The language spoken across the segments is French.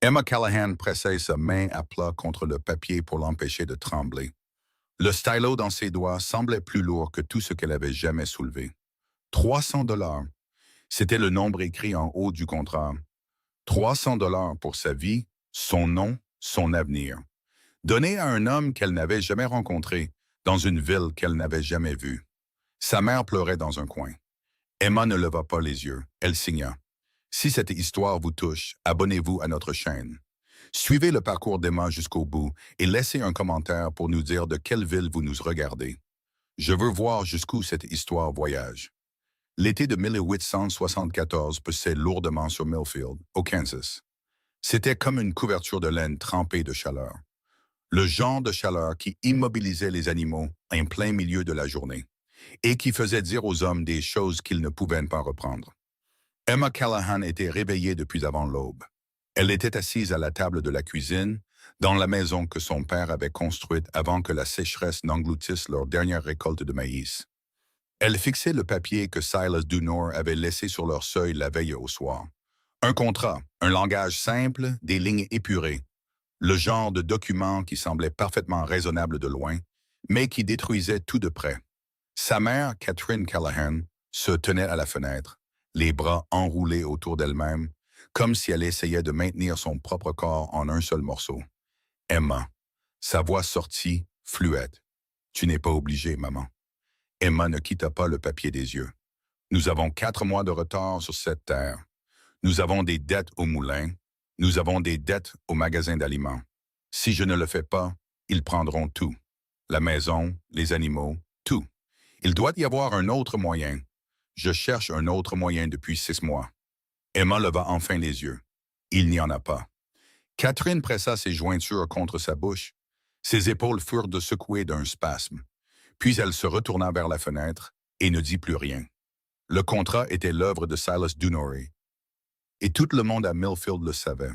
Emma Callahan pressait sa main à plat contre le papier pour l'empêcher de trembler. Le stylo dans ses doigts semblait plus lourd que tout ce qu'elle avait jamais soulevé. 300 $. C'était le nombre écrit en haut du contrat. 300 $ pour sa vie, son nom, son avenir. Donné à un homme qu'elle n'avait jamais rencontré, dans une ville qu'elle n'avait jamais vue. Sa mère pleurait dans un coin. Emma ne leva pas les yeux. Elle signa. Si cette histoire vous touche, abonnez-vous à notre chaîne. Suivez le parcours d'Emma jusqu'au bout et laissez un commentaire pour nous dire de quelle ville vous nous regardez. Je veux voir jusqu'où cette histoire voyage. L'été de 1874 pesait lourdement sur Millfield, au Kansas. C'était comme une couverture de laine trempée de chaleur. Le genre de chaleur qui immobilisait les animaux en plein milieu de la journée et qui faisait dire aux hommes des choses qu'ils ne pouvaient pas reprendre. Emma Callahan était réveillée depuis avant l'aube. Elle était assise à la table de la cuisine, dans la maison que son père avait construite avant que la sécheresse n'engloutisse leur dernière récolte de maïs. Elle fixait le papier que Silas Dunor avait laissé sur leur seuil la veille au soir. Un contrat, un langage simple, des lignes épurées. Le genre de document qui semblait parfaitement raisonnable de loin, mais qui détruisait tout de près. Sa mère, Catherine Callahan, se tenait à la fenêtre, les bras enroulés autour d'elle-même, comme si elle essayait de maintenir son propre corps en un seul morceau. Emma. Sa voix sortit, fluette. Tu n'es pas obligée, maman. Emma ne quitta pas le papier des yeux. Nous avons 4 mois de retard sur cette terre. Nous avons des dettes au moulin. Nous avons des dettes au magasin d'aliments. Si je ne le fais pas, ils prendront tout. La maison, les animaux, tout. Il doit y avoir un autre moyen. Je cherche un autre moyen depuis 6 mois. Emma leva enfin les yeux. Il n'y en a pas. Catherine pressa ses jointures contre sa bouche. Ses épaules furent de secouer d'un spasme. Puis elle se retourna vers la fenêtre et ne dit plus rien. Le contrat était l'œuvre de Silas Dunor. Et tout le monde à Millfield le savait.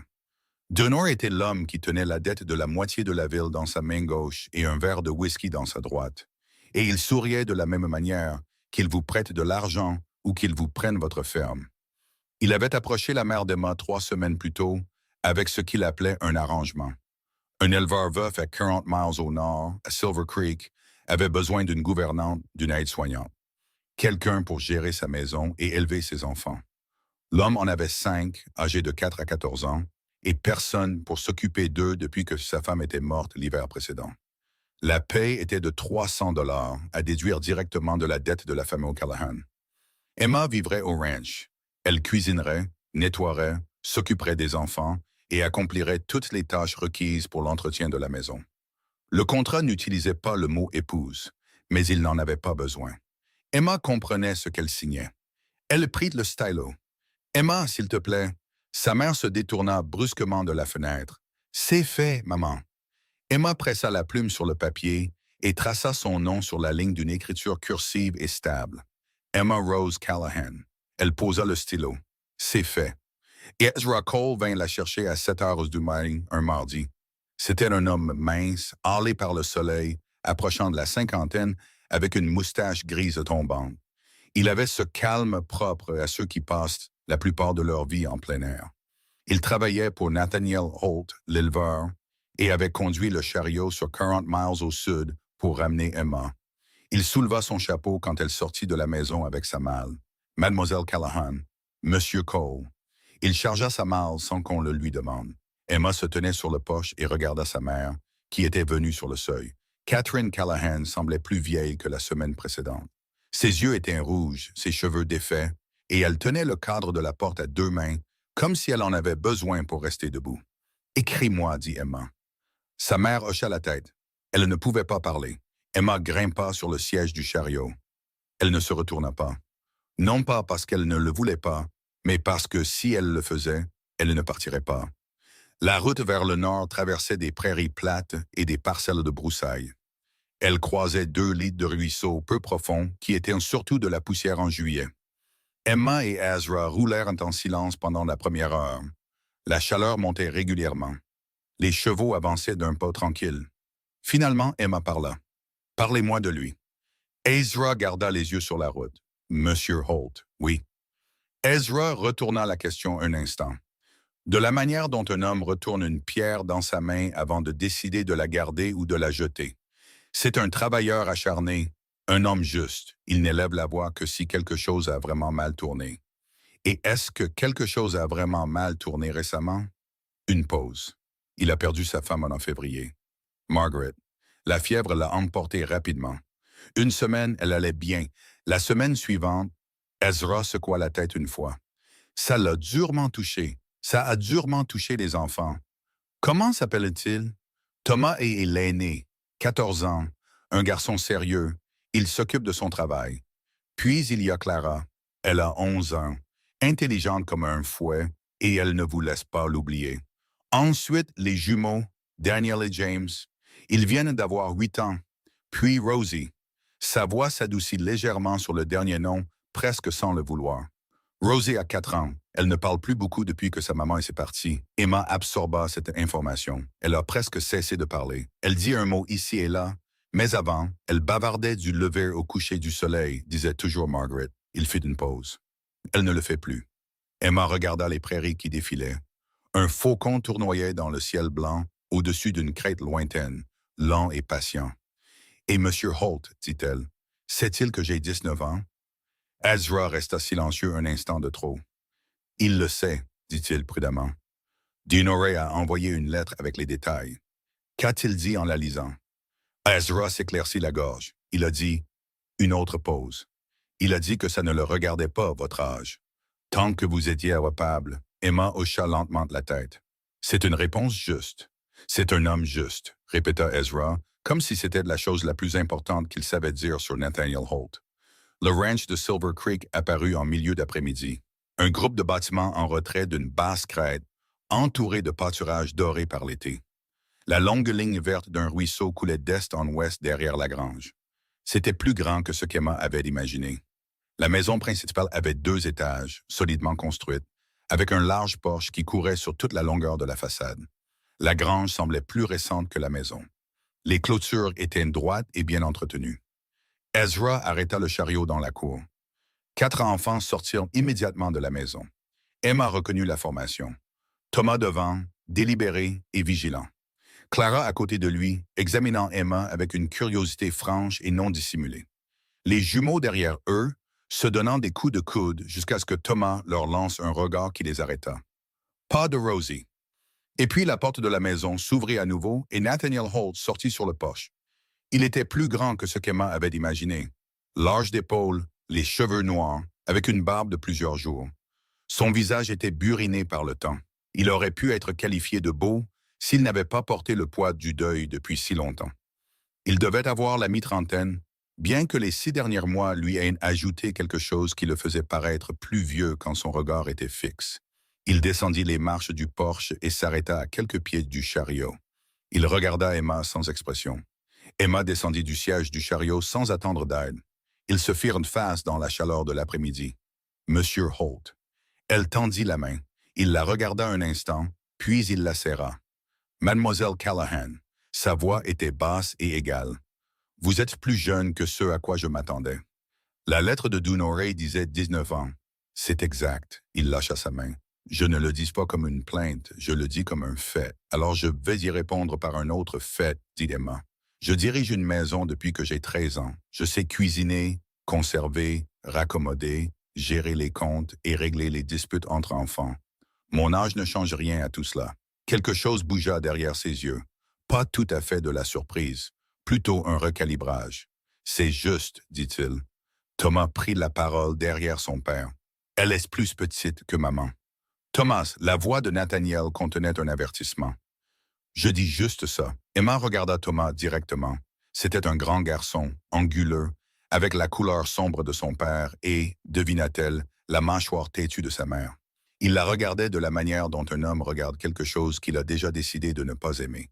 Dunor était l'homme qui tenait la dette de la moitié de la ville dans sa main gauche et un verre de whisky dans sa droite. Et il souriait de la même manière qu'il vous prête de l'argent ou qu'il vous prenne votre ferme. Il avait approché la mère d'Emma 3 semaines plus tôt avec ce qu'il appelait un arrangement. Un éleveur veuf à 40 miles au nord, à Silver Creek, avait besoin d'une gouvernante, d'une aide-soignante. Quelqu'un pour gérer sa maison et élever ses enfants. L'homme en avait 5, âgés de 4 à 14 ans, et personne pour s'occuper d'eux depuis que sa femme était morte l'hiver précédent. La paie était de 300 $ à déduire directement de la dette de la famille O'Callahan. Emma vivrait au ranch. Elle cuisinerait, nettoierait, s'occuperait des enfants et accomplirait toutes les tâches requises pour l'entretien de la maison. Le contrat n'utilisait pas le mot épouse, mais il n'en avait pas besoin. Emma comprenait ce qu'elle signait. Elle prit le stylo. Emma, s'il te plaît. Sa mère se détourna brusquement de la fenêtre. C'est fait, maman. Emma pressa la plume sur le papier et traça son nom sur la ligne d'une écriture cursive et stable. Emma Rose Callahan. Elle posa le stylo. C'est fait. Et Ezra Cole vint la chercher à 7 heures du matin, un mardi. C'était un homme mince, hâlé par le soleil, approchant de la cinquantaine, avec une moustache grise tombante. Il avait ce calme propre à ceux qui passent la plupart de leur vie en plein air. Il travaillait pour Nathaniel Holt, l'éleveur, et avait conduit le chariot sur 40 miles au sud pour ramener Emma. Il souleva son chapeau quand elle sortit de la maison avec sa malle. Mademoiselle Callahan, Monsieur Cole. Il chargea sa malle sans qu'on le lui demande. Emma se tenait sur le porche et regarda sa mère, qui était venue sur le seuil. Catherine Callahan semblait plus vieille que la semaine précédente. Ses yeux étaient rouges, ses cheveux défaits, et elle tenait le cadre de la porte à 2 mains, comme si elle en avait besoin pour rester debout. « Écris-moi, dit Emma. » Sa mère hocha la tête. Elle ne pouvait pas parler. Emma grimpa sur le siège du chariot. Elle ne se retourna pas. Non pas parce qu'elle ne le voulait pas, mais parce que si elle le faisait, elle ne partirait pas. La route vers le nord traversait des prairies plates et des parcelles de broussailles. Elle croisait 2 lits de ruisseaux peu profonds qui étaient surtout de la poussière en juillet. Emma et Ezra roulèrent en silence pendant la première heure. La chaleur montait régulièrement. Les chevaux avançaient d'un pas tranquille. Finalement, Emma parla. « Parlez-moi de lui. » Ezra garda les yeux sur la route. « Monsieur Holt, oui. » Ezra retourna la question un instant. De la manière dont un homme retourne une pierre dans sa main avant de décider de la garder ou de la jeter. C'est un travailleur acharné, un homme juste. Il n'élève la voix que si quelque chose a vraiment mal tourné. Et est-ce que quelque chose a vraiment mal tourné récemment? Une pause. Il a perdu sa femme en février. Margaret. La fièvre l'a emporté rapidement. Une semaine, elle allait bien. La semaine suivante, Ezra secoua la tête une fois. Ça l'a durement touché. Ça a durement touché les enfants. Comment s'appelle-t-il? Thomas est l'aîné, 14 ans, un garçon sérieux. Il s'occupe de son travail. Puis il y a Clara. Elle a 11 ans, intelligente comme un fouet, et elle ne vous laisse pas l'oublier. Ensuite, les jumeaux, Daniel et James. Ils viennent d'avoir 8 ans. Puis Rosie. Sa voix s'adoucit légèrement sur le dernier nom, presque sans le vouloir. Rosie a 4 ans. Elle ne parle plus beaucoup depuis que sa maman est partie. Emma absorba cette information. Elle a presque cessé de parler. Elle dit un mot ici et là, mais avant, elle bavardait du lever au coucher du soleil, disait toujours Margaret. Il fit une pause. Elle ne le fait plus. Emma regarda les prairies qui défilaient. Un faucon tournoyait dans le ciel blanc, au-dessus d'une crête lointaine, lent et patient. « Et Monsieur Holt, dit-elle, sait-il que j'ai 19 ans? » Ezra resta silencieux un instant de trop. « Il le sait, dit-il prudemment. Dinore a envoyé une lettre avec les détails. Qu'a-t-il dit en la lisant? Ezra s'éclaircit la gorge. Il a dit « Une autre pause. Il a dit que ça ne le regardait pas, votre âge. Tant que vous étiez capable. » Emma hocha lentement la tête. « C'est une réponse juste. C'est un homme juste, » répéta Ezra, comme si c'était la chose la plus importante qu'il savait dire sur Nathaniel Holt. Le ranch de Silver Creek apparut en milieu d'après-midi. Un groupe de bâtiments en retrait d'une basse crête, entouré de pâturages dorés par l'été. La longue ligne verte d'un ruisseau coulait d'est en ouest derrière la grange. C'était plus grand que ce qu'Emma avait imaginé. La maison principale avait 2 étages, solidement construites, avec un large porche qui courait sur toute la longueur de la façade. La grange semblait plus récente que la maison. Les clôtures étaient droites et bien entretenues. Ezra arrêta le chariot dans la cour. 4 enfants sortirent immédiatement de la maison. Emma reconnut la formation. Thomas devant, délibéré et vigilant. Clara à côté de lui, examinant Emma avec une curiosité franche et non dissimulée. Les jumeaux derrière eux, se donnant des coups de coude jusqu'à ce que Thomas leur lance un regard qui les arrêta. Pas de Rosie. Et puis la porte de la maison s'ouvrit à nouveau et Nathaniel Holt sortit sur le porche. Il était plus grand que ce qu'Emma avait imaginé. Large d'épaules, les cheveux noirs, avec une barbe de plusieurs jours. Son visage était buriné par le temps. Il aurait pu être qualifié de beau s'il n'avait pas porté le poids du deuil depuis si longtemps. Il devait avoir la mi-trentaine, bien que les 6 derniers mois lui aient ajouté quelque chose qui le faisait paraître plus vieux quand son regard était fixe. Il descendit les marches du porche et s'arrêta à quelques pieds du chariot. Il regarda Emma sans expression. Emma descendit du siège du chariot sans attendre d'aide. Ils se firent une face dans la chaleur de l'après-midi. Monsieur Holt. Elle tendit la main. Il la regarda un instant, puis il la serra. Mademoiselle Callahan. Sa voix était basse et égale. Vous êtes plus jeune que ce à quoi je m'attendais. La lettre de Dinore disait 19 ans. C'est exact. Il lâcha sa main. Je ne le dis pas comme une plainte, je le dis comme un fait. Alors je vais y répondre par un autre fait, dit Emma. Je dirige une maison depuis que j'ai 13 ans. Je sais cuisiner, conserver, raccommoder, gérer les comptes et régler les disputes entre enfants. Mon âge ne change rien à tout cela. Quelque chose bougea derrière ses yeux. Pas tout à fait de la surprise, plutôt un recalibrage. C'est juste, dit-il. Thomas prit la parole derrière son père. Elle est plus petite que maman. Thomas, la voix de Nathaniel contenait un avertissement. Je dis juste ça. Emma regarda Thomas directement. C'était un grand garçon, anguleux, avec la couleur sombre de son père et, devina-t-elle, la mâchoire têtue de sa mère. Il la regardait de la manière dont un homme regarde quelque chose qu'il a déjà décidé de ne pas aimer.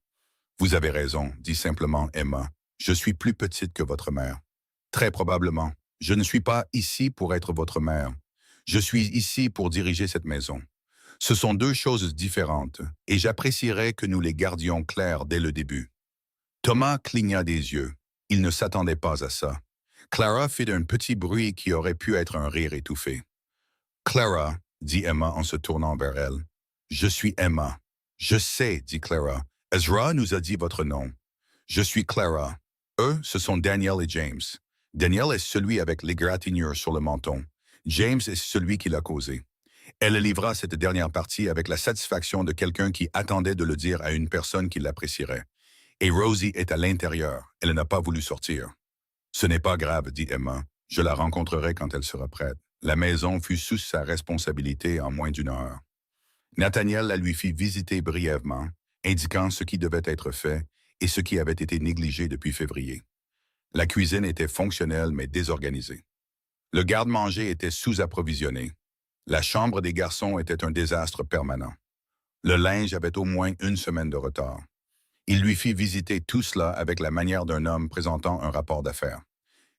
Vous avez raison, dit simplement Emma. Je suis plus petite que votre mère. Très probablement. Je ne suis pas ici pour être votre mère. Je suis ici pour diriger cette maison. Ce sont 2 choses différentes, et j'apprécierais que nous les gardions claires dès le début. Thomas cligna des yeux. Il ne s'attendait pas à ça. Clara fit un petit bruit qui aurait pu être un rire étouffé. « Clara, dit Emma en se tournant vers elle, Je suis Emma. Je sais, dit Clara. Ezra nous a dit votre nom. Je suis Clara. Eux, ce sont Daniel et James. Daniel est celui avec l'égratignure sur le menton. James est celui qui l'a causé. Elle livra cette dernière partie avec la satisfaction de quelqu'un qui attendait de le dire à une personne qui l'apprécierait. Et Rosie est à l'intérieur. Elle n'a pas voulu sortir. Ce n'est pas grave, dit Emma. Je la rencontrerai quand elle sera prête. La maison fut sous sa responsabilité en moins d'une heure. Nathaniel la lui fit visiter brièvement, indiquant ce qui devait être fait et ce qui avait été négligé depuis février. La cuisine était fonctionnelle mais désorganisée. Le garde-manger était sous-approvisionné. La chambre des garçons était un désastre permanent. Le linge avait au moins une semaine de retard. Il lui fit visiter tout cela avec la manière d'un homme présentant un rapport d'affaires.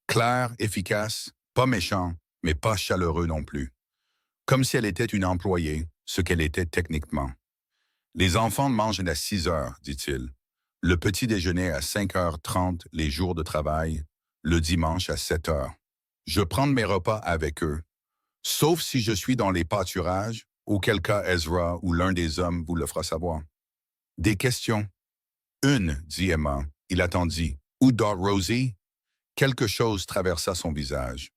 Clair, efficace, pas méchant, mais pas chaleureux non plus. Comme si elle était une employée, ce qu'elle était techniquement. Les enfants mangent à 6 heures, dit-il. Le petit déjeuner à 5h30 les jours de travail, le dimanche à 7 heures. Je prends mes repas avec eux, sauf si je suis dans les pâturages, auquel cas Ezra ou l'un des hommes vous le fera savoir. Des questions. Une, dit Emma. Il attendit. Où dort Rosie? Quelque chose traversa son visage.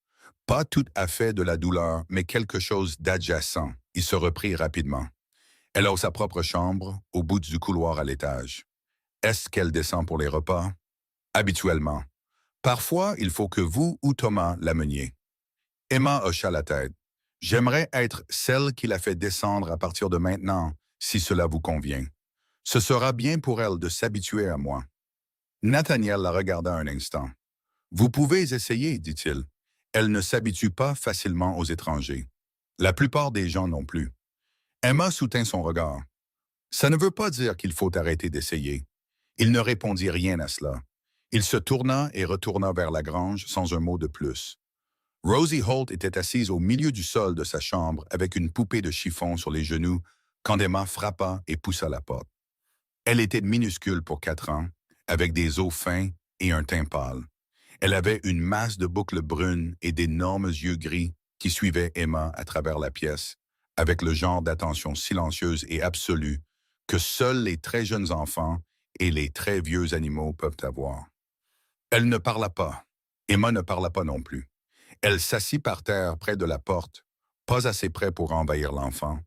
Pas tout à fait de la douleur, mais quelque chose d'adjacent. Il se reprit rapidement. Elle a sa propre chambre, au bout du couloir à l'étage. Est-ce qu'elle descend pour les repas? Habituellement. Parfois, il faut que vous ou Thomas l'ameniez. Emma hocha la tête. J'aimerais être celle qui la fait descendre à partir de maintenant, si cela vous convient. Ce sera bien pour elle de s'habituer à moi. Nathaniel la regarda un instant. Vous pouvez essayer, dit-il. Elle ne s'habitue pas facilement aux étrangers. La plupart des gens non plus. Emma soutint son regard. Ça ne veut pas dire qu'il faut arrêter d'essayer. Il ne répondit rien à cela. Il se tourna et retourna vers la grange sans un mot de plus. Rosie Holt était assise au milieu du sol de sa chambre avec une poupée de chiffon sur les genoux quand Emma frappa et poussa la porte. Elle était minuscule pour 4 ans, avec des os fins et un teint pâle. Elle avait une masse de boucles brunes et d'énormes yeux gris qui suivaient Emma à travers la pièce, avec le genre d'attention silencieuse et absolue que seuls les très jeunes enfants et les très vieux animaux peuvent avoir. Elle ne parla pas. Emma ne parla pas non plus. Elle s'assit par terre près de la porte, pas assez près pour envahir l'enfant,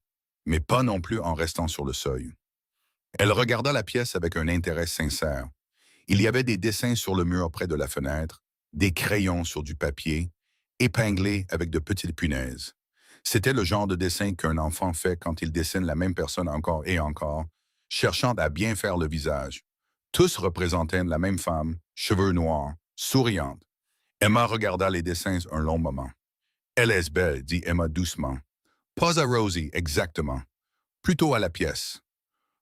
mais pas non plus en restant sur le seuil. Elle regarda la pièce avec un intérêt sincère. Il y avait des dessins sur le mur près de la fenêtre, des crayons sur du papier, épinglés avec de petites punaises. C'était le genre de dessin qu'un enfant fait quand il dessine la même personne encore et encore, cherchant à bien faire le visage. Tous représentaient la même femme, cheveux noirs, souriante. Emma regarda les dessins un long moment. « Elle est belle, dit Emma doucement. Pas à Rosie, exactement. Plutôt à la pièce. »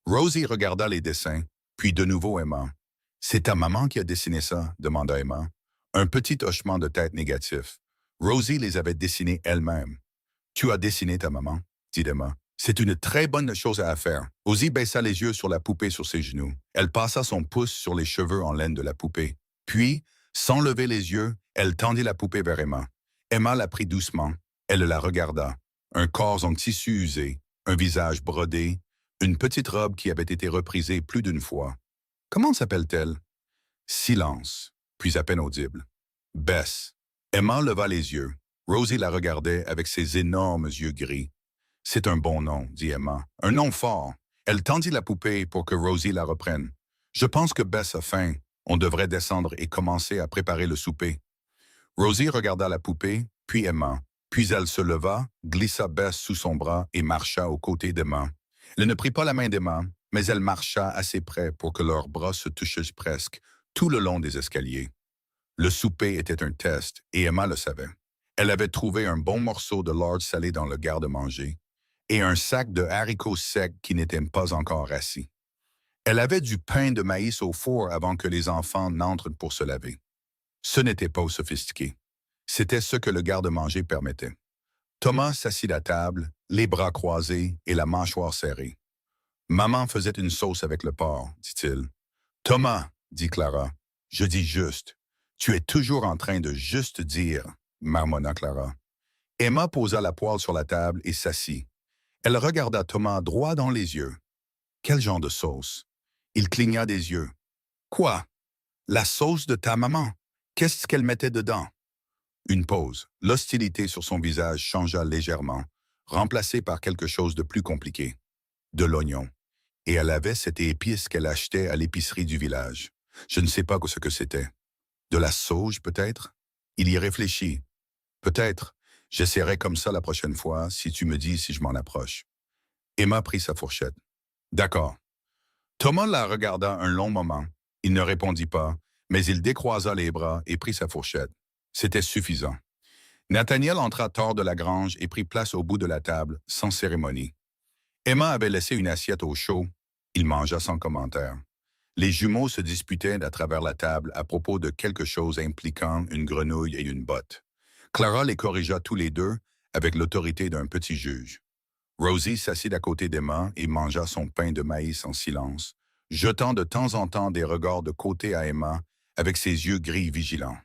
Rosie regarda les dessins, puis de nouveau Emma. « C'est ta maman qui a dessiné ça? » demanda Emma. Un petit hochement de tête négatif. Rosie les avait dessinés elle-même. « Tu as dessiné ta maman? » dit Emma. « C'est une très bonne chose à faire. » Rosie baissa les yeux sur la poupée sur ses genoux. Elle passa son pouce sur les cheveux en laine de la poupée. Puis, sans lever les yeux, elle tendit la poupée vers Emma. Emma la prit doucement. Elle la regarda. Un corps en tissu usé, un visage brodé, une petite robe qui avait été reprisée plus d'une fois. Comment s'appelle-t-elle? Silence, puis à peine audible. Bess. Emma leva les yeux. Rosie la regardait avec ses énormes yeux gris. C'est un bon nom, dit Emma. Un nom fort. Elle tendit la poupée pour que Rosie la reprenne. Je pense que Bess a faim. On devrait descendre et commencer à préparer le souper. Rosie regarda la poupée, puis Emma. Puis elle se leva, glissa Bess sous son bras et marcha aux côtés d'Emma. Elle ne prit pas la main d'Emma, mais elle marcha assez près pour que leurs bras se touchaient presque, tout le long des escaliers. Le souper était un test, et Emma le savait. Elle avait trouvé un bon morceau de lard salé dans le garde-manger et un sac de haricots secs qui n'étaient pas encore rassis. Elle avait du pain de maïs au four avant que les enfants n'entrent pour se laver. Ce n'était pas sophistiqué. C'était ce que le garde-manger permettait. Thomas s'assit à table, les bras croisés et la mâchoire serrée. « Maman faisait une sauce avec le porc, dit-il. »« Thomas, dit Clara, je dis juste. Tu es toujours en train de juste dire, marmonna Clara. Emma posa la poêle sur la table et s'assit. Elle regarda Thomas droit dans les yeux. Quel genre de sauce? Il cligna des yeux. Quoi? La sauce de ta maman? Qu'est-ce qu'elle mettait dedans? Une pause. L'hostilité sur son visage changea légèrement, remplacée par quelque chose de plus compliqué. De l'oignon. Et elle avait cette épice qu'elle achetait à l'épicerie du village. Je ne sais pas ce que c'était. De la sauge, peut-être? Il y réfléchit. Peut-être. J'essaierai comme ça la prochaine fois, si tu me dis si je m'en approche. Emma prit sa fourchette. D'accord. Thomas la regarda un long moment. Il ne répondit pas, mais il décroisa les bras et prit sa fourchette. C'était suffisant. Nathaniel entra hors de la grange et prit place au bout de la table, sans cérémonie. Emma avait laissé une assiette au chaud. Il mangea sans commentaire. Les jumeaux se disputaient à travers la table à propos de quelque chose impliquant une grenouille et une botte. Clara les corrigea tous les deux avec l'autorité d'un petit juge. Rosie s'assit à côté d'Emma et mangea son pain de maïs en silence, jetant de temps en temps des regards de côté à Emma avec ses yeux gris vigilants.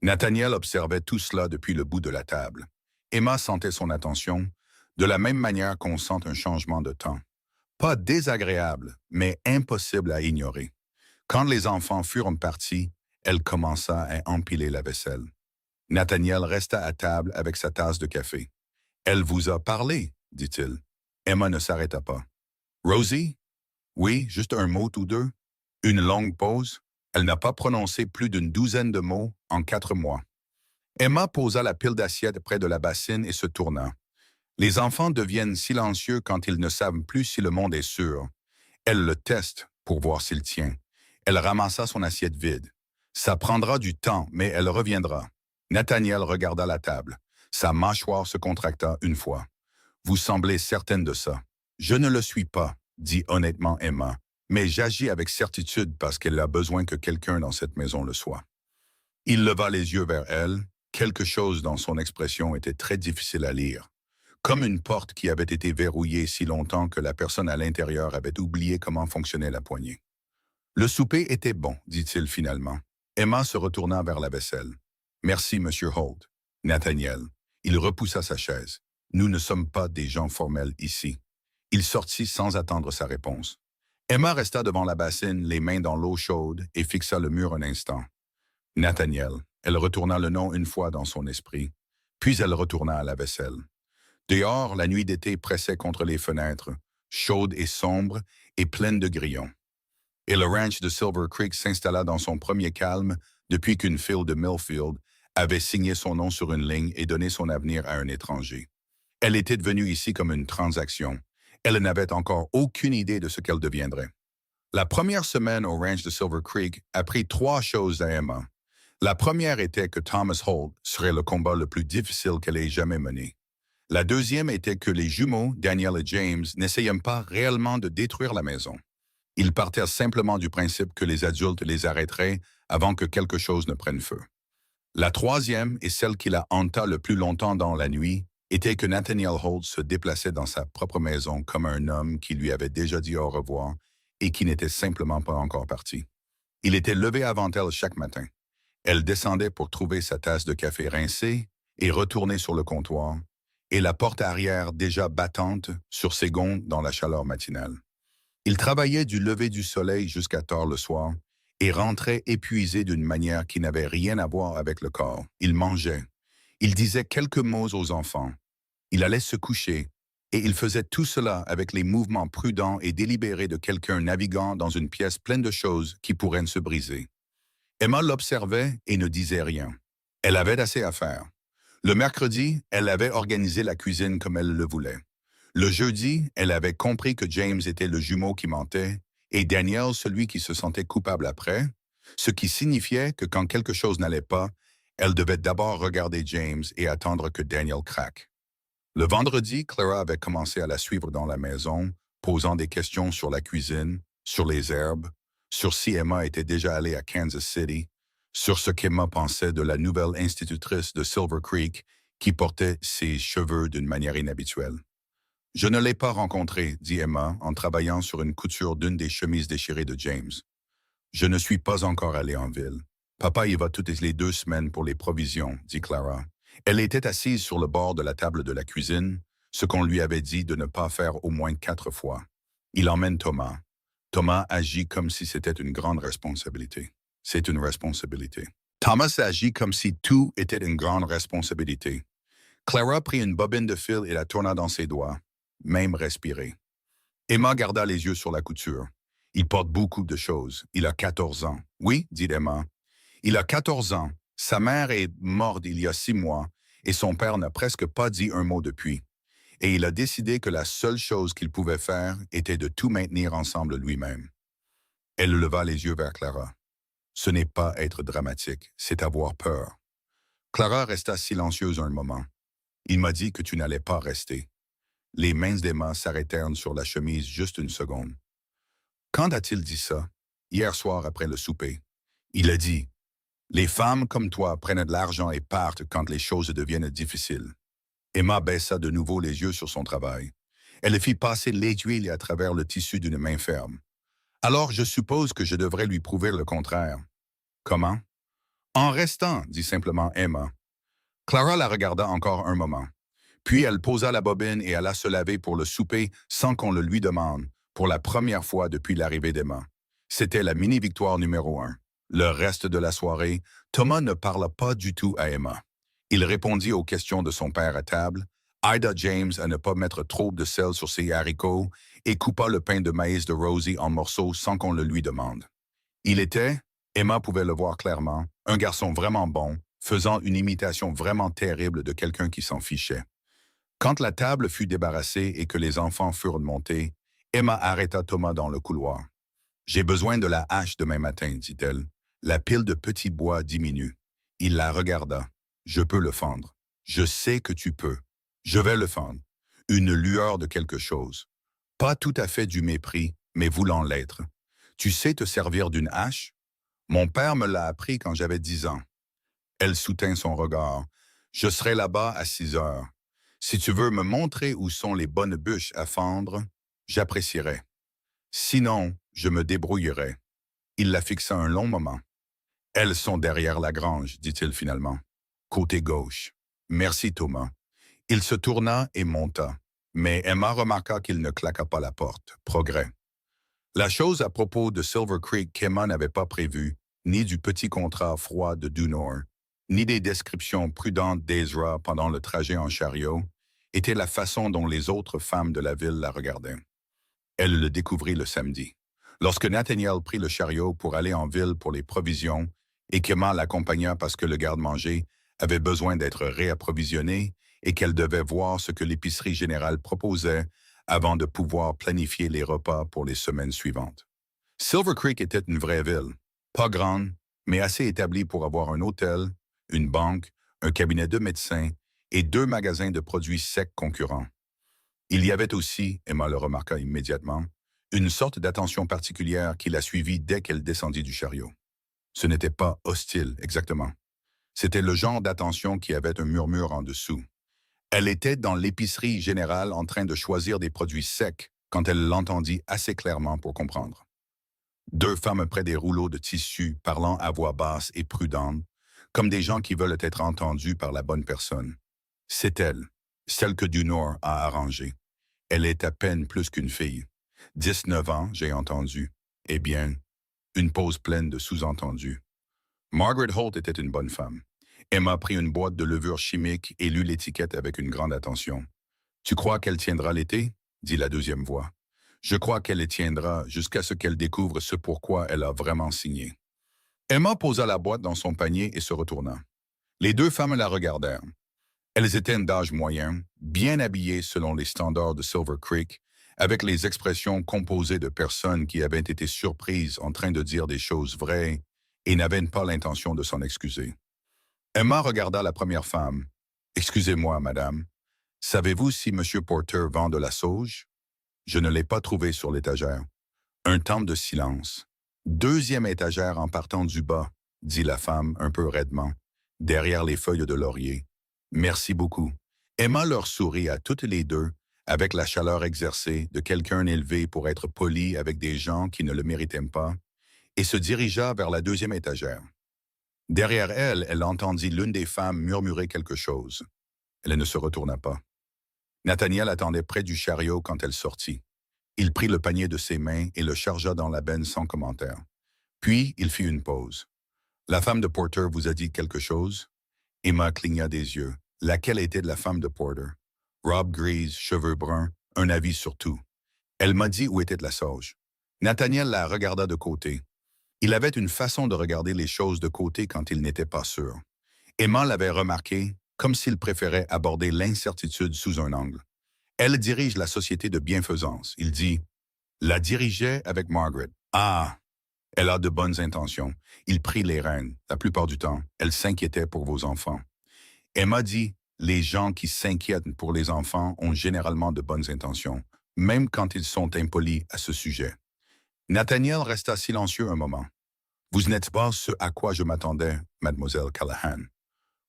Nathaniel observait tout cela depuis le bout de la table. Emma sentait son attention, de la même manière qu'on sent un changement de temps. Pas désagréable, mais impossible à ignorer. Quand les enfants furent partis, elle commença à empiler la vaisselle. Nathaniel resta à table avec sa tasse de café. « Elle vous a parlé », dit-il. Emma ne s'arrêta pas. « Rosie? » »« Oui, juste un mot ou deux. » Une longue pause. Elle n'a pas prononcé plus d'une douzaine de mots en 4 mois. Emma posa la pile d'assiettes près de la bassine et se tourna. Les enfants deviennent silencieux quand ils ne savent plus si le monde est sûr. Elle le teste pour voir s'il tient. Elle ramassa son assiette vide. Ça prendra du temps, mais elle reviendra. Nathaniel regarda la table. Sa mâchoire se contracta une fois. Vous semblez certaine de ça. Je ne le suis pas, dit honnêtement Emma, mais j'agis avec certitude parce qu'elle a besoin que quelqu'un dans cette maison le soit. Il leva les yeux vers elle. Quelque chose dans son expression était très difficile à lire. Comme une porte qui avait été verrouillée si longtemps que la personne à l'intérieur avait oublié comment fonctionnait la poignée. Le souper était bon, dit-il finalement. Emma se retourna vers la vaisselle. Merci, Monsieur Holt. Nathaniel. Il repoussa sa chaise. Nous ne sommes pas des gens formels ici. Il sortit sans attendre sa réponse. Emma resta devant la bassine, les mains dans l'eau chaude, et fixa le mur un instant. Nathaniel. Elle retourna le nom une fois dans son esprit, puis elle retourna à la vaisselle. Dehors, la nuit d'été pressait contre les fenêtres, chaude et sombre et pleine de grillons. Et le ranch de Silver Creek s'installa dans son premier calme depuis qu'une fille de Millfield avait signé son nom sur une ligne et donné son avenir à un étranger. Elle était devenue ici comme une transaction. Elle n'avait encore aucune idée de ce qu'elle deviendrait. La première semaine au ranch de Silver Creek apprit 3 choses à Emma. La première était que Thomas Holt serait le combat le plus difficile qu'elle ait jamais mené. La deuxième était que les jumeaux, Daniel et James, n'essayaient pas réellement de détruire la maison. Ils partaient simplement du principe que les adultes les arrêteraient avant que quelque chose ne prenne feu. La troisième, et celle qui la hanta le plus longtemps dans la nuit, était que Nathaniel Holt se déplaçait dans sa propre maison comme un homme qui lui avait déjà dit au revoir et qui n'était simplement pas encore parti. Il était levé avant elle chaque matin. Elle descendait pour trouver sa tasse de café rincée et retourner sur le comptoir, et la porte arrière déjà battante sur ses gonds dans la chaleur matinale. Il travaillait du lever du soleil jusqu'à tard le soir et rentrait épuisé d'une manière qui n'avait rien à voir avec le corps. Il mangeait. Il disait quelques mots aux enfants. Il allait se coucher, et il faisait tout cela avec les mouvements prudents et délibérés de quelqu'un naviguant dans une pièce pleine de choses qui pourraient se briser. Emma l'observait et ne disait rien. Elle avait assez à faire. Le mercredi, elle avait organisé la cuisine comme elle le voulait. Le jeudi, elle avait compris que James était le jumeau qui mentait et Daniel celui qui se sentait coupable après, ce qui signifiait que quand quelque chose n'allait pas, elle devait d'abord regarder James et attendre que Daniel craque. Le vendredi, Clara avait commencé à la suivre dans la maison, posant des questions sur la cuisine, sur les herbes, sur si Emma était déjà allée à Kansas City, sur ce qu'Emma pensait de la nouvelle institutrice de Silver Creek qui portait ses cheveux d'une manière inhabituelle. « Je ne l'ai pas rencontré, » dit Emma en travaillant sur une couture d'une des chemises déchirées de James. « Je ne suis pas encore allée en ville. Papa y va toutes les 2 semaines pour les provisions, » dit Clara. Elle était assise sur le bord de la table de la cuisine, ce qu'on lui avait dit de ne pas faire au moins 4 fois. Il emmène Thomas. Thomas agit comme si c'était une grande responsabilité. C'est une responsabilité. Thomas agit comme si tout était une grande responsabilité. Clara prit une bobine de fil et la tourna dans ses doigts, même respirer. Emma garda les yeux sur la couture. Il porte beaucoup de choses. Il a 14 ans. Oui, dit Emma. Il a 14 ans. Sa mère est morte il y a 6 mois et son père n'a presque pas dit un mot depuis. Et il a décidé que la seule chose qu'il pouvait faire était de tout maintenir ensemble lui-même. Elle leva les yeux vers Clara. Ce n'est pas être dramatique, c'est avoir peur. Clara resta silencieuse un moment. Il m'a dit que tu n'allais pas rester. Les mains d'Emma s'arrêtèrent sur la chemise juste une seconde. Quand a-t-il dit ça? Hier soir après le souper. Il a dit, « Les femmes comme toi prennent de l'argent et partent quand les choses deviennent difficiles. » Emma baissa de nouveau les yeux sur son travail. Elle fit passer l'aiguille à travers le tissu d'une main ferme. « Alors je suppose que je devrais lui prouver le contraire. » « Comment? »« En restant, dit simplement Emma. » Clara la regarda encore un moment. Puis elle posa la bobine et alla se laver pour le souper sans qu'on le lui demande, pour la première fois depuis l'arrivée d'Emma. C'était la mini-victoire numéro 1. Le reste de la soirée, Thomas ne parla pas du tout à Emma. Il répondit aux questions de son père à table, aida James à ne pas mettre trop de sel sur ses haricots et coupa le pain de maïs de Rosie en morceaux sans qu'on le lui demande. Il était, Emma pouvait le voir clairement, un garçon vraiment bon, faisant une imitation vraiment terrible de quelqu'un qui s'en fichait. Quand la table fut débarrassée et que les enfants furent montés, Emma arrêta Thomas dans le couloir. « J'ai besoin de la hache demain matin, dit-elle. La pile de petits bois diminue. » Il la regarda. « Je peux le fendre. Je sais que tu peux. Je vais le fendre. » Une lueur de quelque chose. Pas tout à fait du mépris, mais voulant l'être. « Tu sais te servir d'une hache? Mon père me l'a appris quand j'avais 10 ans. » Elle soutint son regard. « Je serai là-bas à 6 heures. Si tu veux me montrer où sont les bonnes bûches à fendre, j'apprécierais. Sinon, je me débrouillerai. » Il la fixa un long moment. « Elles sont derrière la grange, dit-il finalement. Côté gauche. Merci, Thomas. » Il se tourna et monta. Mais Emma remarqua qu'il ne claqua pas la porte. Progrès. La chose à propos de Silver Creek qu'Emma n'avait pas prévue, ni du petit contrat froid de Dunor, ni des descriptions prudentes d'Ezra pendant le trajet en chariot, était la façon dont les autres femmes de la ville la regardaient. Elle le découvrit le samedi. Lorsque Nathaniel prit le chariot pour aller en ville pour les provisions et qu'Emma l'accompagna parce que le garde-manger avait besoin d'être réapprovisionné et qu'elle devait voir ce que l'épicerie générale proposait avant de pouvoir planifier les repas pour les semaines suivantes. Silver Creek était une vraie ville, pas grande, mais assez établie pour avoir un hôtel, une banque, un cabinet de médecins et 2 magasins de produits secs concurrents. Il y avait aussi, Emma le remarqua immédiatement, une sorte d'attention particulière qui la suivit dès qu'elle descendit du chariot. Ce n'était pas hostile, exactement. C'était le genre d'attention qui avait un murmure en dessous. Elle était dans l'épicerie générale en train de choisir des produits secs quand elle l'entendit assez clairement pour comprendre. 2 femmes près des rouleaux de tissu parlant à voix basse et prudente, comme des gens qui veulent être entendus par la bonne personne. C'est elle, celle que Dunor a arrangée. Elle est à peine plus qu'une fille. 19 ans, j'ai entendu. Eh bien, une pause pleine de sous-entendus. Margaret Holt était une bonne femme. Emma prit une boîte de levure chimique et lut l'étiquette avec une grande attention. « Tu crois qu'elle tiendra l'été? » dit la deuxième voix. « Je crois qu'elle les tiendra jusqu'à ce qu'elle découvre ce pourquoi elle a vraiment signé. » Emma posa la boîte dans son panier et se retourna. Les 2 femmes la regardèrent. Elles étaient d'âge moyen, bien habillées selon les standards de Silver Creek, avec les expressions composées de personnes qui avaient été surprises en train de dire des choses vraies et n'avaient pas l'intention de s'en excuser. Emma regarda la première femme. « Excusez-moi, madame. Savez-vous si M. Porter vend de la sauge? » « Je ne l'ai pas trouvé sur l'étagère. » Un temps de silence. « 2e étagère en partant du bas, » dit la femme un peu raidement, derrière les feuilles de laurier. « Merci beaucoup. » Emma leur sourit à toutes les 2, avec la chaleur exercée de quelqu'un élevé pour être poli avec des gens qui ne le méritaient pas, et se dirigea vers la 2e étagère. Derrière elle, elle entendit l'une des femmes murmurer quelque chose. Elle ne se retourna pas. Nathaniel attendait près du chariot quand elle sortit. Il prit le panier de ses mains et le chargea dans la benne sans commentaire. Puis, il fit une pause. La femme de Porter vous a dit quelque chose? Emma cligna des yeux. Laquelle était de la femme de Porter? Robe grise, cheveux bruns, un avis sur tout. Elle m'a dit où était la sauge. Nathaniel la regarda de côté. Il avait une façon de regarder les choses de côté quand il n'était pas sûr. Emma l'avait remarqué, comme s'il préférait aborder l'incertitude sous un angle. Elle dirige la société de bienfaisance. Il dit, la dirigeait avec Margaret. Ah, elle a de bonnes intentions. Il prit les rênes. La plupart du temps, elle s'inquiétait pour vos enfants. Emma dit, les gens qui s'inquiètent pour les enfants ont généralement de bonnes intentions, même quand ils sont impolis à ce sujet. Nathaniel resta silencieux un moment. Vous n'êtes pas ce à quoi je m'attendais, mademoiselle Callahan.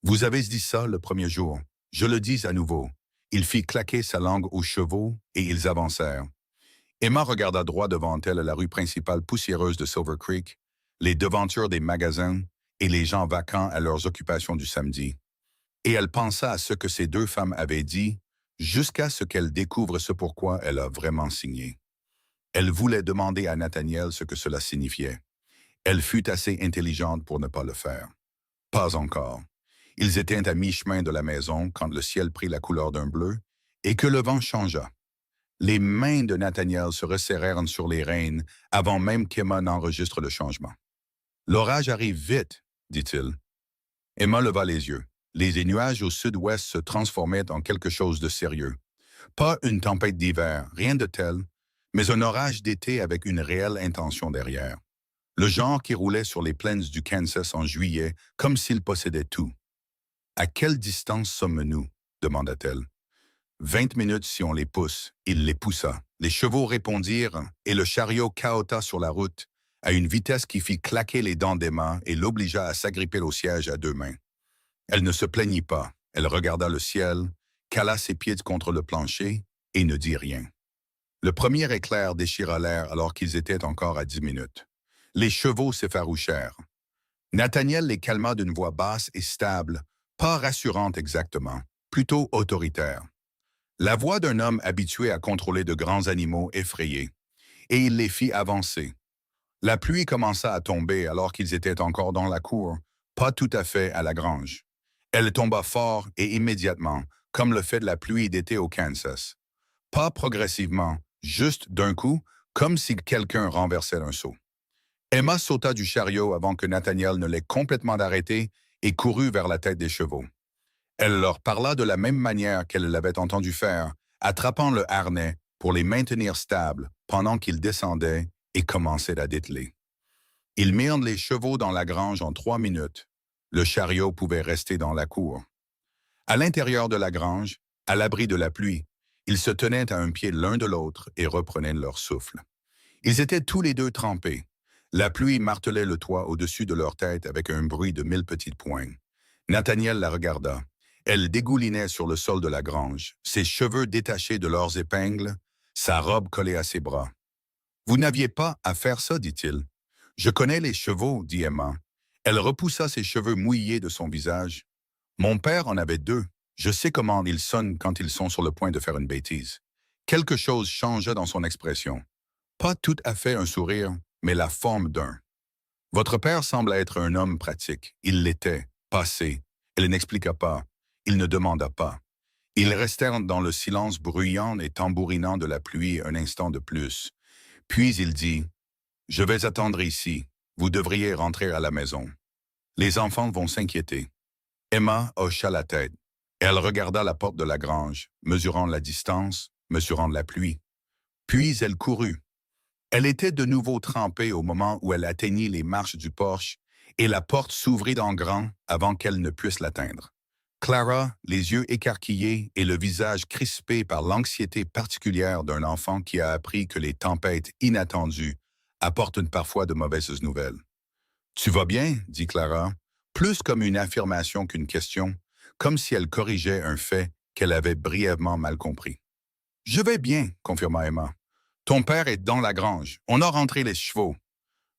Vous avez dit ça le premier jour. Je le dis à nouveau. Il fit claquer sa langue aux chevaux et ils avancèrent. Emma regarda droit devant elle la rue principale poussiéreuse de Silver Creek, les devantures des magasins et les gens vacants à leurs occupations du samedi. Et elle pensa à ce que ces deux femmes avaient dit jusqu'à ce qu'elle découvre ce pourquoi elle a vraiment signé. Elle voulait demander à Nathaniel ce que cela signifiait. Elle fut assez intelligente pour ne pas le faire. Pas encore. Ils étaient à mi-chemin de la maison quand le ciel prit la couleur d'un bleu et que le vent changea. Les mains de Nathaniel se resserrèrent sur les rênes avant même qu'Emma n'enregistre le changement. « L'orage arrive vite, dit-il. Emma leva les yeux. Les nuages au sud-ouest se transformaient en quelque chose de sérieux. Pas une tempête d'hiver, rien de tel, mais un orage d'été avec une réelle intention derrière. Le genre qui roulait sur les plaines du Kansas en juillet comme s'il possédait tout. « À quelle distance sommes-nous » demanda-t-elle. 20 minutes si on les pousse. Il les poussa. Les chevaux répondirent et le chariot cahota sur la route à une vitesse qui fit claquer les dents d'Emma et l'obligea à s'agripper au siège à deux mains. Elle ne se plaignit pas. Elle regarda le ciel, cala ses pieds contre le plancher et ne dit rien. Le premier éclair déchira l'air alors qu'ils étaient encore à 10 minutes. Les chevaux s'effarouchèrent. Nathaniel les calma d'une voix basse et stable, pas rassurante exactement, plutôt autoritaire. La voix d'un homme habitué à contrôler de grands animaux effrayés, et il les fit avancer. La pluie commença à tomber alors qu'ils étaient encore dans la cour, pas tout à fait à la grange. Elle tomba fort et immédiatement, comme le fait de la pluie d'été au Kansas. Pas progressivement, juste d'un coup, comme si quelqu'un renversait un seau. Emma sauta du chariot avant que Nathaniel ne l'ait complètement arrêté et courut vers la tête des chevaux. Elle leur parla de la même manière qu'elle l'avait entendu faire, attrapant le harnais pour les maintenir stables pendant qu'ils descendaient et commençaient à dételer. Ils mirent les chevaux dans la grange en 3 minutes. Le chariot pouvait rester dans la cour. À l'intérieur de la grange, à l'abri de la pluie, ils se tenaient à un pied l'un de l'autre et reprenaient leur souffle. Ils étaient tous les deux trempés. La pluie martelait le toit au-dessus de leur tête avec un bruit de 1000 petites poignes. Nathaniel la regarda. Elle dégoulinait sur le sol de la grange, ses cheveux détachés de leurs épingles, sa robe collée à ses bras. « Vous n'aviez pas à faire ça, dit-il. »« Je connais les chevaux, dit Emma. » Elle repoussa ses cheveux mouillés de son visage. « Mon père en avait 2. Je sais comment ils sonnent quand ils sont sur le point de faire une bêtise. » Quelque chose changea dans son expression. Pas tout à fait un sourire, mais la forme d'un. « Votre père semble être un homme pratique. Il l'était, passé. » Elle n'expliqua pas. Il ne demanda pas. Ils restèrent dans le silence bruyant et tambourinant de la pluie un instant de plus. Puis il dit, « Je vais attendre ici. Vous devriez rentrer à la maison. Les enfants vont s'inquiéter. » Emma hocha la tête. Elle regarda la porte de la grange, mesurant la distance, mesurant la pluie. Puis elle courut. Elle était de nouveau trempée au moment où elle atteignit les marches du porche et la porte s'ouvrit en grand avant qu'elle ne puisse l'atteindre. Clara, les yeux écarquillés et le visage crispé par l'anxiété particulière d'un enfant qui a appris que les tempêtes inattendues apportent parfois de mauvaises nouvelles. « Tu vas bien ?» dit Clara, plus comme une affirmation qu'une question, comme si elle corrigeait un fait qu'elle avait brièvement mal compris. « Je vais bien » confirma Emma. « Ton père est dans la grange. On a rentré les chevaux. »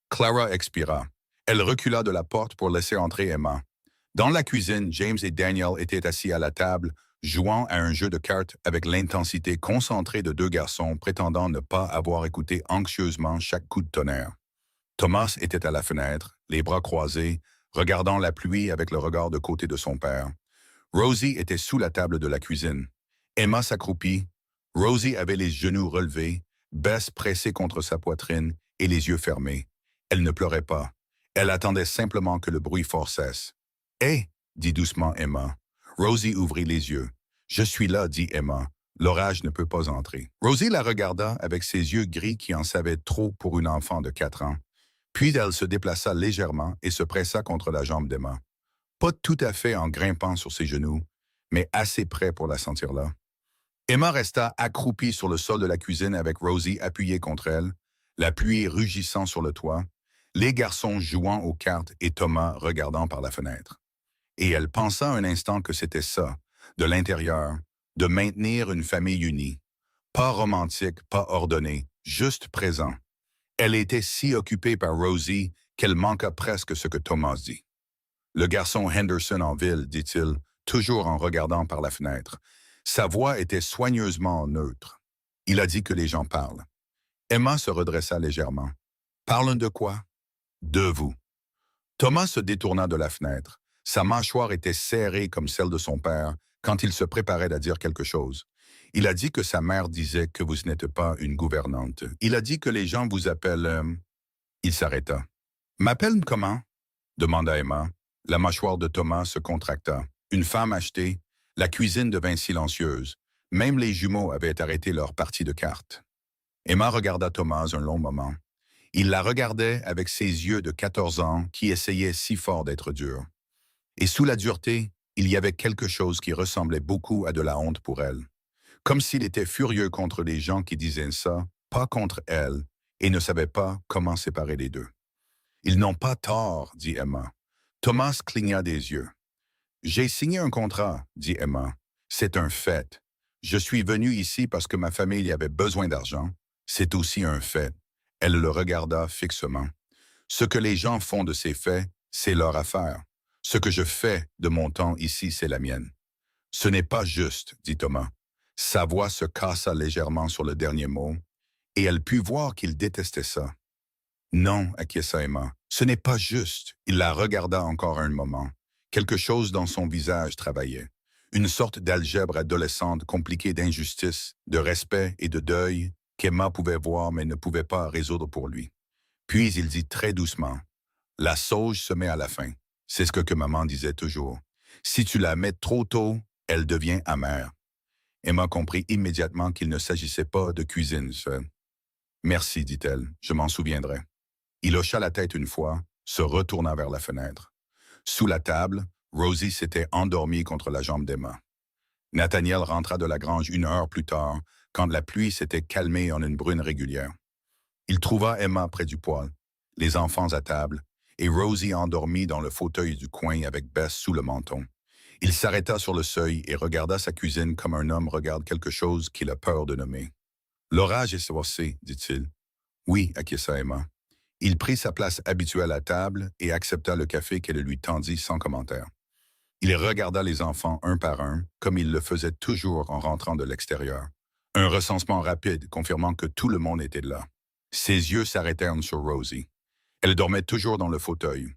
Clara expira. Elle recula de la porte pour laisser entrer Emma. Dans la cuisine, James et Daniel étaient assis à la table, jouant à un jeu de cartes avec l'intensité concentrée de deux garçons prétendant ne pas avoir écouté anxieusement chaque coup de tonnerre. Thomas était à la fenêtre, les bras croisés, regardant la pluie avec le regard de côté de son père. Rosie était sous la table de la cuisine. Emma s'accroupit. Rosie avait les genoux relevés, Bess pressée contre sa poitrine et les yeux fermés. Elle ne pleurait pas. Elle attendait simplement que le bruit fort cesse. « Hé !» dit doucement Emma. Rosie ouvrit les yeux. « Je suis là, dit Emma. L'orage ne peut pas entrer. » Rosie la regarda avec ses yeux gris qui en savaient trop pour une enfant de 4 ans. Puis elle se déplaça légèrement et se pressa contre la jambe d'Emma. Pas tout à fait en grimpant sur ses genoux, mais assez près pour la sentir là. Emma resta accroupie sur le sol de la cuisine avec Rosie appuyée contre elle, la pluie rugissant sur le toit, les garçons jouant aux cartes et Thomas regardant par la fenêtre. Et elle pensa un instant que c'était ça, de l'intérieur, de maintenir une famille unie. Pas romantique, pas ordonné, juste présent. Elle était si occupée par Rosie qu'elle manqua presque ce que Thomas dit. Le garçon Henderson en ville, dit-il, toujours en regardant par la fenêtre. Sa voix était soigneusement neutre. Il a dit que les gens parlent. Emma se redressa légèrement. Parlent de quoi? De vous. Thomas se détourna de la fenêtre. Sa mâchoire était serrée comme celle de son père quand il se préparait à dire quelque chose. Il a dit que sa mère disait que vous n'êtes pas une gouvernante. Il a dit que les gens vous appellent... Il s'arrêta. M'appellent comment? Demanda Emma. La mâchoire de Thomas se contracta. Une femme achetée, la cuisine devint silencieuse. Même les jumeaux avaient arrêté leur partie de cartes. Emma regarda Thomas un long moment. Il la regardait avec ses yeux de 14 ans qui essayaient si fort d'être durs. Et sous la dureté, il y avait quelque chose qui ressemblait beaucoup à de la honte pour elle. Comme s'il était furieux contre les gens qui disaient ça, pas contre elle, et ne savait pas comment séparer les deux. Ils n'ont pas tort, dit Emma. Thomas cligna des yeux. J'ai signé un contrat, dit Emma. C'est un fait. Je suis venue ici parce que ma famille avait besoin d'argent. C'est aussi un fait. Elle le regarda fixement. Ce que les gens font de ces faits, c'est leur affaire. Ce que je fais de mon temps ici, c'est la mienne. Ce n'est pas juste, dit Thomas. Sa voix se cassa légèrement sur le dernier mot, et elle put voir qu'il détestait ça. Non, acquiesça Emma, ce n'est pas juste. Il la regarda encore un moment. Quelque chose dans son visage travaillait. Une sorte d'algèbre adolescente compliquée d'injustice, de respect et de deuil qu'Emma pouvait voir mais ne pouvait pas résoudre pour lui. Puis il dit très doucement, « La sauge se met à la fin. C'est ce que maman disait toujours. Si tu la mets trop tôt, elle devient amère. » Emma comprit immédiatement qu'il ne s'agissait pas de cuisine seule. « Merci, dit-elle, je m'en souviendrai. » Il hocha la tête une fois, se retourna vers la fenêtre. Sous la table, Rosie s'était endormie contre la jambe d'Emma. Nathaniel rentra de la grange 1 heure plus tard, quand la pluie s'était calmée en une brune régulière. Il trouva Emma près du poêle, les enfants à table, et Rosie endormie dans le fauteuil du coin avec Bess sous le menton. Il s'arrêta sur le seuil et regarda sa cuisine comme un homme regarde quelque chose qu'il a peur de nommer. « L'orage est sourcé, dit-il. »« Oui, acquiesça Emma. » Il prit sa place habituelle à table et accepta le café qu'elle lui tendit sans commentaire. Il regarda les enfants un par un, comme il le faisait toujours en rentrant de l'extérieur. Un recensement rapide confirmant que tout le monde était là. Ses yeux s'arrêtèrent sur Rosie. Elle dormait toujours dans le fauteuil.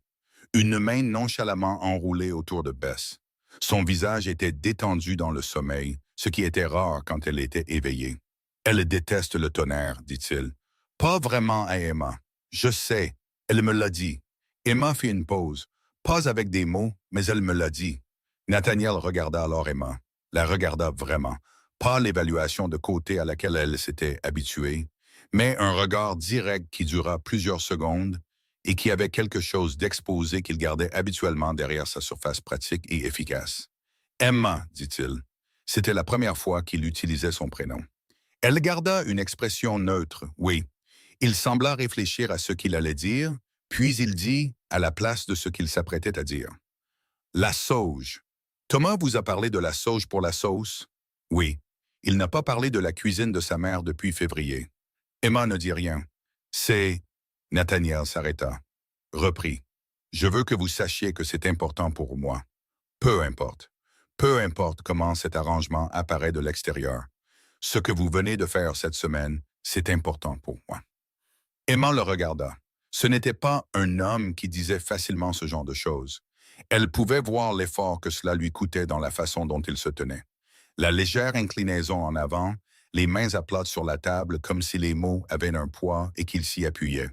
Une main nonchalamment enroulée autour de Bess. Son visage était détendu dans le sommeil, ce qui était rare quand elle était éveillée. « Elle déteste le tonnerre, dit-il. Pas vraiment à Emma. Je sais, elle me l'a dit. » Emma fit une pause. Pas avec des mots, mais elle me l'a dit. Nathaniel regarda alors Emma. La regarda vraiment. Pas l'évaluation de côté à laquelle elle s'était habituée, mais un regard direct qui dura plusieurs secondes et qui avait quelque chose d'exposé qu'il gardait habituellement derrière sa surface pratique et efficace. « Emma, dit-il. » C'était la première fois qu'il utilisait son prénom. Elle garda une expression neutre, oui. Il sembla réfléchir à ce qu'il allait dire, puis il dit, à la place de ce qu'il s'apprêtait à dire. « La sauge. Thomas vous a parlé de la sauge pour la sauce? » « Oui. Il n'a pas parlé de la cuisine de sa mère depuis février. » Emma ne dit rien. « C'est... » Nathaniel s'arrêta. Reprit. « Je veux que vous sachiez que c'est important pour moi. Peu importe. Peu importe comment cet arrangement apparaît de l'extérieur. Ce que vous venez de faire cette semaine, c'est important pour moi. Emma le regarda. Ce n'était pas un homme qui disait facilement ce genre de choses. Elle pouvait voir l'effort que cela lui coûtait dans la façon dont il se tenait. La légère inclinaison en avant, les mains à plat sur la table comme si les mots avaient un poids et qu'il s'y appuyait.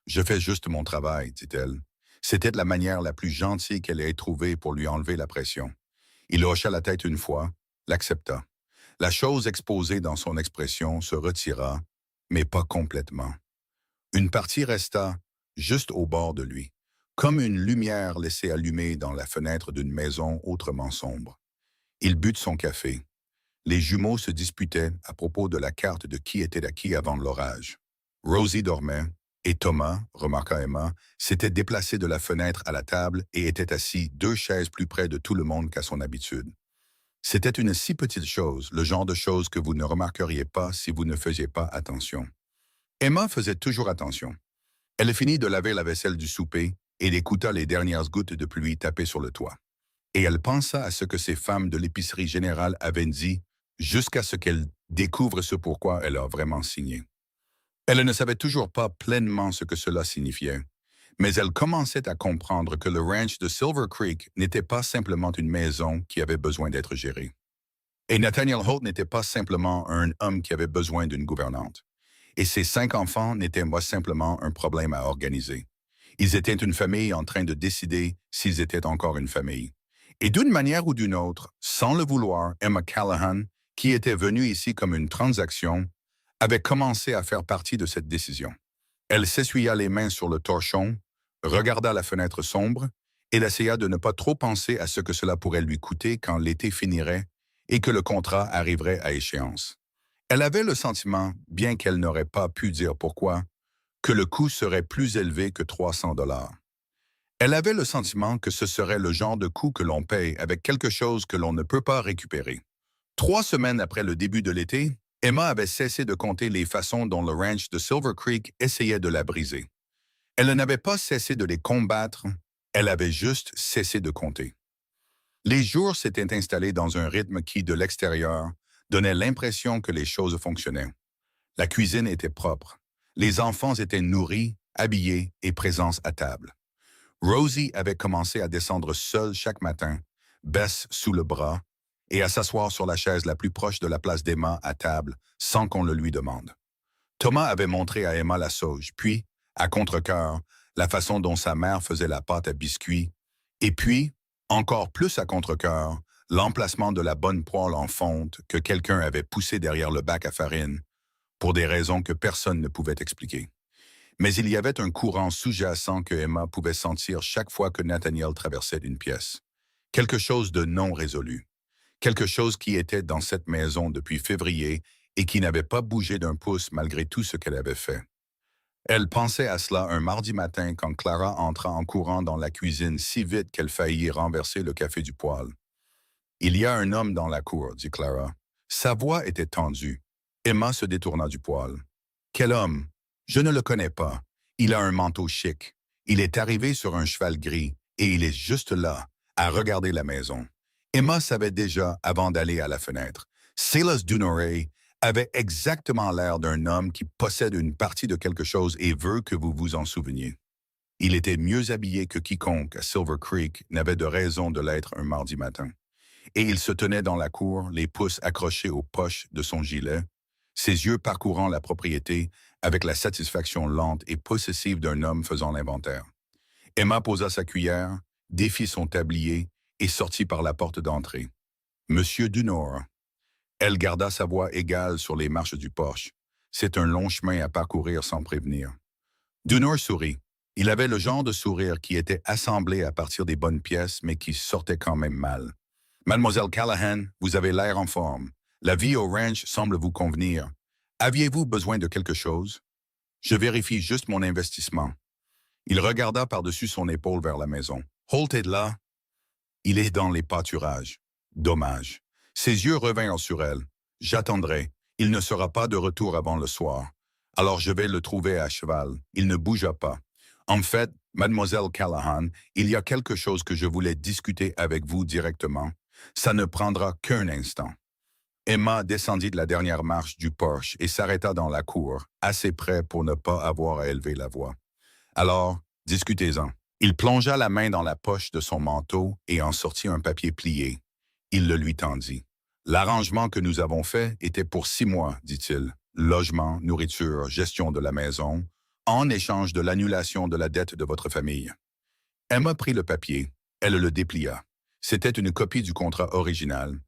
Je fais juste mon travail, dit-elle. C'était de la manière la plus gentille qu'elle ait trouvée pour lui enlever la pression. Il hocha la tête une fois, l'accepta. La chose exposée dans son expression se retira, mais pas complètement. Une partie resta juste au bord de lui, comme une lumière laissée allumée dans la fenêtre d'une maison autrement sombre. Il but de son café. Les jumeaux se disputaient à propos de la carte de qui était à qui avant l'orage. Rosie dormait, et Thomas, remarqua Emma, s'était déplacé de la fenêtre à la table et était assis 2 chaises plus près de tout le monde qu'à son habitude. C'était une si petite chose, le genre de chose que vous ne remarqueriez pas si vous ne faisiez pas attention. Emma faisait toujours attention. Elle finit de laver la vaisselle du souper et écouta les dernières gouttes de pluie taper sur le toit. Et elle pensa à ce que ces femmes de l'épicerie générale avaient dit jusqu'à ce qu'elle découvre ce pourquoi elle a vraiment signé. Elle ne savait toujours pas pleinement ce que cela signifiait, mais elle commençait à comprendre que le ranch de Silver Creek n'était pas simplement une maison qui avait besoin d'être gérée. Et Nathaniel Holt n'était pas simplement un homme qui avait besoin d'une gouvernante. Et ses 5 enfants n'étaient pas simplement un problème à organiser. Ils étaient une famille en train de décider s'ils étaient encore une famille. Et d'une manière ou d'une autre, sans le vouloir, Emma Callahan, qui était venue ici comme une transaction, avait commencé à faire partie de cette décision. Elle s'essuya les mains sur le torchon, regarda la fenêtre sombre et essaya de ne pas trop penser à ce que cela pourrait lui coûter quand l'été finirait et que le contrat arriverait à échéance. Elle avait le sentiment, bien qu'elle n'aurait pas pu dire pourquoi, que le coût serait plus élevé que 300 $. Elle avait le sentiment que ce serait le genre de coût que l'on paye avec quelque chose que l'on ne peut pas récupérer. 3 semaines après le début de l'été, Emma avait cessé de compter les façons dont le ranch de Silver Creek essayait de la briser. Elle n'avait pas cessé de les combattre, elle avait juste cessé de compter. Les jours s'étaient installés dans un rythme qui, de l'extérieur, donnait l'impression que les choses fonctionnaient. La cuisine était propre. Les enfants étaient nourris, habillés et présents à table. Rosie avait commencé à descendre seule chaque matin, Bess sous le bras, et à s'asseoir sur la chaise la plus proche de la place d'Emma à table, sans qu'on le lui demande. Thomas avait montré à Emma la sauge, puis, à contre-cœur, la façon dont sa mère faisait la pâte à biscuits, et puis, encore plus à contre-cœur, l'emplacement de la bonne poêle en fonte que quelqu'un avait poussée derrière le bac à farine, pour des raisons que personne ne pouvait expliquer. Mais il y avait un courant sous-jacent que Emma pouvait sentir chaque fois que Nathaniel traversait une pièce. Quelque chose de non résolu. Quelque chose qui était dans cette maison depuis février et qui n'avait pas bougé d'un pouce malgré tout ce qu'elle avait fait. Elle pensait à cela un mardi matin quand Clara entra en courant dans la cuisine si vite qu'elle faillit renverser le café du poêle. « Il y a un homme dans la cour, dit Clara. Sa voix était tendue. Emma se détourna du poêle. « Quel homme? Je ne le connais pas. Il a un manteau chic. Il est arrivé sur un cheval gris et il est juste là, à regarder la maison. » Emma savait déjà avant d'aller à la fenêtre. Silas Dunoray avait exactement l'air d'un homme qui possède une partie de quelque chose et veut que vous vous en souveniez. Il était mieux habillé que quiconque à Silver Creek n'avait de raison de l'être un mardi matin. Et il se tenait dans la cour, les pouces accrochés aux poches de son gilet, ses yeux parcourant la propriété avec la satisfaction lente et possessive d'un homme faisant l'inventaire. Emma posa sa cuillère, défit son tablier et sortit par la porte d'entrée. « Monsieur Dunor. » Elle garda sa voix égale sur les marches du porche. C'est un long chemin à parcourir sans prévenir. Dunor sourit. Il avait le genre de sourire qui était assemblé à partir des bonnes pièces, mais qui sortait quand même mal. « Mademoiselle Callahan, vous avez l'air en forme. La vie au ranch semble vous convenir. Aviez-vous besoin de quelque chose? Je vérifie juste mon investissement. » Il regarda par-dessus son épaule vers la maison. « Holt est là? » « Il est dans les pâturages. » Dommage. Ses yeux revinrent sur elle. « J'attendrai. Il ne sera pas de retour avant le soir. Alors je vais le trouver à cheval. Il ne bougea pas. En fait, mademoiselle Callahan, il y a quelque chose que je voulais discuter avec vous directement. Ça ne prendra qu'un instant. Emma descendit de la dernière marche du porche et s'arrêta dans la cour, assez près pour ne pas avoir à élever la voix. Alors, discutez-en. Il plongea la main dans la poche de son manteau et en sortit un papier plié. Il le lui tendit. L'arrangement que nous avons fait était pour 6 mois, dit-il. Logement, nourriture, gestion de la maison, en échange de l'annulation de la dette de votre famille. Emma prit le papier. Elle le déplia. C'était une copie du contrat original,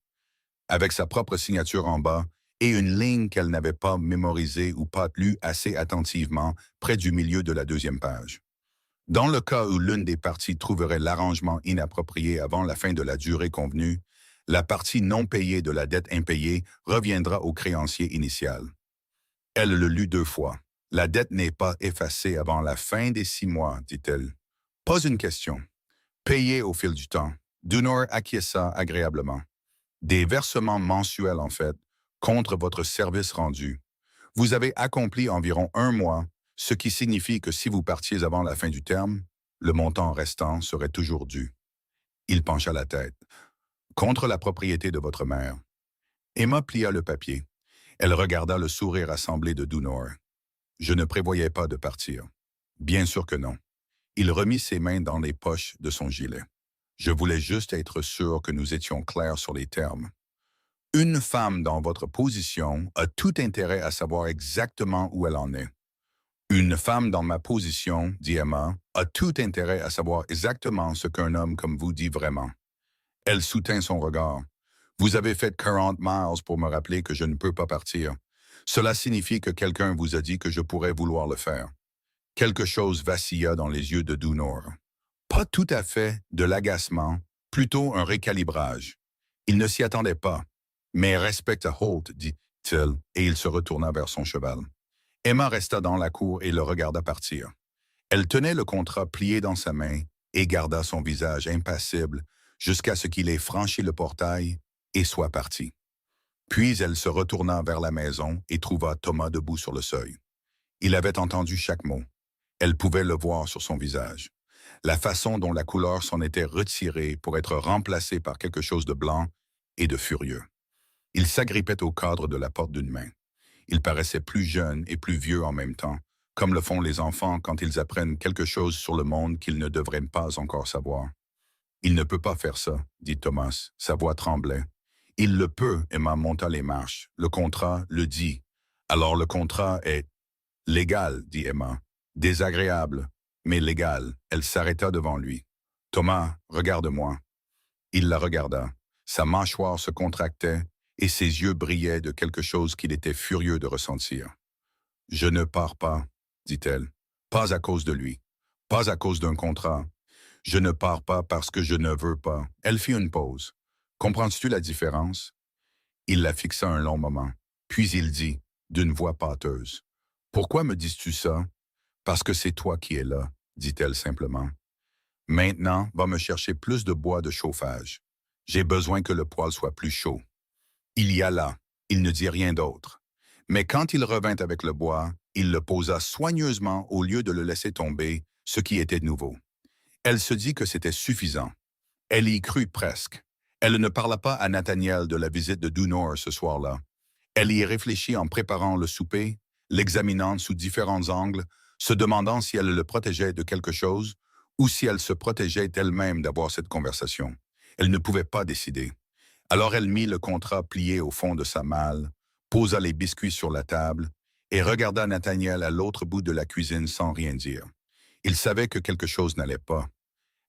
avec sa propre signature en bas et une ligne qu'elle n'avait pas mémorisée ou pas lue assez attentivement près du milieu de la deuxième page. Dans le cas où l'une des parties trouverait l'arrangement inapproprié avant la fin de la durée convenue, la partie non payée de la dette impayée reviendra au créancier initial. Elle le lut 2 fois. La dette n'est pas effacée avant la fin des 6 mois, dit-elle. Pas une question. Payée au fil du temps. Dunor acquiesça agréablement. Des versements mensuels, en fait, contre votre service rendu. Vous avez accompli environ 1 mois, ce qui signifie que si vous partiez avant la fin du terme, le montant restant serait toujours dû. Il pencha la tête. Contre la propriété de votre mère. Emma plia le papier. Elle regarda le sourire assemblé de Dunor. Je ne prévoyais pas de partir. Bien sûr que non. Il remit ses mains dans les poches de son gilet. Je voulais juste être sûr que nous étions clairs sur les termes. Une femme dans votre position a tout intérêt à savoir exactement où elle en est. Une femme dans ma position, dit Emma, a tout intérêt à savoir exactement ce qu'un homme comme vous dit vraiment. Elle soutint son regard. Vous avez fait 40 miles pour me rappeler que je ne peux pas partir. Cela signifie que quelqu'un vous a dit que je pourrais vouloir le faire. Quelque chose vacilla dans les yeux de Dunor. Pas tout à fait de l'agacement, plutôt un récalibrage. Il ne s'y attendait pas. Mais respecte Holt, dit-il, et il se retourna vers son cheval. Emma resta dans la cour et le regarda partir. Elle tenait le contrat plié dans sa main et garda son visage impassible jusqu'à ce qu'il ait franchi le portail et soit parti. Puis elle se retourna vers la maison et trouva Thomas debout sur le seuil. Il avait entendu chaque mot. Elle pouvait le voir sur son visage. La façon dont la couleur s'en était retirée pour être remplacée par quelque chose de blanc et de furieux. Il s'agrippait au cadre de la porte d'une main. Il paraissait plus jeune et plus vieux en même temps, comme le font les enfants quand ils apprennent quelque chose sur le monde qu'ils ne devraient pas encore savoir. « Il ne peut pas faire ça, dit Thomas, sa voix tremblait. « Il le peut, Emma monta les marches. Le contrat le dit. Alors le contrat est légal, dit Emma. Désagréable, mais légal. » Elle s'arrêta devant lui. « Thomas, regarde-moi. » Il la regarda. Sa mâchoire se contractait et ses yeux brillaient de quelque chose qu'il était furieux de ressentir. « Je ne pars pas, dit-elle. Pas à cause de lui. Pas à cause d'un contrat. Je ne pars pas parce que je ne veux pas. » Elle fit une pause. « Comprends-tu la différence? » Il la fixa un long moment. Puis il dit, d'une voix pâteuse, « Pourquoi me dis-tu ça? » « Parce que c'est toi qui es là, dit-elle simplement. « Maintenant, va me chercher plus de bois de chauffage. J'ai besoin que le poêle soit plus chaud. » Il y alla. Il ne dit rien d'autre. Mais quand il revint avec le bois, il le posa soigneusement au lieu de le laisser tomber, ce qui était nouveau. Elle se dit que c'était suffisant. Elle y crut presque. Elle ne parla pas à Nathaniel de la visite de Dunor ce soir-là. Elle y réfléchit en préparant le souper, l'examinant sous différents angles, se demandant si elle le protégeait de quelque chose ou si elle se protégeait elle-même d'avoir cette conversation. Elle ne pouvait pas décider. Alors elle mit le contrat plié au fond de sa malle, posa les biscuits sur la table et regarda Nathaniel à l'autre bout de la cuisine sans rien dire. Il savait que quelque chose n'allait pas.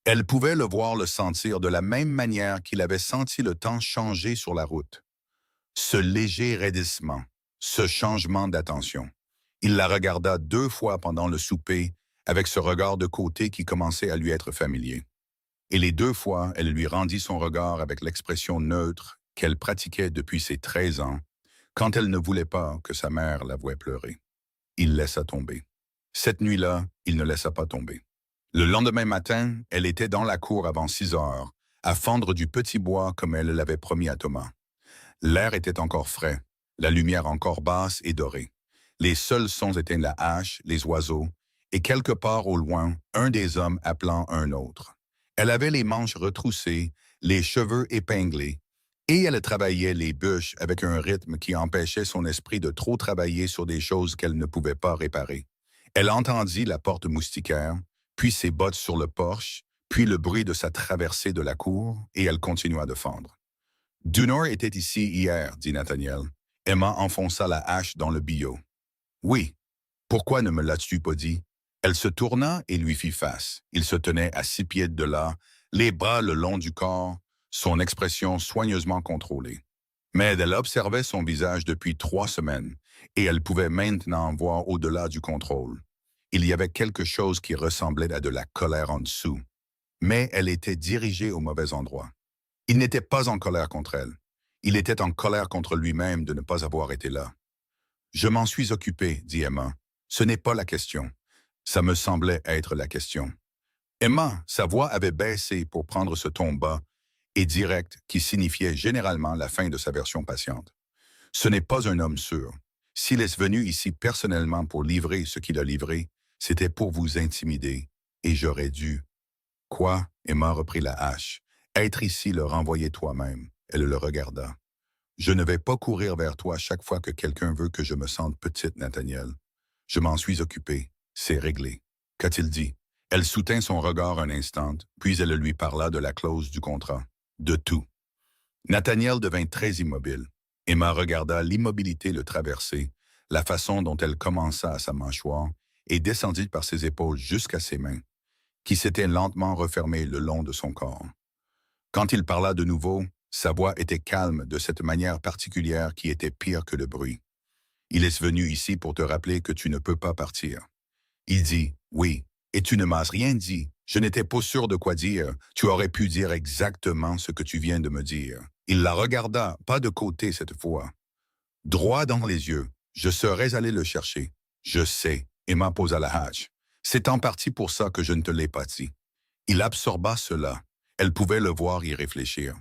Elle pouvait le voir le sentir de la même manière qu'il avait senti le temps changer sur la route. Ce léger raidissement, ce changement d'attention. Il la regarda 2 fois pendant le souper avec ce regard de côté qui commençait à lui être familier. Et les 2 fois, elle lui rendit son regard avec l'expression neutre qu'elle pratiquait depuis ses 13 ans, quand elle ne voulait pas que sa mère la voie pleurer. Il laissa tomber. Cette nuit-là, il ne laissa pas tomber. Le lendemain matin, elle était dans la cour avant 6 heures, à fendre du petit bois comme elle l'avait promis à Thomas. L'air était encore frais, la lumière encore basse et dorée. Les seuls sons étaient la hache, les oiseaux, et quelque part au loin, un des hommes appelant un autre. Elle avait les manches retroussées, les cheveux épinglés, et elle travaillait les bûches avec un rythme qui empêchait son esprit de trop travailler sur des choses qu'elle ne pouvait pas réparer. Elle entendit la porte moustiquaire, puis ses bottes sur le porche, puis le bruit de sa traversée de la cour, et elle continua de fendre. Dunor était ici hier, dit Nathaniel. Emma enfonça la hache dans le billot. Oui. Pourquoi ne me l'as-tu pas dit? Elle se tourna et lui fit face. Il se tenait à 6 pieds de là, les bras le long du corps, son expression soigneusement contrôlée. Mais elle observait son visage depuis 3 semaines, et elle pouvait maintenant voir au-delà du contrôle. Il y avait quelque chose qui ressemblait à de la colère en dessous, mais elle était dirigée au mauvais endroit. Il n'était pas en colère contre elle. Il était en colère contre lui-même de ne pas avoir été là. « Je m'en suis occupé, dit Emma. Ce n'est pas la question. Ça me semblait être la question. Emma, sa voix avait baissé pour prendre ce ton bas et direct qui signifiait généralement la fin de sa version patiente. Ce n'est pas un homme sûr. S'il est venu ici personnellement pour livrer ce qu'il a livré, c'était pour vous intimider, et j'aurais dû. Quoi? Emma reprit la hache. Être ici le renvoyer toi-même. Elle le regarda. Je ne vais pas courir vers toi chaque fois que quelqu'un veut que je me sente petite, Nathaniel. Je m'en suis occupé. C'est réglé. Qu'a-t-il dit? Elle soutint son regard un instant, puis elle lui parla de la clause du contrat. De tout. Nathaniel devint très immobile. Emma regarda l'immobilité le traverser, la façon dont elle commença à sa mâchoire et descendit par ses épaules jusqu'à ses mains, qui s'étaient lentement refermées le long de son corps. Quand il parla de nouveau, sa voix était calme de cette manière particulière qui était pire que le bruit. Il est venu ici pour te rappeler que tu ne peux pas partir. Il dit, oui, et tu ne m'as rien dit. Je n'étais pas sûr de quoi dire. Tu aurais pu dire exactement ce que tu viens de me dire. Il la regarda, pas de côté cette fois. Droit dans les yeux. Je serais allé le chercher. Je sais. Emma posa la hache. C'est en partie pour ça que je ne te l'ai pas dit. Il absorba cela. Elle pouvait le voir y réfléchir.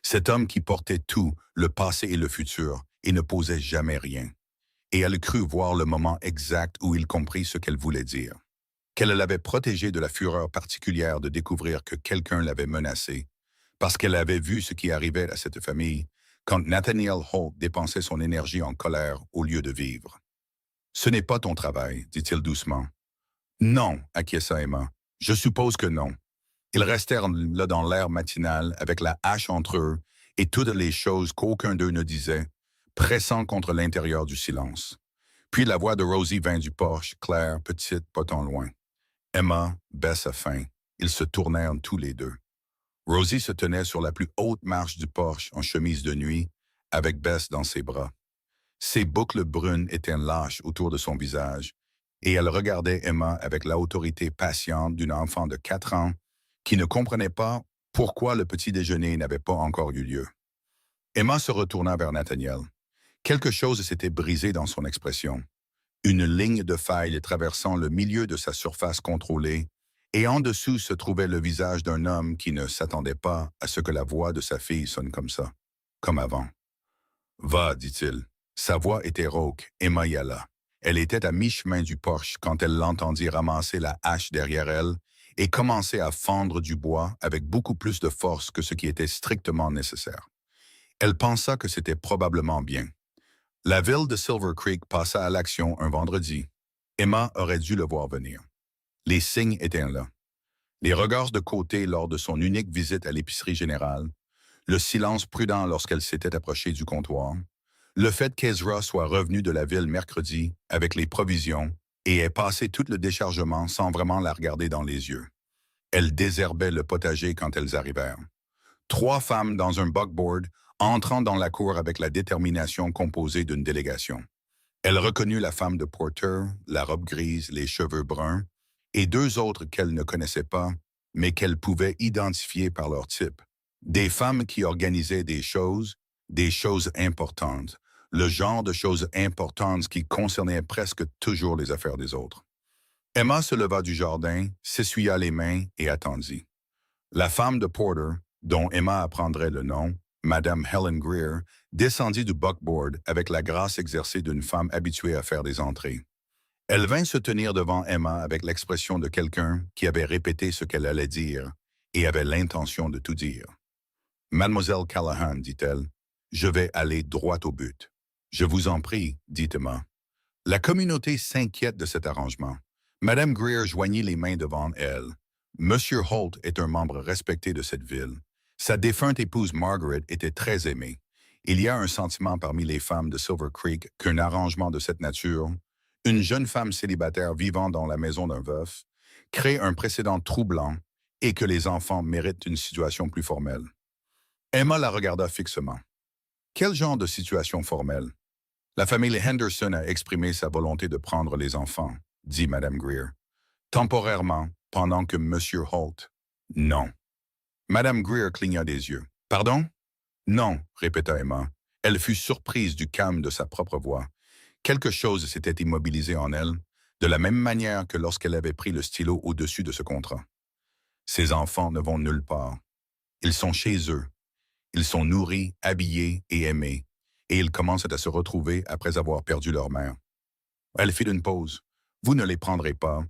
Cet homme qui portait tout, le passé et le futur, et ne posait jamais rien. Et elle crut voir le moment exact où il comprit ce qu'elle voulait dire. Qu'elle l'avait protégé de la fureur particulière de découvrir que quelqu'un l'avait menacé, parce qu'elle avait vu ce qui arrivait à cette famille quand Nathaniel Holt dépensait son énergie en colère au lieu de vivre. « Ce n'est pas ton travail, dit-il doucement. « Non, acquiesça Emma. Je suppose que non. » Ils restèrent là dans l'air matinal, avec la hache entre eux, et toutes les choses qu'aucun d'eux ne disait, pressant contre l'intérieur du silence. Puis la voix de Rosie vint du porche, claire, petite, pas tant loin. Emma, Bess a faim. Ils se tournèrent tous les deux. Rosie se tenait sur la plus haute marche du porche en chemise de nuit, avec Bess dans ses bras. Ses boucles brunes étaient lâches autour de son visage, et elle regardait Emma avec l'autorité patiente d'une enfant de 4 ans qui ne comprenait pas pourquoi le petit déjeuner n'avait pas encore eu lieu. Emma se retourna vers Nathaniel. Quelque chose s'était brisé dans son expression. Une ligne de faille traversant le milieu de sa surface contrôlée, et en dessous se trouvait le visage d'un homme qui ne s'attendait pas à ce que la voix de sa fille sonne comme ça, comme avant. « Va, dit-il. » Sa voix était rauque, Emma y alla. Elle était à mi-chemin du porche quand elle l'entendit ramasser la hache derrière elle et commencer à fendre du bois avec beaucoup plus de force que ce qui était strictement nécessaire. Elle pensa que c'était probablement bien. La ville de Silver Creek passa à l'action un vendredi. Emma aurait dû le voir venir. Les signes étaient là. Les regards de côté lors de son unique visite à l'épicerie générale, le silence prudent lorsqu'elle s'était approchée du comptoir, le fait qu'Ezra soit revenu de la ville mercredi avec les provisions et ait passé tout le déchargement sans vraiment la regarder dans les yeux. Elle désherbait le potager quand elles arrivèrent. 3 femmes dans un buckboard entrant dans la cour avec la détermination composée d'une délégation. Elle reconnut la femme de Porter, la robe grise, les cheveux bruns, et 2 autres qu'elle ne connaissait pas, mais qu'elle pouvait identifier par leur type. Des femmes qui organisaient des choses importantes, le genre de choses importantes qui concernaient presque toujours les affaires des autres. Emma se leva du jardin, s'essuya les mains et attendit. La femme de Porter, dont Emma apprendrait le nom, Madame Helen Greer, descendit du buckboard avec la grâce exercée d'une femme habituée à faire des entrées. Elle vint se tenir devant Emma avec l'expression de quelqu'un qui avait répété ce qu'elle allait dire et avait l'intention de tout dire. Mademoiselle Callahan, dit-elle, je vais aller droit au but. Je vous en prie, dit Emma. La communauté s'inquiète de cet arrangement. Madame Greer joignit les mains devant elle. Monsieur Holt est un membre respecté de cette ville. Sa défunte épouse Margaret était très aimée. Il y a un sentiment parmi les femmes de Silver Creek qu'un arrangement de cette nature, une jeune femme célibataire vivant dans la maison d'un veuf, crée un précédent troublant et que les enfants méritent une situation plus formelle. Emma la regarda fixement. Quel genre de situation formelle? La famille Henderson a exprimé sa volonté de prendre les enfants, dit Madame Greer. Temporairement, pendant que Monsieur Holt. Non. Madame Greer cligna des yeux. Pardon? Non, répéta Emma. Elle fut surprise du calme de sa propre voix. Quelque chose s'était immobilisé en elle, de la même manière que lorsqu'elle avait pris le stylo au-dessus de ce contrat. Ces enfants ne vont nulle part. Ils sont chez eux. Ils sont nourris, habillés et aimés, et ils commencent à se retrouver après avoir perdu leur mère. Elle fit une pause. Vous ne les prendrez pas.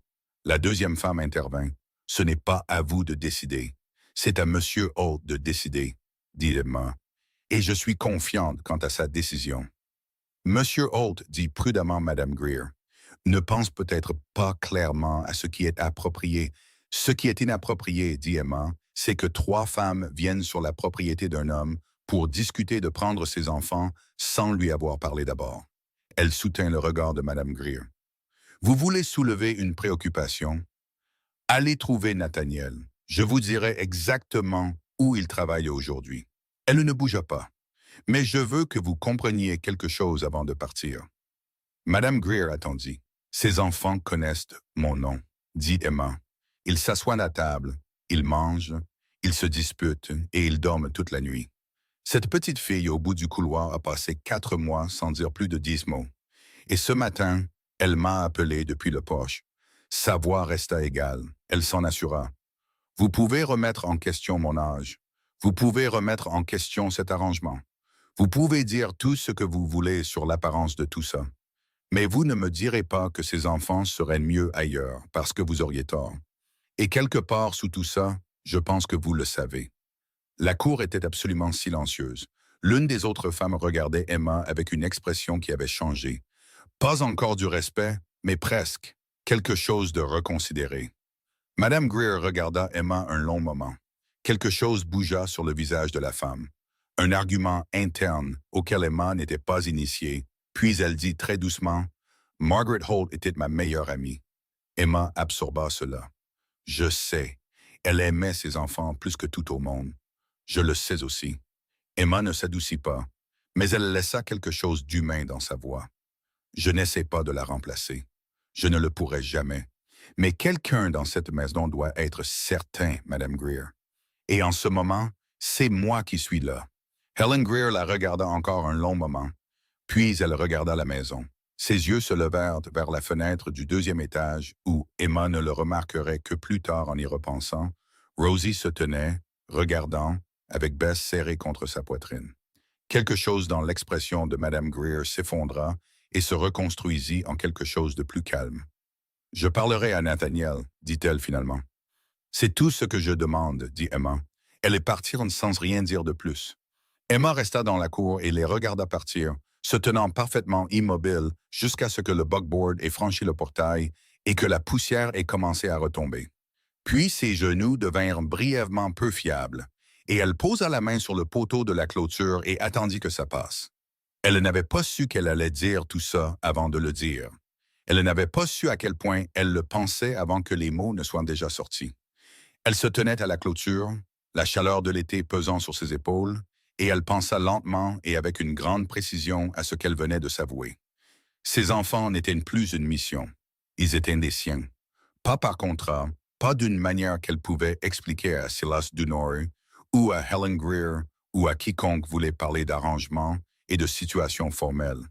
La deuxième femme intervint. Ce n'est pas à vous de décider. C'est à Monsieur Holt de décider, dit Emma, et je suis confiante quant à sa décision. Monsieur Holt, dit prudemment Madame Greer, ne pense peut-être pas clairement à ce qui est approprié. Ce qui est inapproprié, dit Emma, c'est que 3 femmes viennent sur la propriété d'un homme pour discuter de prendre ses enfants sans lui avoir parlé d'abord. Elle soutint le regard de Madame Greer. Vous voulez soulever une préoccupation? Allez trouver Nathaniel. Je vous dirai exactement où il travaille aujourd'hui. Elle ne bougea pas. Mais je veux que vous compreniez quelque chose avant de partir. Madame Greer attendit. Ces enfants connaissent mon nom, dit Emma. Ils s'assoient à table, ils mangent, ils se disputent et ils dorment toute la nuit. Cette petite fille au bout du couloir a passé 4 mois sans dire plus de 10 mots. Et ce matin, elle m'a appelé depuis le poche. Sa voix resta égale. Elle s'en assura. Vous pouvez remettre en question mon âge. Vous pouvez remettre en question cet arrangement. Vous pouvez dire tout ce que vous voulez sur l'apparence de tout ça. Mais vous ne me direz pas que ces enfants seraient mieux ailleurs, parce que vous auriez tort. Et quelque part sous tout ça, je pense que vous le savez. La cour était absolument silencieuse. L'une des autres femmes regardait Emma avec une expression qui avait changé. Pas encore du respect, mais presque. Quelque chose de reconsidéré. Madame Greer regarda Emma un long moment. Quelque chose bougea sur le visage de la femme. Un argument interne auquel Emma n'était pas initiée, puis elle dit très doucement, « Margaret Holt était ma meilleure amie. » Emma absorba cela. « Je sais. Elle aimait ses enfants plus que tout au monde. Je le sais aussi. » Emma ne s'adoucit pas, mais elle laissa quelque chose d'humain dans sa voix. « Je n'essaie pas de la remplacer. Je ne le pourrai jamais. Mais quelqu'un dans cette maison doit être certain, Madame Greer. Et en ce moment, c'est moi qui suis là. » Helen Greer la regarda encore un long moment, puis elle regarda la maison. Ses yeux se levèrent vers la fenêtre du 2e étage où Emma ne le remarquerait que plus tard en y repensant. Rosie se tenait, regardant, avec Bess serrée contre sa poitrine. Quelque chose dans l'expression de Madame Greer s'effondra et se reconstruisit en quelque chose de plus calme. « Je parlerai à Nathaniel, dit-elle finalement. « C'est tout ce que je demande, dit Emma. Elle est partie sans rien dire de plus. Emma resta dans la cour et les regarda partir, se tenant parfaitement immobile jusqu'à ce que le buckboard ait franchi le portail et que la poussière ait commencé à retomber. Puis ses genoux devinrent brièvement peu fiables, et elle posa la main sur le poteau de la clôture et attendit que ça passe. Elle n'avait pas su qu'elle allait dire tout ça avant de le dire. Elle n'avait pas su à quel point elle le pensait avant que les mots ne soient déjà sortis. Elle se tenait à la clôture, la chaleur de l'été pesant sur ses épaules, et elle pensa lentement et avec une grande précision à ce qu'elle venait de s'avouer. Ses enfants n'étaient plus une mission. Ils étaient des siens. Pas par contrat, pas d'une manière qu'elle pouvait expliquer à Silas Dunory, ou à Helen Greer, ou à quiconque voulait parler d'arrangement et de situation formelle.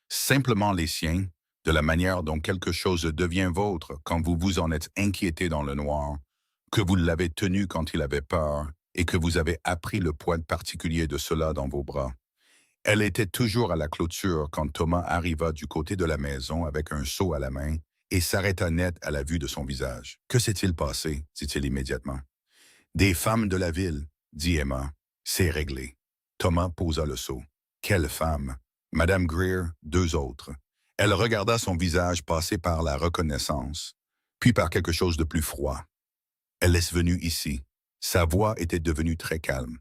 Simplement les siens, de la manière dont quelque chose devient vôtre quand vous vous en êtes inquiété dans le noir, que vous l'avez tenu quand il avait peur et que vous avez appris le poids particulier de cela dans vos bras. Elle était toujours à la clôture quand Thomas arriva du côté de la maison avec un seau à la main et s'arrêta net à la vue de son visage. « Que s'est-il passé? » dit-il immédiatement. « Des femmes de la ville, dit Emma. C'est réglé. Thomas posa le seau. Quelle femme! Madame Greer, deux autres. Elle regarda son visage passer par la reconnaissance, puis par quelque chose de plus froid. Elle est venue ici. Sa voix était devenue très calme.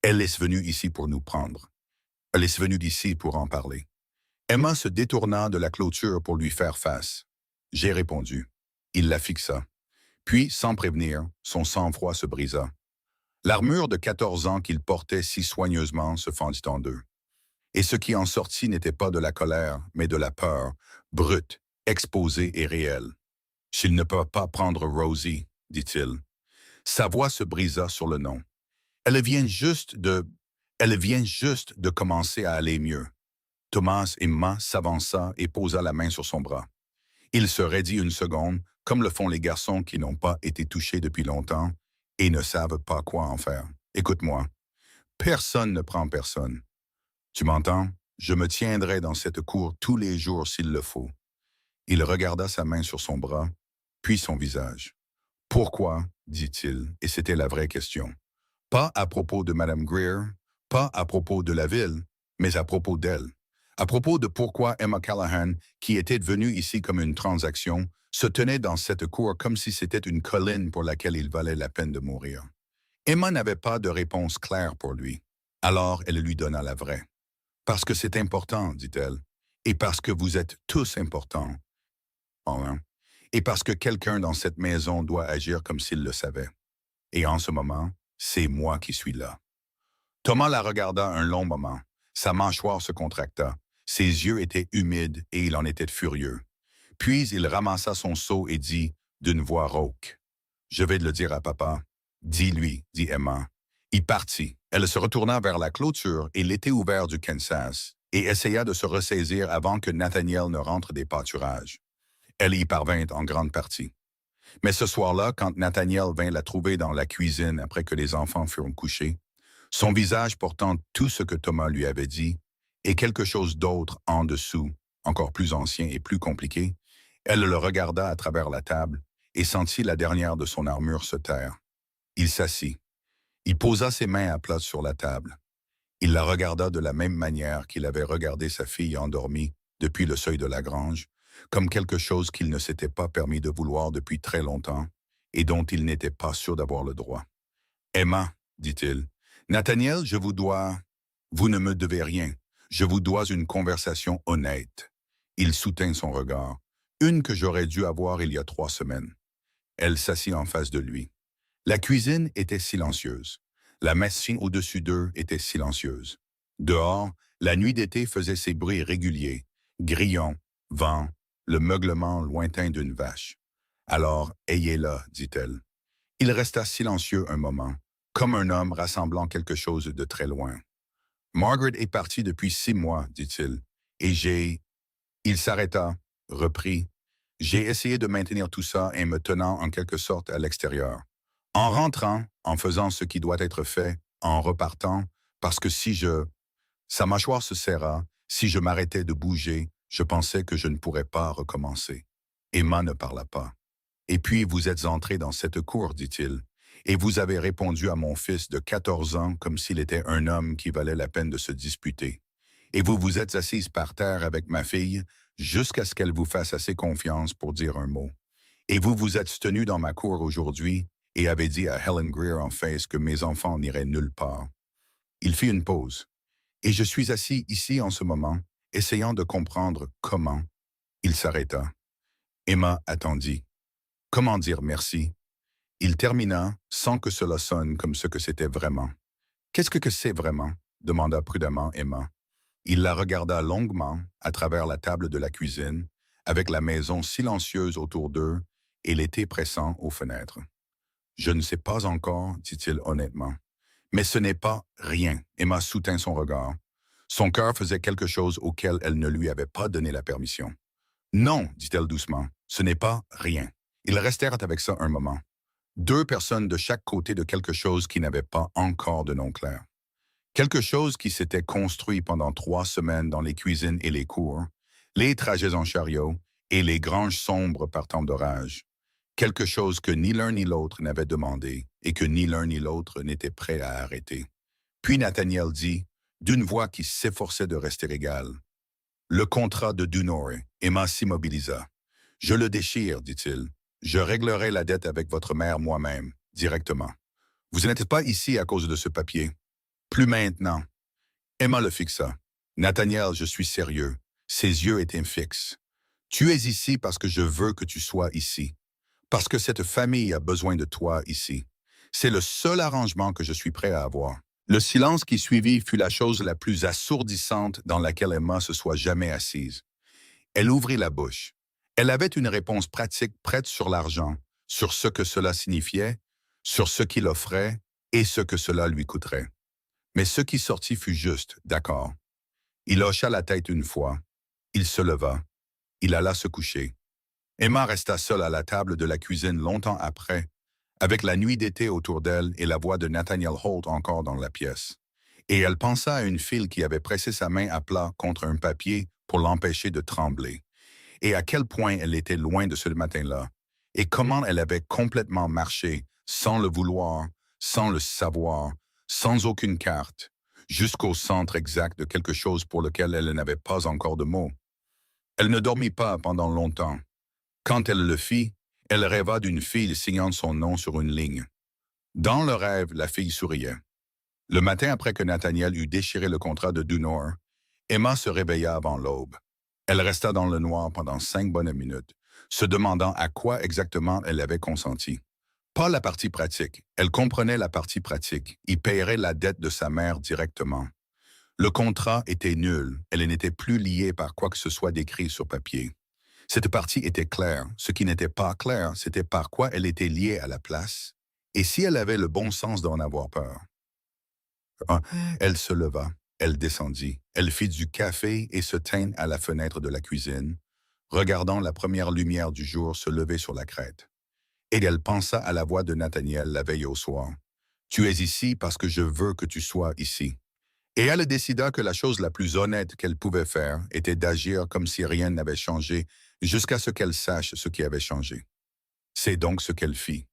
Elle est venue ici pour nous prendre. Elle est venue d'ici pour en parler. Emma se détourna de la clôture pour lui faire face. J'ai répondu. Il la fixa. Puis, sans prévenir, son sang-froid se brisa. L'armure de 14 ans qu'il portait si soigneusement se fendit en deux. Et ce qui en sortit n'était pas de la colère, mais de la peur, brute, exposée et réelle. « S'il ne peut pas prendre Rosie, dit-il. » Sa voix se brisa sur le nom. Elle vient juste de commencer à aller mieux. Thomas Emma s'avança et posa la main sur son bras. Il se raidit une seconde, comme le font les garçons qui n'ont pas été touchés depuis longtemps et ne savent pas quoi en faire. Écoute-moi. Personne ne prend personne. Tu m'entends? Je me tiendrai dans cette cour tous les jours s'il le faut. Il regarda sa main sur son bras, puis son visage. Pourquoi? Dit-il, et c'était la vraie question. Pas à propos de Madame Greer, pas à propos de la ville, mais à propos d'elle. À propos de pourquoi Emma Callahan, qui était venue ici comme une transaction, se tenait dans cette cour comme si c'était une colline pour laquelle il valait la peine de mourir. Emma n'avait pas de réponse claire pour lui. Alors elle lui donna la vraie. Parce que c'est important, dit-elle, et parce que vous êtes tous importants. Hein? Et parce que quelqu'un dans cette maison doit agir comme s'il le savait. Et en ce moment, c'est moi qui suis là. Thomas la regarda un long moment. Sa mâchoire se contracta. Ses yeux étaient humides et il en était furieux. Puis il ramassa son seau et dit, d'une voix rauque, « Je vais le dire à papa. »« Dis-lui, » dit Emma. Il partit. Elle se retourna vers la clôture et l'été ouvert du Kansas et essaya de se ressaisir avant que Nathaniel ne rentre des pâturages. Elle y parvint en grande partie. Mais ce soir-là, quand Nathaniel vint la trouver dans la cuisine après que les enfants furent couchés, son visage portant tout ce que Thomas lui avait dit, et quelque chose d'autre en dessous, encore plus ancien et plus compliqué, elle le regarda à travers la table et sentit la dernière de son armure se taire. Il s'assit. Il posa ses mains à plat sur la table. Il la regarda de la même manière qu'il avait regardé sa fille endormie depuis le seuil de la grange, comme quelque chose qu'il ne s'était pas permis de vouloir depuis très longtemps et dont il n'était pas sûr d'avoir le droit. « Emma, dit-il, Nathaniel, je vous dois... Vous ne me devez rien. Je vous dois une conversation honnête. » Il soutint son regard. Une que j'aurais dû avoir il y a 3 semaines. Elle s'assit en face de lui. La cuisine était silencieuse. La machine au-dessus d'eux était silencieuse. Dehors, la nuit d'été faisait ses bruits réguliers, grillons, vent, le meuglement lointain d'une vache. « Alors, ayez-la, dit-elle. » Il resta silencieux un moment, comme un homme rassemblant quelque chose de très loin. « Margaret est partie depuis 6 mois, dit-il, et j'ai... » Il s'arrêta, reprit. « J'ai essayé de maintenir tout ça en me tenant en quelque sorte à l'extérieur. En rentrant, en faisant ce qui doit être fait, en repartant, parce que si je... » Sa mâchoire se serra, si je m'arrêtais de bouger, je pensais que je ne pourrais pas recommencer. Emma ne parla pas. « Et puis vous êtes entré dans cette cour, dit-il, et vous avez répondu à mon fils de 14 ans comme s'il était un homme qui valait la peine de se disputer. Et vous vous êtes assise par terre avec ma fille jusqu'à ce qu'elle vous fasse assez confiance pour dire un mot. Et vous vous êtes tenu dans ma cour aujourd'hui et avez dit à Helen Greer en face que mes enfants n'iraient nulle part. » Il fit une pause. « Et je suis assis ici en ce moment, essayant de comprendre comment. » Il s'arrêta. Emma attendit. Comment dire merci? Il termina sans que cela sonne comme ce que c'était vraiment. « Qu'est-ce que c'est vraiment? » demanda prudemment Emma. Il la regarda longuement à travers la table de la cuisine, avec la maison silencieuse autour d'eux et l'été pressant aux fenêtres. « Je ne sais pas encore, dit-il honnêtement. Mais ce n'est pas rien. » Emma soutint son regard. Son cœur faisait quelque chose auquel elle ne lui avait pas donné la permission. « Non, dit-elle doucement, ce n'est pas rien. » Ils restèrent avec ça un moment. 2 personnes de chaque côté de quelque chose qui n'avait pas encore de nom clair. Quelque chose qui s'était construit pendant 3 semaines dans les cuisines et les cours, les trajets en chariot et les granges sombres par temps d'orage. Quelque chose que ni l'un ni l'autre n'avait demandé et que ni l'un ni l'autre n'était prêt à arrêter. Puis Nathaniel dit, d'une voix qui s'efforçait de rester égale. Le contrat de Dunor. Emma s'immobilisa. Je le déchire, dit-il. Je réglerai la dette avec votre mère moi-même, directement. Vous n'êtes pas ici à cause de ce papier. Plus maintenant. Emma le fixa. Nathaniel, je suis sérieux. Ses yeux étaient fixes. Tu es ici parce que je veux que tu sois ici. Parce que cette famille a besoin de toi ici. C'est le seul arrangement que je suis prêt à avoir. Le silence qui suivit fut la chose la plus assourdissante dans laquelle Emma se soit jamais assise. Elle ouvrit la bouche. Elle avait une réponse pratique prête sur l'argent, sur ce que cela signifiait, sur ce qu'il offrait et ce que cela lui coûterait. Mais ce qui sortit fut juste, d'accord. Il hocha la tête une fois. Il se leva. Il alla se coucher. Emma resta seule à la table de la cuisine longtemps après, avec la nuit d'été autour d'elle et la voix de Nathaniel Holt encore dans la pièce. Et elle pensa à une fille qui avait pressé sa main à plat contre un papier pour l'empêcher de trembler. Et à quel point elle était loin de ce matin-là, et comment elle avait complètement marché, sans le vouloir, sans le savoir, sans aucune carte, jusqu'au centre exact de quelque chose pour lequel elle n'avait pas encore de mots. Elle ne dormit pas pendant longtemps. Quand elle le fit, elle rêva d'une fille signant son nom sur une ligne. Dans le rêve, la fille souriait. Le matin après que Nathaniel eut déchiré le contrat de Dunor, Emma se réveilla avant l'aube. Elle resta dans le noir pendant 5 bonnes minutes, se demandant à quoi exactement elle avait consenti. Pas la partie pratique. Elle comprenait la partie pratique. Il paierait la dette de sa mère directement. Le contrat était nul. Elle n'était plus liée par quoi que ce soit d'écrit sur papier. Cette partie était claire. Ce qui n'était pas clair, c'était par quoi elle était liée à la place. Et si elle avait le bon sens d'en avoir peur. Elle se leva. Elle descendit. Elle fit du café et se tint à la fenêtre de la cuisine, regardant la première lumière du jour se lever sur la crête. Et elle pensa à la voix de Nathaniel la veille au soir. « Tu es ici parce que je veux que tu sois ici. » Et elle décida que la chose la plus honnête qu'elle pouvait faire était d'agir comme si rien n'avait changé jusqu'à ce qu'elle sache ce qui avait changé. C'est donc ce qu'elle fit.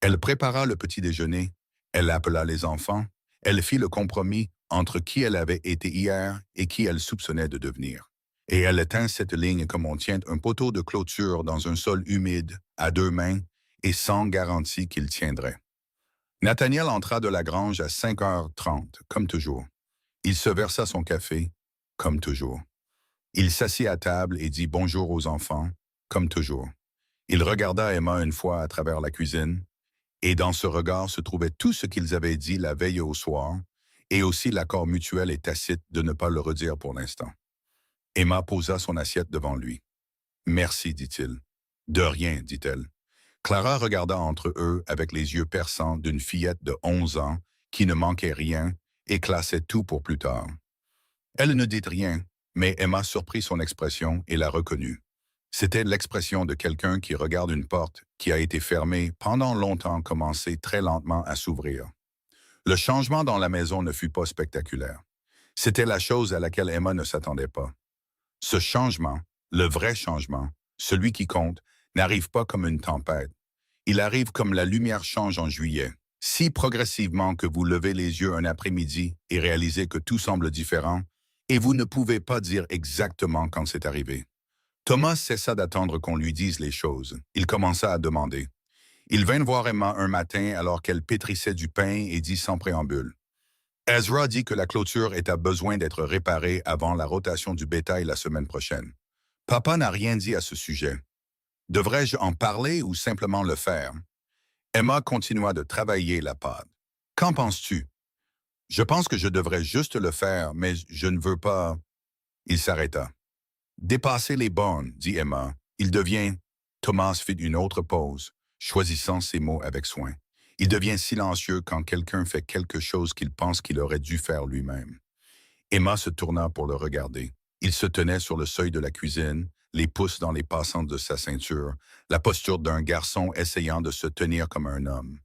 Elle prépara le petit déjeuner, elle appela les enfants, elle fit le compromis entre qui elle avait été hier et qui elle soupçonnait de devenir. Et elle tint cette ligne comme on tient un poteau de clôture dans un sol humide, à 2 mains, et sans garantie qu'il tiendrait. Nathaniel entra de la grange à 5h30, comme toujours. Il se versa son café, comme toujours. Il s'assit à table et dit bonjour aux enfants, comme toujours. Il regarda Emma une fois à travers la cuisine, et dans ce regard se trouvait tout ce qu'ils avaient dit la veille au soir, et aussi l'accord mutuel et tacite de ne pas le redire pour l'instant. Emma posa son assiette devant lui. « Merci, dit-il. »« De rien, dit-elle. » Clara regarda entre eux avec les yeux perçants d'une fillette de 11 ans qui ne manquait rien et classait tout pour plus tard. Elle ne dit rien, mais Emma surprit son expression et la reconnut. C'était l'expression de quelqu'un qui regarde une porte qui a été fermée pendant longtemps commencer très lentement à s'ouvrir. Le changement dans la maison ne fut pas spectaculaire. C'était la chose à laquelle Emma ne s'attendait pas. Ce changement, le vrai changement, celui qui compte, n'arrive pas comme une tempête. Il arrive comme la lumière change en juillet, si progressivement que vous levez les yeux un après-midi et réalisez que tout semble différent, et vous ne pouvez pas dire exactement quand c'est arrivé. Thomas cessa d'attendre qu'on lui dise les choses. Il commença à demander. Il vint voir Emma un matin alors qu'elle pétrissait du pain et dit sans préambule. Ezra dit que la clôture est à besoin d'être réparée avant la rotation du bétail la semaine prochaine. Papa n'a rien dit à ce sujet. Devrais-je en parler ou simplement le faire? Emma continua de travailler la pâte. Qu'en penses-tu? Je pense que je devrais juste le faire, mais je ne veux pas... Il s'arrêta. Dépasser les bornes, dit Emma. Il devient... Thomas fit une autre pause, choisissant ses mots avec soin. Il devient silencieux quand quelqu'un fait quelque chose qu'il pense qu'il aurait dû faire lui-même. Emma se tourna pour le regarder. Il se tenait sur le seuil de la cuisine, les pouces dans les passantes de sa ceinture, la posture d'un garçon essayant de se tenir comme un homme.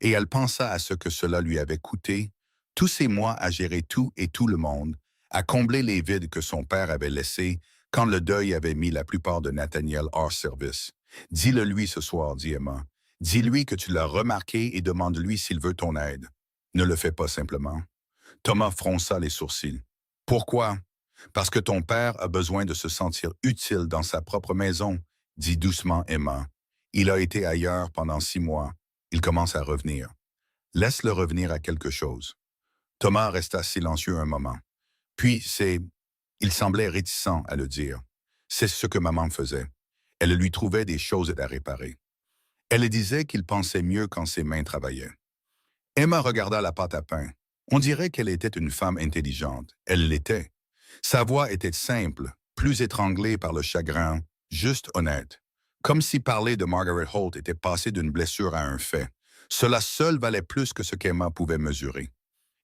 Et elle pensa à ce que cela lui avait coûté, tous ces mois à gérer tout et tout le monde, à combler les vides que son père avait laissés quand le deuil avait mis la plupart de Nathaniel hors service. « Dis-le lui ce soir, dit Emma. Dis-lui que tu l'as remarqué et demande-lui s'il veut ton aide. Ne le fais pas simplement. Thomas fronça les sourcils. Pourquoi? Parce que ton père a besoin de se sentir utile dans sa propre maison, dit doucement Emma. Il a été ailleurs pendant 6 mois. Il commence à revenir. Laisse-le revenir à quelque chose. Thomas resta silencieux un moment. Puis il semblait réticent à le dire. C'est ce que maman faisait. Elle lui trouvait des choses à réparer. Elle disait qu'il pensait mieux quand ses mains travaillaient. Emma regarda la pâte à pain. On dirait qu'elle était une femme intelligente. Elle l'était. Sa voix était simple, plus étranglée par le chagrin, juste honnête. Comme si parler de Margaret Holt était passé d'une blessure à un fait. Cela seul valait plus que ce qu'Emma pouvait mesurer.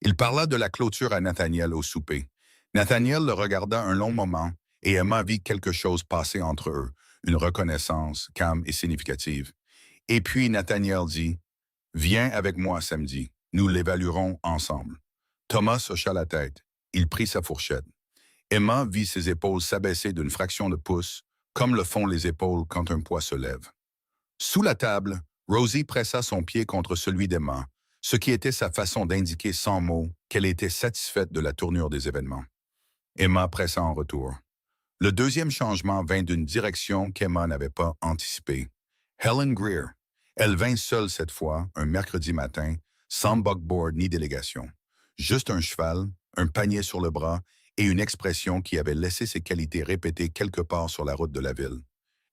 Il parla de la clôture à Nathaniel au souper. Nathaniel le regarda un long moment et Emma vit quelque chose passer entre eux, une reconnaissance calme et significative. Et puis Nathaniel dit « Viens avec moi samedi, nous l'évaluerons ensemble. » Thomas hocha la tête. Il prit sa fourchette. Emma vit ses épaules s'abaisser d'une fraction de pouce, comme le font les épaules quand un poids se lève. Sous la table, Rosie pressa son pied contre celui d'Emma, ce qui était sa façon d'indiquer sans mots qu'elle était satisfaite de la tournure des événements. Emma pressa en retour. Le deuxième changement vint d'une direction qu'Emma n'avait pas anticipée. Helen Greer. Elle vint seule cette fois, un mercredi matin, sans buckboard ni délégation. Juste un cheval, un panier sur le bras et une expression qui avait laissé ses qualités répétées quelque part sur la route de la ville.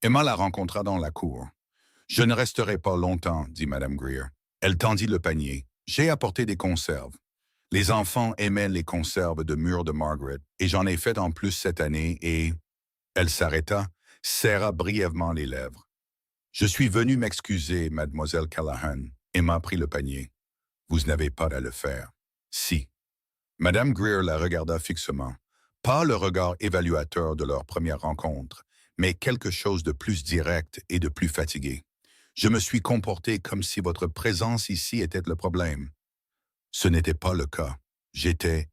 Emma la rencontra dans la cour. « Je ne resterai pas longtemps, dit Madame Greer. Elle tendit le panier. « J'ai apporté des conserves. Les enfants aimaient les conserves de mûres de Margaret, et j'en ai fait en plus cette année, et... » Elle s'arrêta, serra brièvement les lèvres. « Je suis venue m'excuser, mademoiselle Callahan. » Emma prit le panier. « Vous n'avez pas à le faire. »« Si. » Madame Greer la regarda fixement. Pas le regard évaluateur de leur première rencontre, mais quelque chose de plus direct et de plus fatigué. « Je me suis comporté comme si votre présence ici était le problème. » Ce n'était pas le cas. J'étais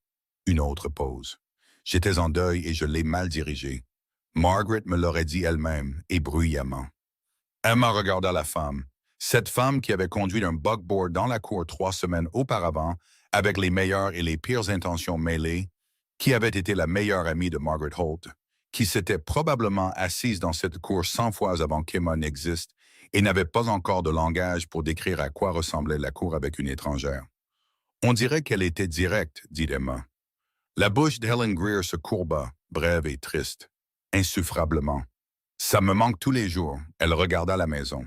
une autre pause. J'étais en deuil et je l'ai mal dirigé. Margaret me l'aurait dit elle-même, et bruyamment. Emma regarda la femme. Cette femme qui avait conduit un buckboard dans la cour 3 semaines auparavant, avec les meilleures et les pires intentions mêlées, qui avait été la meilleure amie de Margaret Holt, qui s'était probablement assise dans cette cour 100 fois avant qu'Emma n'existe et n'avait pas encore de langage pour décrire à quoi ressemblait la cour avec une étrangère. On dirait qu'elle était directe, dit Emma. La bouche d'Helen Greer se courba, brève et triste. Insuffrablement. Ça me manque tous les jours. Elle regarda la maison.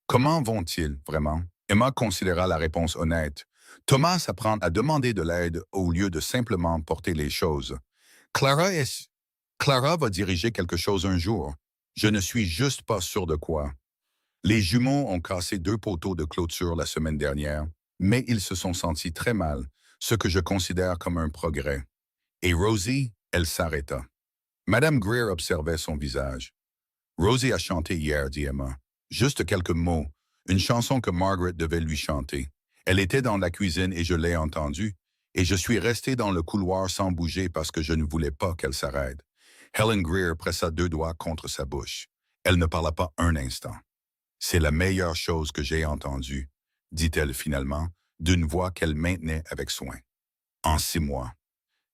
Comment vont-ils, vraiment? Emma considéra la réponse honnête. Thomas apprend à demander de l'aide au lieu de simplement porter les choses. Clara va diriger quelque chose un jour. Je ne suis juste pas sûr de quoi. Les jumeaux ont cassé 2 poteaux de clôture la semaine dernière, mais ils se sont sentis très mal, ce que je considère comme un progrès. Et Rosie, elle s'arrêta. Madame Greer observait son visage. Rosie a chanté hier, dit Emma. Juste quelques mots, une chanson que Margaret devait lui chanter. Elle était dans la cuisine et je l'ai entendue, et je suis resté dans le couloir sans bouger parce que je ne voulais pas qu'elle s'arrête. Helen Greer pressa 2 doigts contre sa bouche. Elle ne parla pas un instant. C'est la meilleure chose que j'ai entendue, dit-elle finalement, d'une voix qu'elle maintenait avec soin. En 6 mois.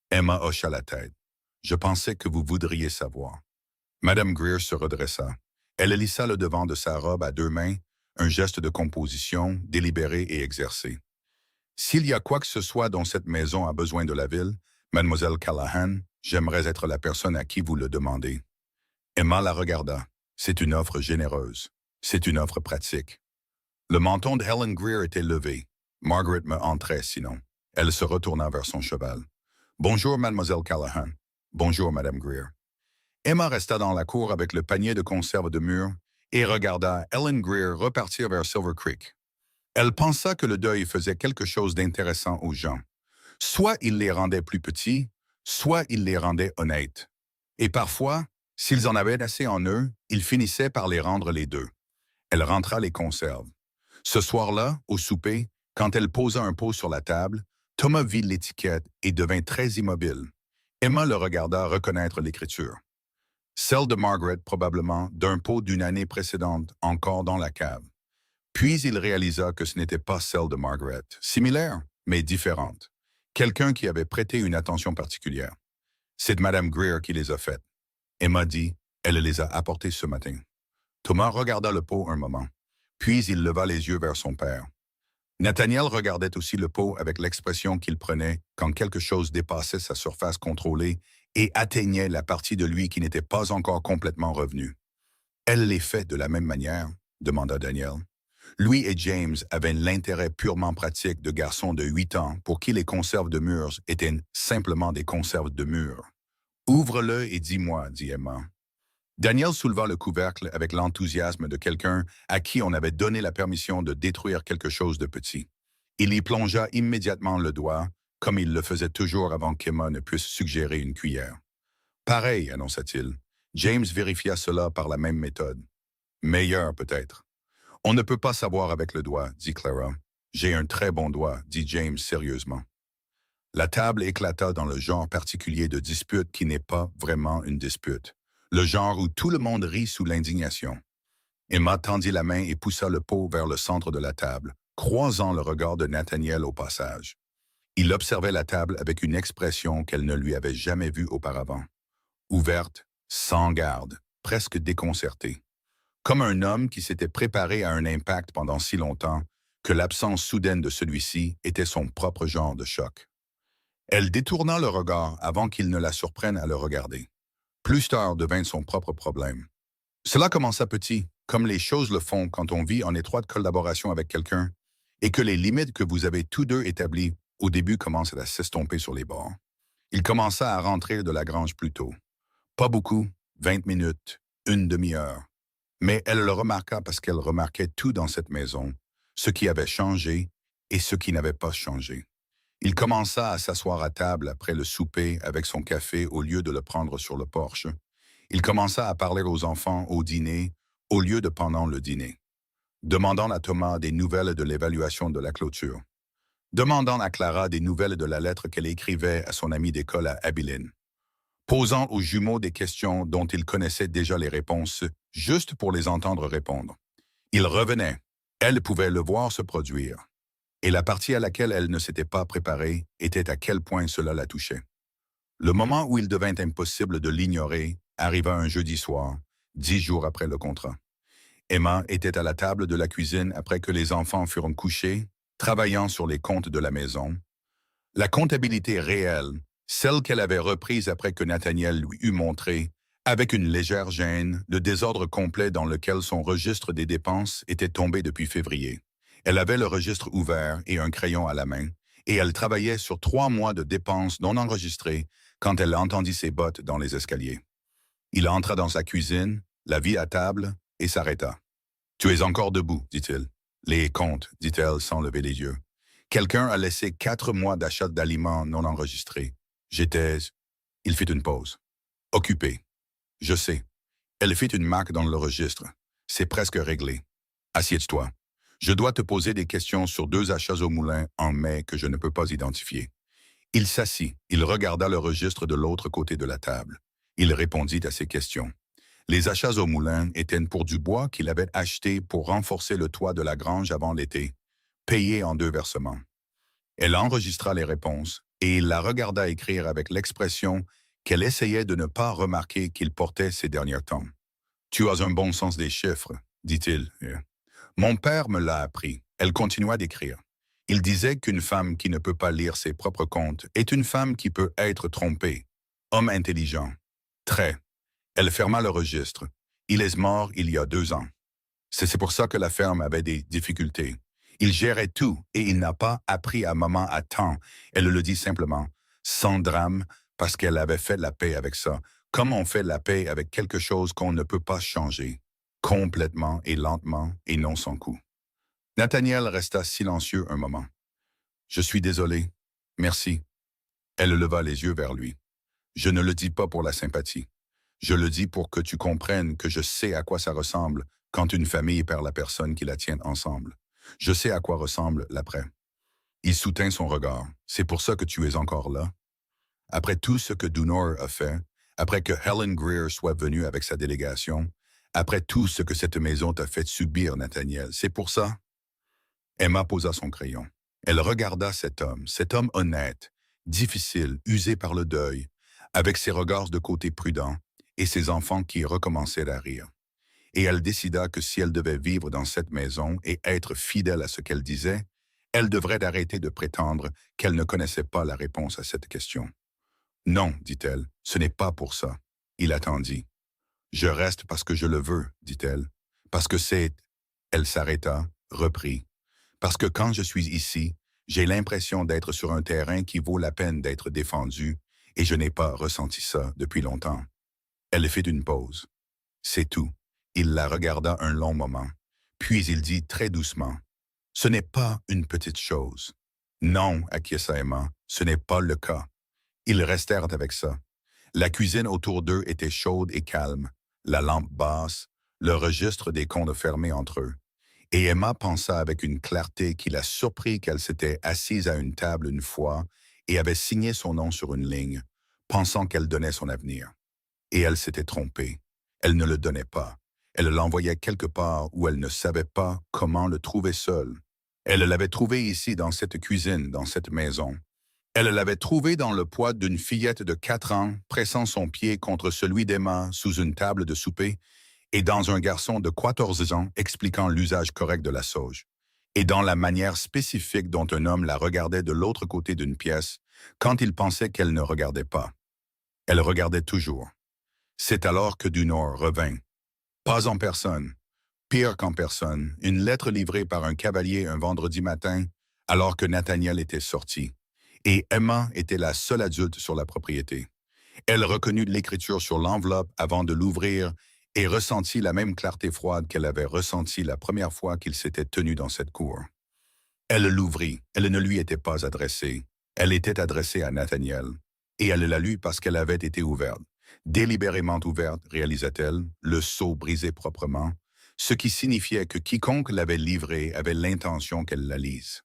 Emma hocha la tête. Je pensais que vous voudriez savoir. Madame Greer se redressa. Elle lissa le devant de sa robe à 2 mains, un geste de composition, délibéré et exercé. S'il y a quoi que ce soit dont cette maison a besoin de la ville, mademoiselle Callahan, j'aimerais être la personne à qui vous le demandez. Emma la regarda. C'est une offre généreuse. C'est une offre pratique. Le menton de Helen Greer était levé. Margaret me entrait sinon. Elle se retourna vers son cheval. « Bonjour, mademoiselle Callahan. »« Bonjour, madame Greer. » Emma resta dans la cour avec le panier de conserve de mûres et regarda Helen Greer repartir vers Silver Creek. Elle pensa que le deuil faisait quelque chose d'intéressant aux gens. Soit il les rendait plus petits, soit il les rendait honnêtes. Et parfois, s'ils en avaient assez en eux, ils finissaient par les rendre les deux. Elle rentra les conserves. Ce soir-là, au souper, quand elle posa un pot sur la table, Thomas vit l'étiquette et devint très immobile. Emma le regarda reconnaître l'écriture. Celle de Margaret, probablement, d'un pot d'une année précédente, encore dans la cave. Puis il réalisa que ce n'était pas celle de Margaret, similaire, mais différente. Quelqu'un qui avait prêté une attention particulière. C'est Madame Greer qui les a faites. Emma dit, elle les a apportés ce matin. Thomas regarda le pot un moment, puis il leva les yeux vers son père. Nathaniel regardait aussi le pot avec l'expression qu'il prenait quand quelque chose dépassait sa surface contrôlée et atteignait la partie de lui qui n'était pas encore complètement revenue. Elle les fait de la même manière, demanda Daniel. Lui et James avaient l'intérêt purement pratique de garçons de 8 ans pour qui les conserves de mûres étaient simplement des conserves de mûres. Ouvre-le et dis-moi, dit Emma. Daniel souleva le couvercle avec l'enthousiasme de quelqu'un à qui on avait donné la permission de détruire quelque chose de petit. Il y plongea immédiatement le doigt, comme il le faisait toujours avant qu'Emma ne puisse suggérer une cuillère. Pareil, annonça-t-il. James vérifia cela par la même méthode. Meilleur, peut-être. On ne peut pas savoir avec le doigt, dit Clara. J'ai un très bon doigt, dit James sérieusement. La table éclata dans le genre particulier de dispute qui n'est pas vraiment une dispute. Le genre où tout le monde rit sous l'indignation. Emma tendit la main et poussa le pot vers le centre de la table, croisant le regard de Nathaniel au passage. Il observait la table avec une expression qu'elle ne lui avait jamais vue auparavant. Ouverte, sans garde, presque déconcertée. Comme un homme qui s'était préparé à un impact pendant si longtemps que l'absence soudaine de celui-ci était son propre genre de choc. Elle détourna le regard avant qu'il ne la surprenne à le regarder. Plus tard devint son propre problème. Cela commença petit, comme les choses le font quand on vit en étroite collaboration avec quelqu'un, et que les limites que vous avez tous deux établies au début commencent à s'estomper sur les bords. Il commença à rentrer de la grange plus tôt. Pas beaucoup, 20 minutes, une demi-heure. Mais elle le remarqua parce qu'elle remarquait tout dans cette maison, ce qui avait changé et ce qui n'avait pas changé. Il commença à s'asseoir à table après le souper avec son café au lieu de le prendre sur le porche. Il commença à parler aux enfants au dîner au lieu de pendant le dîner. Demandant à Thomas des nouvelles de l'évaluation de la clôture. Demandant à Clara des nouvelles de la lettre qu'elle écrivait à son ami d'école à Abilene. Posant aux jumeaux des questions dont il connaissait déjà les réponses, juste pour les entendre répondre. Il revenait. Elle pouvait le voir se produire. Et la partie à laquelle elle ne s'était pas préparée était à quel point cela la touchait. Le moment où il devint impossible de l'ignorer arriva un jeudi soir, 10 jours après le contrat. Emma était à la table de la cuisine après que les enfants furent couchés, travaillant sur les comptes de la maison. La comptabilité réelle, celle qu'elle avait reprise après que Nathaniel lui eut montré, avec une légère gêne, le désordre complet dans lequel son registre des dépenses était tombé depuis février. Elle avait le registre ouvert et un crayon à la main, et elle travaillait sur 3 mois de dépenses non enregistrées quand elle entendit ses bottes dans les escaliers. Il entra dans sa cuisine, la vit à table, et s'arrêta. « Tu es encore debout, dit-il. »« Les comptes, dit-elle sans lever les yeux. Quelqu'un a laissé 4 mois d'achat d'aliments non enregistrés. J'étais... » Il fit une pause. « Occupé. »« Je sais. » Elle fit une marque dans le registre. « C'est presque réglé. Assieds-toi. Je dois te poser des questions sur 2 achats au moulin en mai que je ne peux pas identifier. » Il s'assit. Il regarda le registre de l'autre côté de la table. Il répondit à ses questions. Les achats au moulin étaient pour du bois qu'il avait acheté pour renforcer le toit de la grange avant l'été, payé en 2 versements. Elle enregistra les réponses et il la regarda écrire avec l'expression qu'elle essayait de ne pas remarquer qu'il portait ces derniers temps. « Tu as un bon sens des chiffres, dit-il. Mon père me l'a appris. » Elle continua d'écrire. Il disait qu'une femme qui ne peut pas lire ses propres comptes est une femme qui peut être trompée. Homme intelligent. Très. Elle ferma le registre. Il est mort il y a 2 ans. C'est pour ça que la ferme avait des difficultés. Il gérait tout et il n'a pas appris à maman à temps. Elle le dit simplement, sans drame, parce qu'elle avait fait la paix avec ça, comme on fait la paix avec quelque chose qu'on ne peut pas changer, complètement et lentement et non sans coup. Nathaniel resta silencieux un moment. « Je suis désolé. Merci. » Elle leva les yeux vers lui. « Je ne le dis pas pour la sympathie. Je le dis pour que tu comprennes que je sais à quoi ça ressemble quand une famille perd la personne qui la tient ensemble. Je sais à quoi ressemble l'après. » Il soutint son regard. « C'est pour ça que tu es encore là. Après tout ce que Dunor a fait, après que Helen Greer soit venue avec sa délégation, après tout ce que cette maison t'a fait subir, Nathaniel, c'est pour ça? » Emma posa son crayon. Elle regarda cet homme honnête, difficile, usé par le deuil, avec ses regards de côté prudents et ses enfants qui recommençaient à rire. Et elle décida que si elle devait vivre dans cette maison et être fidèle à ce qu'elle disait, elle devrait arrêter de prétendre qu'elle ne connaissait pas la réponse à cette question. Non, dit-elle, ce n'est pas pour ça. Il attendit. Je reste parce que je le veux, dit-elle. Parce que c'est... Elle s'arrêta, reprit. Parce que quand je suis ici, j'ai l'impression d'être sur un terrain qui vaut la peine d'être défendu, et je n'ai pas ressenti ça depuis longtemps. Elle fit une pause. C'est tout. Il la regarda un long moment. Puis il dit très doucement, « Ce n'est pas une petite chose. » Non, acquiesça Emma, ce n'est pas le cas. Ils restèrent avec ça. La cuisine autour d'eux était chaude et calme, la lampe basse, le registre des comptes fermés entre eux. Et Emma pensa avec une clarté qui la surprit qu'elle s'était assise à une table une fois et avait signé son nom sur une ligne, pensant qu'elle donnait son avenir. Et elle s'était trompée. Elle ne le donnait pas. Elle l'envoyait quelque part où elle ne savait pas comment le trouver seul. Elle l'avait trouvé ici dans cette cuisine, dans cette maison. Elle l'avait trouvé dans le poids d'une fillette de 4 ans, pressant son pied contre celui d'Emma sous une table de souper, et dans un garçon de 14 ans expliquant l'usage correct de la sauge, et dans la manière spécifique dont un homme la regardait de l'autre côté d'une pièce quand il pensait qu'elle ne regardait pas. Elle regardait toujours. C'est alors que Dunor revint. Pas en personne, pire qu'en personne, une lettre livrée par un cavalier un vendredi matin, alors que Nathaniel était sorti. Et Emma était la seule adulte sur la propriété. Elle reconnut l'écriture sur l'enveloppe avant de l'ouvrir et ressentit la même clarté froide qu'elle avait ressentie la première fois qu'il s'était tenu dans cette cour. Elle l'ouvrit. Elle ne lui était pas adressée. Elle était adressée à Nathaniel. Et elle la lut parce qu'elle avait été ouverte. Délibérément ouverte, réalisa-t-elle, le sceau brisé proprement, ce qui signifiait que quiconque l'avait livrée avait l'intention qu'elle la lise.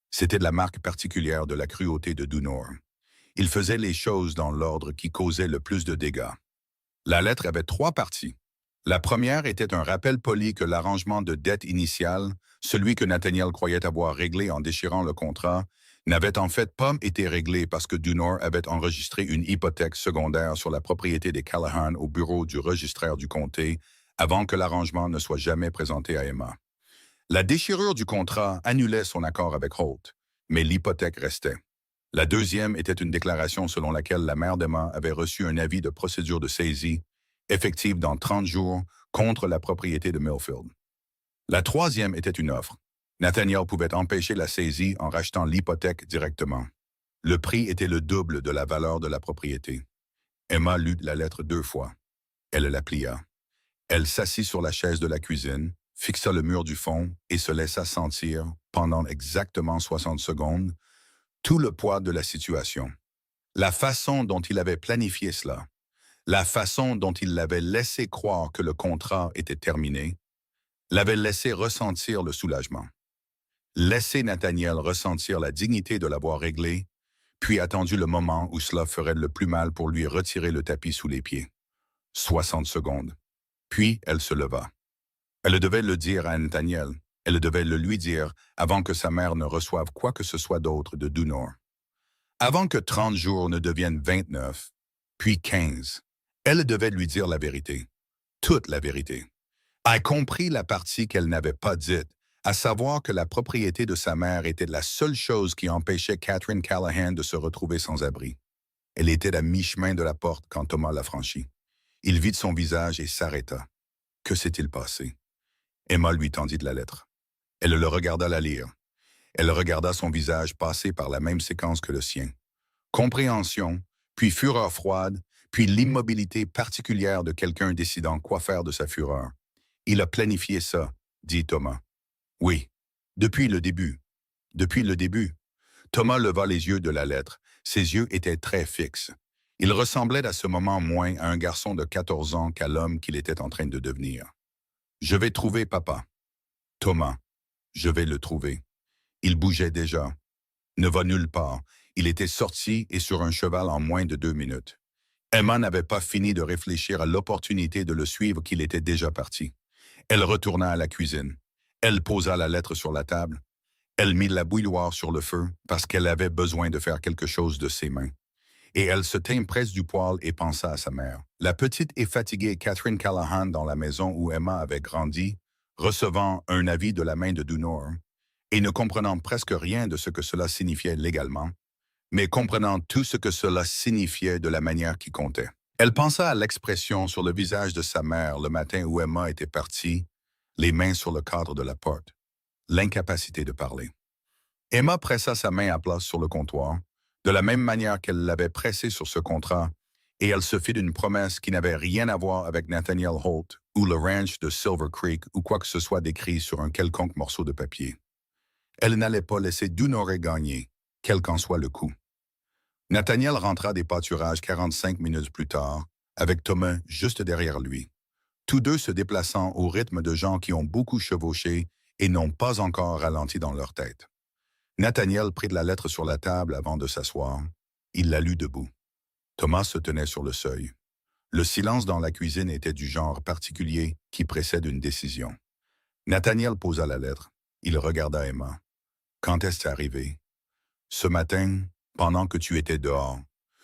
C'était de la marque particulière de la cruauté de Dunor. Il faisait les choses dans l'ordre qui causait le plus de dégâts. La lettre avait 3 parties. La première était un rappel poli que l'arrangement de dette initiale, celui que Nathaniel croyait avoir réglé en déchirant le contrat, n'avait en fait pas été réglé parce que Dunor avait enregistré une hypothèque secondaire sur la propriété des Callahan au bureau du registraire du comté avant que l'arrangement ne soit jamais présenté à Emma. La déchirure du contrat annulait son accord avec Holt, mais l'hypothèque restait. La deuxième était une déclaration selon laquelle la mère d'Emma avait reçu un avis de procédure de saisie, effective dans 30 jours, contre la propriété de Millfield. La troisième était une offre. Nathaniel pouvait empêcher la saisie en rachetant l'hypothèque directement. Le prix était le double de la valeur de la propriété. Emma lut la lettre 2 fois. Elle la plia. Elle s'assit sur la chaise de la cuisine, fixa le mur du fond et se laissa sentir, pendant exactement 60 secondes, tout le poids de la situation. La façon dont il avait planifié cela, la façon dont il l'avait laissé croire que le contrat était terminé, l'avait laissé ressentir le soulagement. Laisser Nathaniel ressentir la dignité de l'avoir réglé, puis attendu le moment où cela ferait le plus mal pour lui retirer le tapis sous les pieds. 60 secondes. Puis elle se leva. Elle devait le dire à Nathaniel. Elle devait le lui dire avant que sa mère ne reçoive quoi que ce soit d'autre de Dunor. Avant que 30 jours ne deviennent 29, puis 15, elle devait lui dire la vérité. Toute la vérité. A compris la partie qu'elle n'avait pas dite, à savoir que la propriété de sa mère était la seule chose qui empêchait Catherine Callahan de se retrouver sans abri. Elle était à mi-chemin de la porte quand Thomas la franchit. Il vit son visage et s'arrêta. Que s'est-il passé? Emma lui tendit de la lettre. Elle le regarda la lire. Elle regarda son visage passer par la même séquence que le sien. Compréhension, puis fureur froide, puis l'immobilité particulière de quelqu'un décidant quoi faire de sa fureur. Il a planifié ça, dit Thomas. Oui, depuis le début. Depuis le début. Thomas leva les yeux de la lettre. Ses yeux étaient très fixes. Il ressemblait à ce moment moins à un garçon de 14 ans qu'à l'homme qu'il était en train de devenir. Je vais trouver papa. Thomas, je vais le trouver. Il bougeait déjà. Ne va nulle part. Il était sorti et sur un cheval en moins de 2 minutes. Emma n'avait pas fini de réfléchir à l'opportunité de le suivre qu'il était déjà parti. Elle retourna à la cuisine. Elle posa la lettre sur la table. Elle mit la bouilloire sur le feu parce qu'elle avait besoin de faire quelque chose de ses mains. Et elle se tint près du poêle et pensa à sa mère. La petite et fatiguée Catherine Callahan dans la maison où Emma avait grandi, recevant un avis de la main de Dunor, et ne comprenant presque rien de ce que cela signifiait légalement, mais comprenant tout ce que cela signifiait de la manière qui comptait. Elle pensa à l'expression sur le visage de sa mère le matin où Emma était partie, les mains sur le cadre de la porte, l'incapacité de parler. Emma pressa sa main à plat sur le comptoir, de la même manière qu'elle l'avait pressé sur ce contrat, et elle se fit d'une promesse qui n'avait rien à voir avec Nathaniel Holt ou le ranch de Silver Creek ou quoi que ce soit décrit sur un quelconque morceau de papier. Elle n'allait pas laisser Dunor gagner, quel qu'en soit le coup. Nathaniel rentra des pâturages 45 minutes plus tard, avec Thomas juste derrière lui, tous deux se déplaçant au rythme de gens qui ont beaucoup chevauché et n'ont pas encore ralenti dans leur tête. Nathaniel prit la lettre sur la table avant de s'asseoir. Il la lut debout. Thomas se tenait sur le seuil. Le silence dans la cuisine était du genre particulier qui précède une décision. Nathaniel posa la lettre. Il regarda Emma. « Quand est-ce arrivé? »« Ce matin, pendant que tu étais dehors.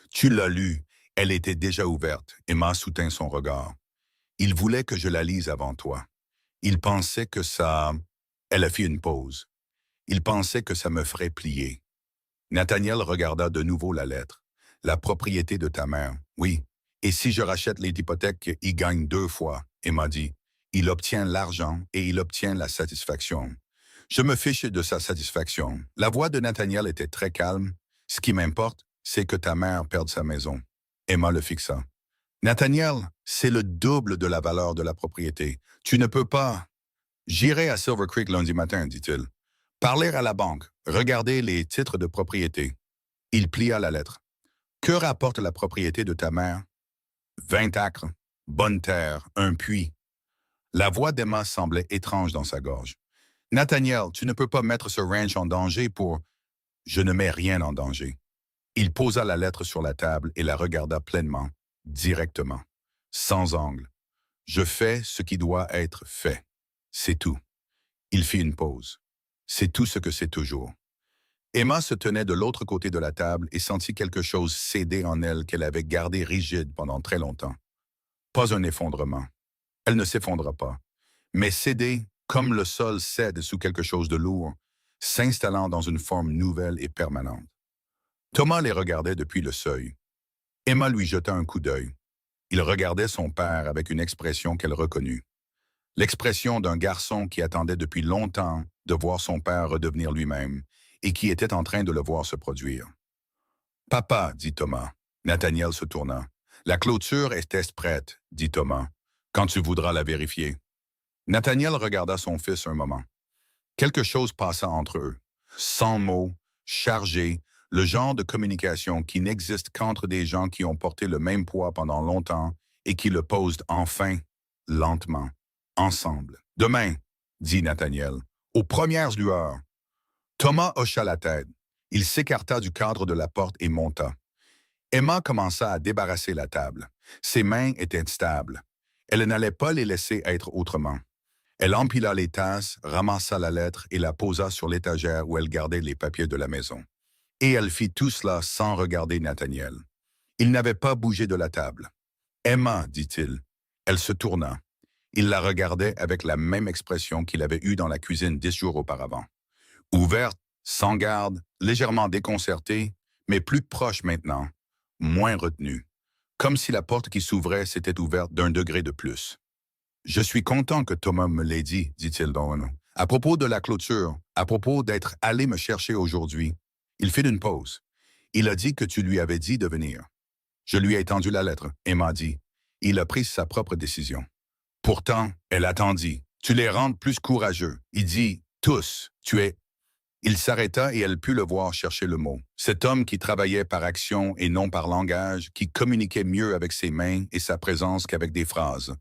Tu l'as lue. Elle était déjà ouverte. » Emma soutint son regard. « Il voulait que je la lise avant toi. Il pensait que ça... » Elle a fait une pause. « Il pensait que ça me ferait plier. » Nathaniel regarda de nouveau la lettre. « La propriété de ta mère. Oui. Et si je rachète les hypothèques, il gagne 2 fois. » Emma dit. « Il obtient l'argent et il obtient la satisfaction. » Je me fiche de sa satisfaction. La voix de Nathaniel était très calme. « Ce qui m'importe, c'est que ta mère perde sa maison. » Emma le fixa. « Nathaniel, c'est le double de la valeur de la propriété. Tu ne peux pas... » « J'irai à Silver Creek lundi matin, dit-il. Parler à la banque, regarder les titres de propriété. » Il plia la lettre. « Que rapporte la propriété de ta mère? »« 20 acres, bonne terre, un puits. » La voix d'Emma semblait étrange dans sa gorge. « Nathaniel, tu ne peux pas mettre ce ranch en danger pour... » « Je ne mets rien en danger. » Il posa la lettre sur la table et la regarda pleinement, directement, sans angle. « Je fais ce qui doit être fait. C'est tout. » Il fit une pause. C'est tout ce que c'est toujours. Emma se tenait de l'autre côté de la table et sentit quelque chose céder en elle qu'elle avait gardé rigide pendant très longtemps. Pas un effondrement. Elle ne s'effondra pas, mais céder comme le sol cède sous quelque chose de lourd, s'installant dans une forme nouvelle et permanente. Thomas les regardait depuis le seuil. Emma lui jeta un coup d'œil. Il regardait son père avec une expression qu'elle reconnut. L'expression d'un garçon qui attendait depuis longtemps de voir son père redevenir lui-même et qui était en train de le voir se produire. « Papa, dit Thomas. » Nathaniel se tourna. « La clôture était prête, dit Thomas, quand tu voudras la vérifier. » Nathaniel regarda son fils un moment. Quelque chose passa entre eux, sans mots, chargé, le genre de communication qui n'existe qu'entre des gens qui ont porté le même poids pendant longtemps et qui le posent enfin, lentement, ensemble. « Demain, dit Nathaniel, aux premières lueurs. » Thomas hocha la tête. Il s'écarta du cadre de la porte et monta. Emma commença à débarrasser la table. Ses mains étaient stables. Elle n'allait pas les laisser être autrement. Elle empila les tasses, ramassa la lettre et la posa sur l'étagère où elle gardait les papiers de la maison. Et elle fit tout cela sans regarder Nathaniel. Il n'avait pas bougé de la table. « Emma, dit-il. » Elle se tourna. Il la regardait avec la même expression qu'il avait eue dans la cuisine 10 jours auparavant. Ouverte, sans garde, légèrement déconcertée, mais plus proche maintenant, moins retenue. Comme si la porte qui s'ouvrait s'était ouverte d'1 degré de plus. « Je suis content que Thomas me l'ait dit, dit-il donc. À propos de la clôture, à propos d'être allé me chercher aujourd'hui. » Il fit une pause. « Il a dit que tu lui avais dit de venir. » Je lui ai tendu la lettre, Emma dit. Il a pris sa propre décision. Pourtant, elle attendit. Tu les rends plus courageux. Il dit, tous, tu es... Il s'arrêta et elle put le voir chercher le mot. Cet homme qui travaillait par action et non par langage, qui communiquait mieux avec ses mains et sa présence qu'avec des phrases.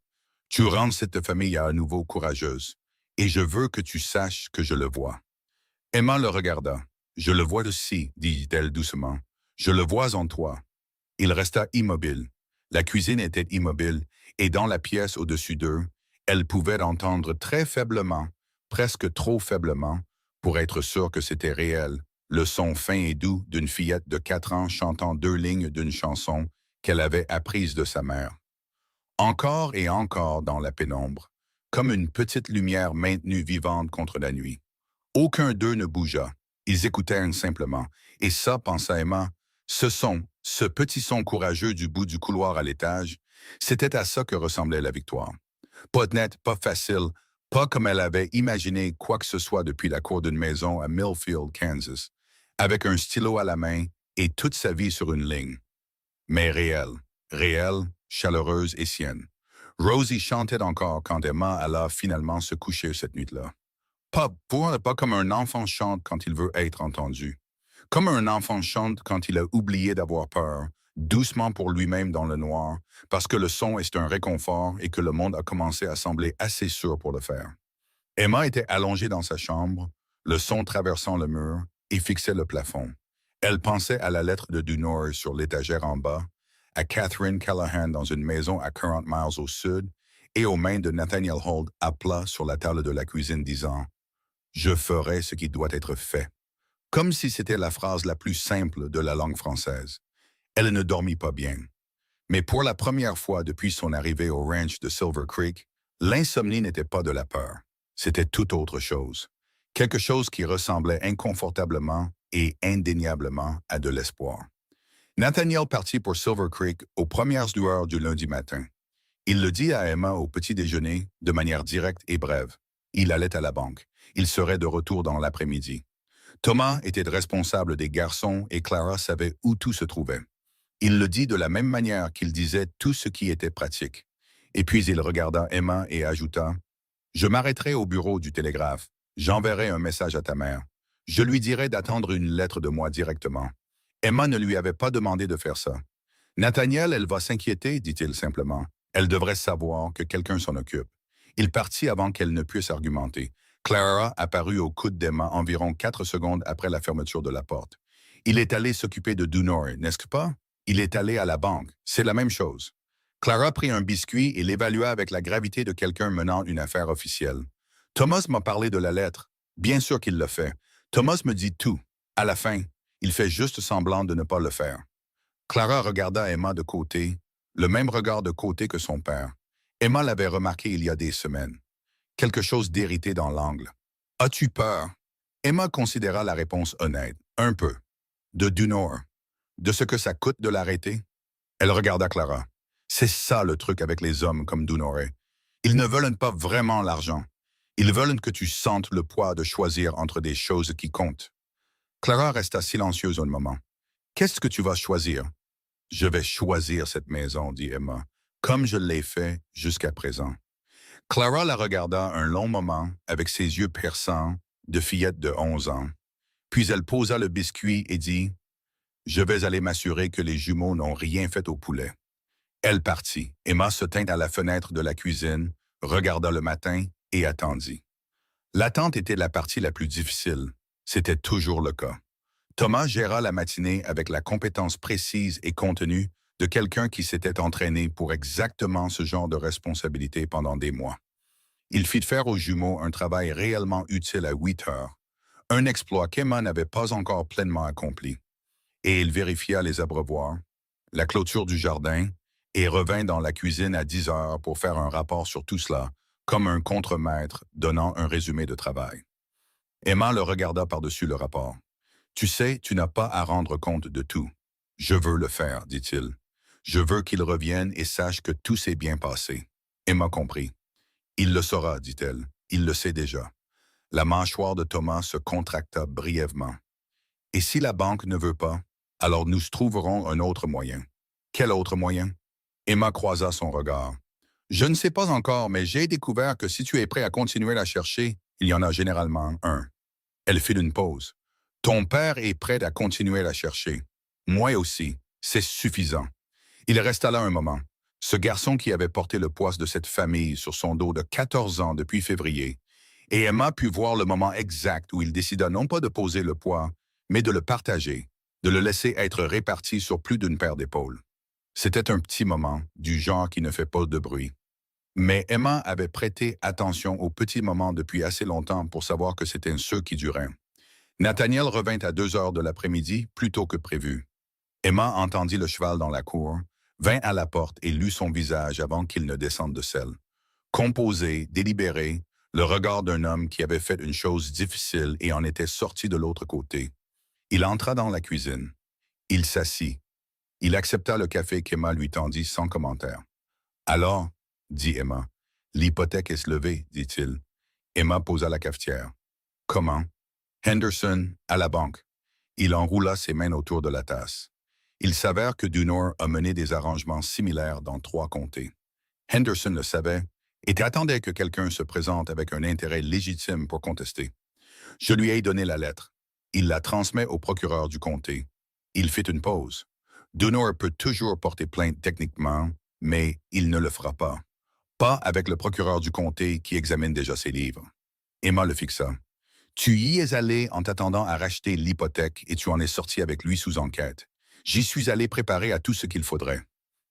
Tu rends cette famille à nouveau courageuse. Et je veux que tu saches que je le vois. Emma le regarda. Je le vois aussi, dit-elle doucement. Je le vois en toi. Il resta immobile. La cuisine était immobile, et dans la pièce au-dessus d'eux, elle pouvait entendre très faiblement, presque trop faiblement, pour être sûr que c'était réel, le son fin et doux d'une fillette de 4 ans chantant 2 lignes d'une chanson qu'elle avait apprise de sa mère. Encore et encore dans la pénombre, comme une petite lumière maintenue vivante contre la nuit. Aucun d'eux ne bougea. Ils écoutèrent simplement. Et ça, pensa Emma, ce petit son courageux du bout du couloir à l'étage, c'était à ça que ressemblait la victoire. Pas net, pas facile, pas comme elle avait imaginé quoi que ce soit depuis la cour d'une maison à Millfield, Kansas, avec un stylo à la main et toute sa vie sur une ligne. Mais réelle, chaleureuse et sienne. Rosie chantait encore quand Emma alla finalement se coucher cette nuit-là. Pas comme un enfant chante quand il veut être entendu. Comme un enfant chante quand il a oublié d'avoir peur, doucement pour lui-même dans le noir, parce que le son est un réconfort et que le monde a commencé à sembler assez sûr pour le faire. Emma était allongée dans sa chambre, le son traversant le mur, et fixait le plafond. Elle pensait à la lettre de Dunor sur l'étagère en bas, à Catherine Callahan dans une maison à 40 miles au sud, et aux mains de Nathaniel Holt à plat sur la table de la cuisine disant « Je ferai ce qui doit être fait », comme si c'était la phrase la plus simple de la langue française. Elle ne dormit pas bien. Mais pour la première fois depuis son arrivée au ranch de Silver Creek, l'insomnie n'était pas de la peur. C'était tout autre chose. Quelque chose qui ressemblait inconfortablement et indéniablement à de l'espoir. Nathaniel partit pour Silver Creek aux premières lueurs du lundi matin. Il le dit à Emma au petit déjeuner de manière directe et brève. Il allait à la banque. Il serait de retour dans l'après-midi. Thomas était responsable des garçons et Clara savait où tout se trouvait. Il le dit de la même manière qu'il disait tout ce qui était pratique. Et puis il regarda Emma et ajouta « Je m'arrêterai au bureau du télégraphe. J'enverrai un message à ta mère. Je lui dirai d'attendre une lettre de moi directement. » Emma ne lui avait pas demandé de faire ça. « Nathaniel, elle va s'inquiéter, dit-il simplement. Elle devrait savoir que quelqu'un s'en occupe. » Il partit avant qu'elle ne puisse argumenter. Clara apparut au coude d'Emma environ 4 secondes après la fermeture de la porte. « Il est allé s'occuper de Dunor, n'est-ce pas? Il est allé à la banque. C'est la même chose. » Clara prit un biscuit et l'évalua avec la gravité de quelqu'un menant une affaire officielle. « Thomas m'a parlé de la lettre. Bien sûr qu'il le fait. Thomas me dit tout. À la fin, il fait juste semblant de ne pas le faire. » Clara regarda Emma de côté, le même regard de côté que son père. Emma l'avait remarqué il y a des semaines. Quelque chose d'irrité dans l'angle. « As-tu peur? » Emma considéra la réponse honnête. Un peu. De Dunor. De ce que ça coûte de l'arrêter? Elle regarda Clara. C'est ça le truc avec les hommes comme Dunor. Ils ne veulent pas vraiment l'argent. Ils veulent que tu sentes le poids de choisir entre des choses qui comptent. Clara resta silencieuse un moment. « Qu'est-ce que tu vas choisir? »« Je vais choisir cette maison, dit Emma, comme je l'ai fait jusqu'à présent. » Clara la regarda un long moment avec ses yeux perçants de fillette de 11 ans. Puis elle posa le biscuit et dit « Je vais aller m'assurer que les jumeaux n'ont rien fait au poulet. » Elle partit. Emma se tint à la fenêtre de la cuisine, regarda le matin et attendit. L'attente était la partie la plus difficile. C'était toujours le cas. Thomas géra la matinée avec la compétence précise et contenue de quelqu'un qui s'était entraîné pour exactement ce genre de responsabilité pendant des mois. Il fit faire aux jumeaux un travail réellement utile à 8 heures, un exploit qu'Emma n'avait pas encore pleinement accompli. Et il vérifia les abreuvoirs, la clôture du jardin, et revint dans la cuisine à 10 heures pour faire un rapport sur tout cela, comme un contremaître donnant un résumé de travail. Emma le regarda par-dessus le rapport. « Tu sais, tu n'as pas à rendre compte de tout. Je veux le faire, dit-il. Je veux qu'il revienne et sache que tout s'est bien passé. » Emma comprit. « Il le saura, dit-elle. Il le sait déjà. » La mâchoire de Thomas se contracta brièvement. « Et si la banque ne veut pas, alors nous trouverons un autre moyen. » « Quel autre moyen? » Emma croisa son regard. « Je ne sais pas encore, mais j'ai découvert que si tu es prêt à continuer à chercher, il y en a généralement un. » Elle fit une pause. « Ton père est prêt à continuer à chercher. Moi aussi. C'est suffisant. » Il resta là un moment. Ce garçon qui avait porté le poids de cette famille sur son dos de 14 ans depuis février. Et Emma put voir le moment exact où il décida non pas de poser le poids, mais de le partager, de le laisser être réparti sur plus d'une paire d'épaules. C'était un petit moment, du genre qui ne fait pas de bruit. Mais Emma avait prêté attention aux petits moments depuis assez longtemps pour savoir que c'était ceux qui duraient. Nathaniel revint à 2 heures de l'après-midi plus tôt que prévu. Emma entendit le cheval dans la cour, vint à la porte et lut son visage avant qu'il ne descende de selle. Composé, délibéré, le regard d'un homme qui avait fait une chose difficile et en était sorti de l'autre côté. Il entra dans la cuisine. Il s'assit. Il accepta le café qu'Emma lui tendit sans commentaire. Alors, dit Emma, l'hypothèque est levée, dit-il. Emma posa la cafetière. Comment? Henderson, à la banque. Il enroula ses mains autour de la tasse. Il s'avère que Dunor a mené des arrangements similaires dans 3 comtés. Henderson le savait et attendait que quelqu'un se présente avec un intérêt légitime pour contester. Je lui ai donné la lettre. Il la transmet au procureur du comté. Il fit une pause. Dunor peut toujours porter plainte techniquement, mais il ne le fera pas. Pas avec le procureur du comté qui examine déjà ses livres. Emma le fixa. Tu y es allé en t'attendant à racheter l'hypothèque et tu en es sorti avec lui sous enquête. J'y suis allé préparer à tout ce qu'il faudrait.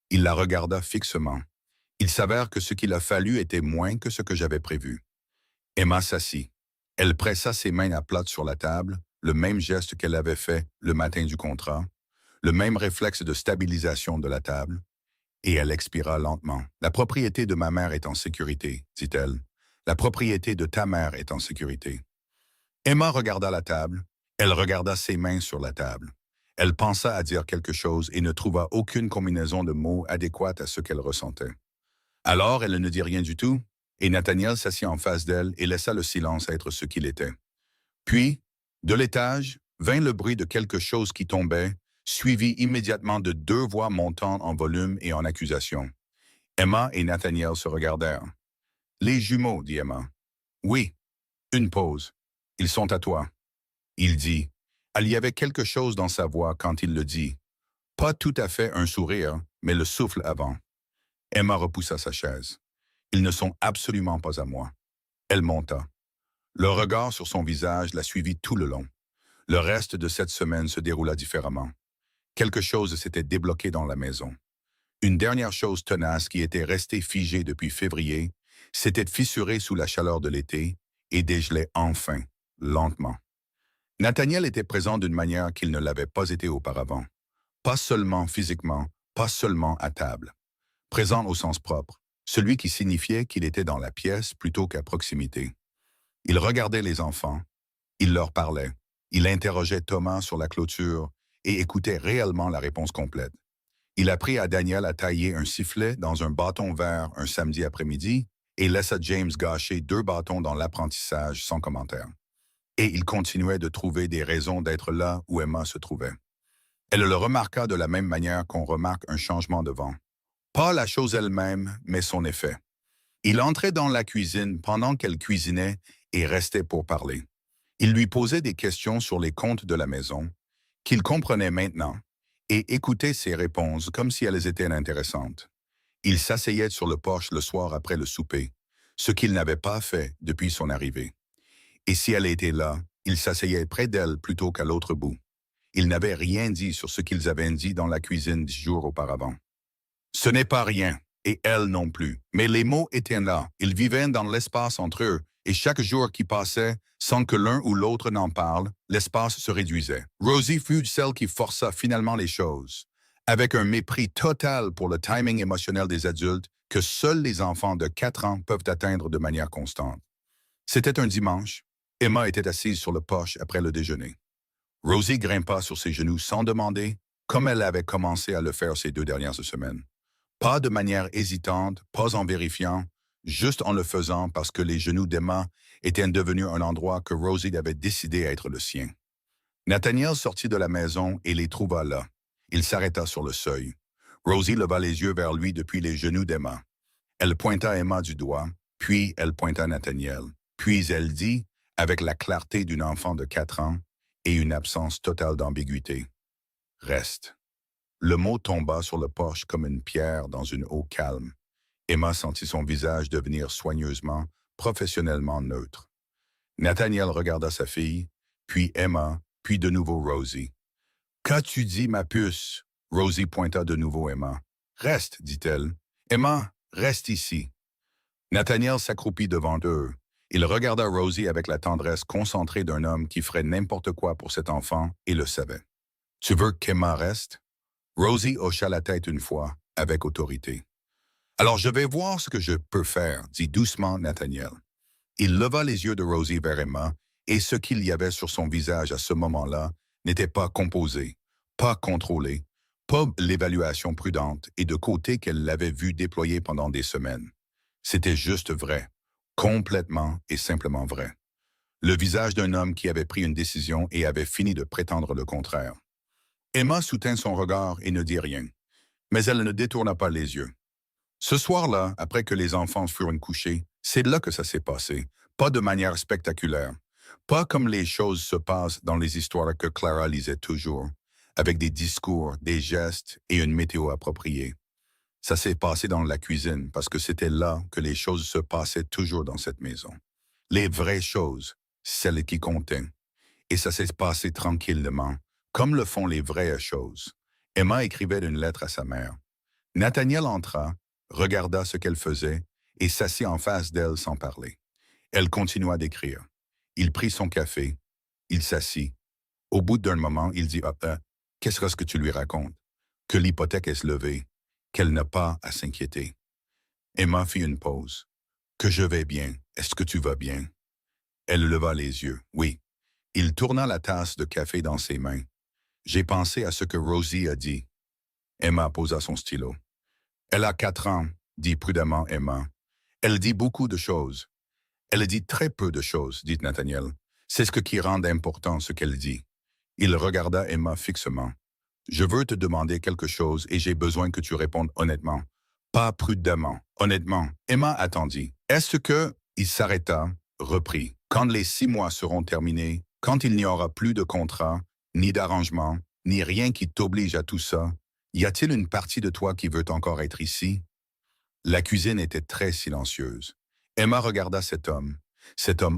Il la regarda fixement. Il s'avère que ce qu'il a fallu était moins que ce que j'avais prévu. Emma s'assit. Elle pressa ses mains à plat sur la table, le même geste qu'elle avait fait le matin du contrat, le même réflexe de stabilisation de la table, et elle expira lentement. « La propriété de ma mère est en sécurité, dit-elle. La propriété de ta mère est en sécurité. » Emma regarda la table. Elle regarda ses mains sur la table. Elle pensa à dire quelque chose et ne trouva aucune combinaison de mots adéquate à ce qu'elle ressentait. Alors elle ne dit rien du tout, et Nathaniel s'assit en face d'elle et laissa le silence être ce qu'il était. Puis, de l'étage, vint le bruit de quelque chose qui tombait, suivi immédiatement de 2 voix montant en volume et en accusation. Emma et Nathaniel se regardèrent. « Les jumeaux, dit Emma. »« Oui. » Une pause. « Ils sont à toi. » Il dit. Il y avait quelque chose dans sa voix quand il le dit. Pas tout à fait un sourire, mais le souffle avant. Emma repoussa sa chaise. « Ils ne sont absolument pas à moi. » Elle monta. Le regard sur son visage la suivit tout le long. Le reste de cette semaine se déroula différemment. Quelque chose s'était débloqué dans la maison. Une dernière chose tenace qui était restée figée depuis février s'était fissurée sous la chaleur de l'été et dégelait enfin, lentement. Nathaniel était présent d'une manière qu'il ne l'avait pas été auparavant. Pas seulement physiquement, pas seulement à table. Présent au sens propre, celui qui signifiait qu'il était dans la pièce plutôt qu'à proximité. Il regardait les enfants, il leur parlait, il interrogeait Thomas sur la clôture et écoutait réellement la réponse complète. Il apprit à Daniel à tailler un sifflet dans un bâton vert un samedi après-midi et laissa James gâcher 2 bâtons dans l'apprentissage sans commentaire. Et il continuait de trouver des raisons d'être là où Emma se trouvait. Elle le remarqua de la même manière qu'on remarque un changement de vent. Pas la chose elle-même, mais son effet. Il entrait dans la cuisine pendant qu'elle cuisinait et restait pour parler. Il lui posait des questions sur les comptes de la maison, qu'il comprenait maintenant, et écoutait ses réponses comme si elles étaient intéressantes. Il s'asseyait sur le porche le soir après le souper, ce qu'il n'avait pas fait depuis son arrivée. Et si elle était là, il s'asseyait près d'elle plutôt qu'à l'autre bout. Il n'avait rien dit sur ce qu'ils avaient dit dans la cuisine 10 jours auparavant. Ce n'est pas rien, et elle non plus. Mais les mots étaient là, ils vivaient dans l'espace entre eux, et chaque jour qui passait, sans que l'un ou l'autre n'en parle, l'espace se réduisait. Rosie fut celle qui força finalement les choses, avec un mépris total pour le timing émotionnel des adultes que seuls les enfants de 4 ans peuvent atteindre de manière constante. C'était un dimanche. Emma était assise sur le porche après le déjeuner. Rosie grimpa sur ses genoux sans demander, comme elle avait commencé à le faire ces 2 dernières semaines. Pas de manière hésitante, pas en vérifiant, juste en le faisant parce que les genoux d'Emma étaient devenus un endroit que Rosie avait décidé être le sien. Nathaniel sortit de la maison et les trouva là. Il s'arrêta sur le seuil. Rosie leva les yeux vers lui depuis les genoux d'Emma. Elle pointa Emma du doigt, puis elle pointa Nathaniel. Puis elle dit, avec la clarté d'une enfant de 4 ans et une absence totale d'ambiguïté, « Reste ». Le mot tomba sur le porche comme une pierre dans une eau calme. Emma sentit son visage devenir soigneusement, professionnellement neutre. Nathaniel regarda sa fille, puis Emma, puis de nouveau Rosie. « Qu'as-tu dit, ma puce? » Rosie pointa de nouveau Emma. « Reste, dit-elle. Emma, reste ici. » Nathaniel s'accroupit devant eux. Il regarda Rosie avec la tendresse concentrée d'un homme qui ferait n'importe quoi pour cet enfant et le savait. « Tu veux qu'Emma reste? » Rosie hocha la tête une fois, avec autorité. « Alors je vais voir ce que je peux faire, » dit doucement Nathaniel. Il leva les yeux de Rosie vers Emma, et ce qu'il y avait sur son visage à ce moment-là n'était pas composé, pas contrôlé, pas l'évaluation prudente et de côté qu'elle l'avait vu déployer pendant des semaines. C'était juste vrai, complètement et simplement vrai. Le visage d'un homme qui avait pris une décision et avait fini de prétendre le contraire. Emma soutint son regard et ne dit rien, mais elle ne détourna pas les yeux. Ce soir-là, après que les enfants furent couchés, c'est là que ça s'est passé, pas de manière spectaculaire, pas comme les choses se passent dans les histoires que Clara lisait toujours, avec des discours, des gestes et une météo appropriée. Ça s'est passé dans la cuisine parce que c'était là que les choses se passaient toujours dans cette maison. Les vraies choses, celles qui comptaient. Et ça s'est passé tranquillement, comme le font les vraies choses. Emma écrivait une lettre à sa mère. Nathaniel entra, regarda ce qu'elle faisait et s'assit en face d'elle sans parler. Elle continua d'écrire. Il prit son café. Il s'assit. Au bout d'un moment, il dit « Qu'est-ce que tu lui racontes? Que l'hypothèque est levée, qu'elle n'a pas à s'inquiéter. » Emma fit une pause. « Que je vais bien. Est-ce que tu vas bien? » Elle leva les yeux. « Oui. » Il tourna la tasse de café dans ses mains. « J'ai pensé à ce que Rosie a dit. » Emma posa son stylo. « Elle a 4 ans, » dit prudemment Emma. « Elle dit beaucoup de choses. »« Elle dit très peu de choses, » dit Nathaniel. « C'est ce qui rend important ce qu'elle dit. » Il regarda Emma fixement. « Je veux te demander quelque chose et j'ai besoin que tu répondes honnêtement. Pas prudemment, honnêtement. » Emma attendit. « Est-ce que... » Il s'arrêta, reprit. « Quand les 6 mois seront terminés, quand il n'y aura plus de contrat, ni d'arrangement, ni rien qui t'oblige à tout ça, y a-t-il une partie de toi qui veut encore être ici? » La cuisine était très silencieuse. Emma regarda cet homme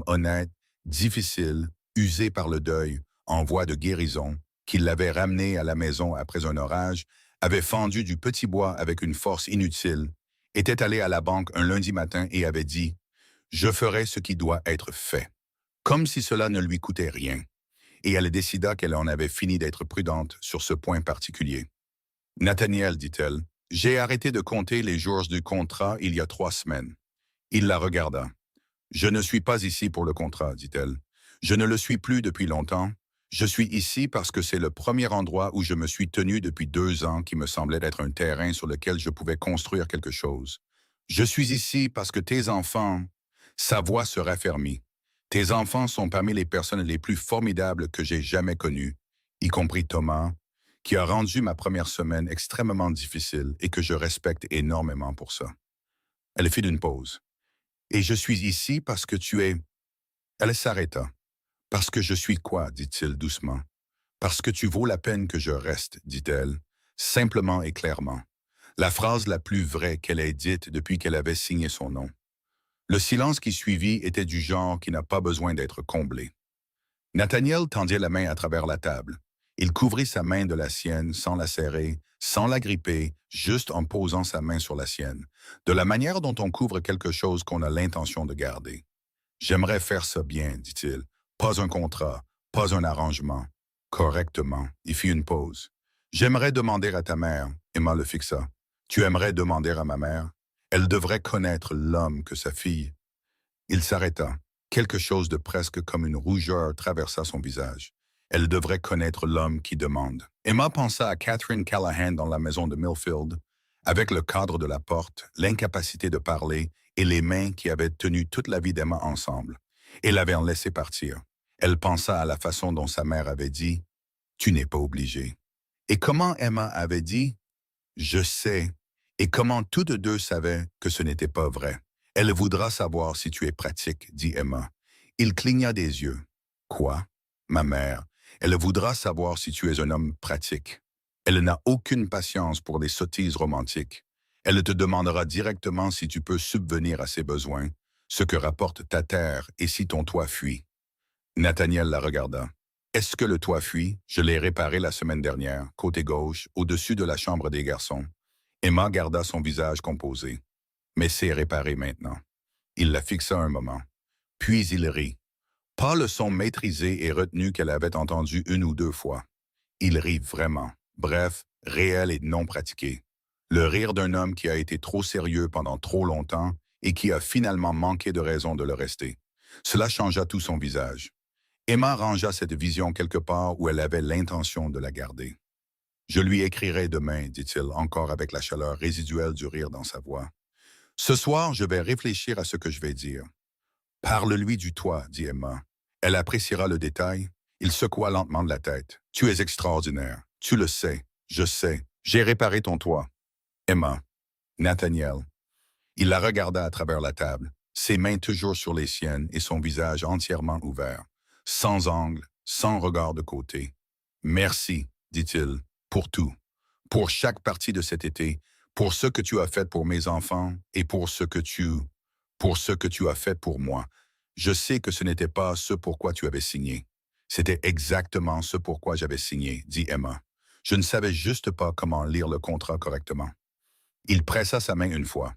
honnête, difficile, usé par le deuil, en voie de guérison, qui l'avait ramené à la maison après un orage, avait fendu du petit bois avec une force inutile, était allé à la banque un lundi matin et avait dit « Je ferai ce qui doit être fait », comme si cela ne lui coûtait rien. Et elle décida qu'elle en avait fini d'être prudente sur ce point particulier. « Nathaniel, dit-elle, j'ai arrêté de compter les jours du contrat il y a 3 semaines. » Il la regarda. « Je ne suis pas ici pour le contrat, dit-elle. Je ne le suis plus depuis longtemps. Je suis ici parce que c'est le premier endroit où je me suis tenu depuis 2 ans qui me semblait être un terrain sur lequel je pouvais construire quelque chose. Je suis ici parce que tes enfants... » Sa voix se raffermit. « Tes enfants sont parmi les personnes les plus formidables que j'ai jamais connues, y compris Thomas, qui a rendu ma première semaine extrêmement difficile et que je respecte énormément pour ça. » Elle fit une pause. « Et je suis ici parce que tu es... » Elle s'arrêta. « Parce que je suis quoi, dit-il doucement. « Parce que tu vaux la peine que je reste, dit-elle, simplement et clairement. La phrase la plus vraie qu'elle ait dite depuis qu'elle avait signé son nom. Le silence qui suivit était du genre qui n'a pas besoin d'être comblé. Nathaniel tendit la main à travers la table. Il couvrit sa main de la sienne sans la serrer, sans la gripper, juste en posant sa main sur la sienne, de la manière dont on couvre quelque chose qu'on a l'intention de garder. « J'aimerais faire ça bien, dit-il. Pas un contrat, pas un arrangement. Correctement. » Il fit une pause. « J'aimerais demander à ta mère. » Emma le fixa. « Tu aimerais demander à ma mère? Elle devrait connaître l'homme que sa fille. » Il s'arrêta. Quelque chose de presque comme une rougeur traversa son visage. Elle devrait connaître l'homme qui demande. Emma pensa à Catherine Callahan dans la maison de Millfield, avec le cadre de la porte, l'incapacité de parler et les mains qui avaient tenu toute la vie d'Emma ensemble, et l'avaient laissé partir. Elle pensa à la façon dont sa mère avait dit « Tu n'es pas obligé ». Et comment Emma avait dit « Je sais », et comment toutes deux savaient que ce n'était pas vrai. « Elle voudra savoir si tu es pratique, » dit Emma. Il cligna des yeux. « Quoi? Ma mère, elle voudra savoir si tu es un homme pratique. Elle n'a aucune patience pour les sottises romantiques. Elle te demandera directement si tu peux subvenir à ses besoins, ce que rapporte ta terre et si ton toit fuit. » Nathaniel la regarda. « Est-ce que le toit fuit? Je l'ai réparé la semaine dernière, côté gauche, au-dessus de la chambre des garçons. » Emma garda son visage composé. « Mais c'est réparé maintenant. » Il la fixa un moment. Puis il rit. Pas le son maîtrisé et retenu qu'elle avait entendu une ou deux fois. Il rit vraiment. Bref, réel et non pratiqué. Le rire d'un homme qui a été trop sérieux pendant trop longtemps et qui a finalement manqué de raison de le rester. Cela changea tout son visage. Emma rangea cette vision quelque part où elle avait l'intention de la garder. Je lui écrirai demain, dit-il, encore avec la chaleur résiduelle du rire dans sa voix. Ce soir, je vais réfléchir à ce que je vais dire. Parle-lui du toit, dit Emma. Elle appréciera le détail. Il secoua lentement de la tête. Tu es extraordinaire. Tu le sais. Je sais. J'ai réparé ton toit. Emma. Nathaniel. Il la regarda à travers la table, ses mains toujours sur les siennes et son visage entièrement ouvert, sans angle, sans regard de côté. Merci, dit-il, pour tout. Pour chaque partie de cet été, pour ce que tu as fait pour mes enfants et pour ce que tu as fait pour moi. Je sais que ce n'était pas ce pourquoi tu avais signé. C'était exactement ce pourquoi j'avais signé, dit Emma. Je ne savais juste pas comment lire le contrat correctement. Il pressa sa main une fois,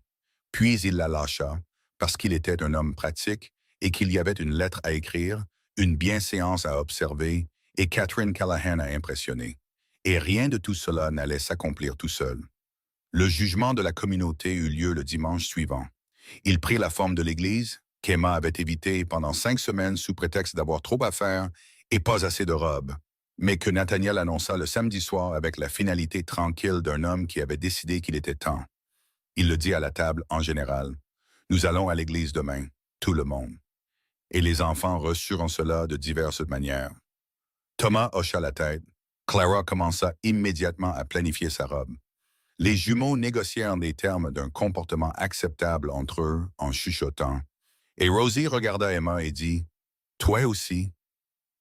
puis il la lâcha, parce qu'il était un homme pratique et qu'il y avait une lettre à écrire, une bienséance à observer et Catherine Callahan à impressionner. Et rien de tout cela n'allait s'accomplir tout seul. Le jugement de la communauté eut lieu le dimanche suivant. Il prit la forme de l'Église, qu'Emma avait évitée pendant 5 semaines sous prétexte d'avoir trop à faire et pas assez de robes, mais que Nathaniel annonça le samedi soir avec la finalité tranquille d'un homme qui avait décidé qu'il était temps. Il le dit à la table en général. Nous allons à l'église demain, tout le monde. Et les enfants reçurent cela de diverses manières. Thomas hocha la tête. Clara commença immédiatement à planifier sa robe. Les jumeaux négocièrent des termes d'un comportement acceptable entre eux en chuchotant. Et Rosie regarda Emma et dit « Toi aussi ».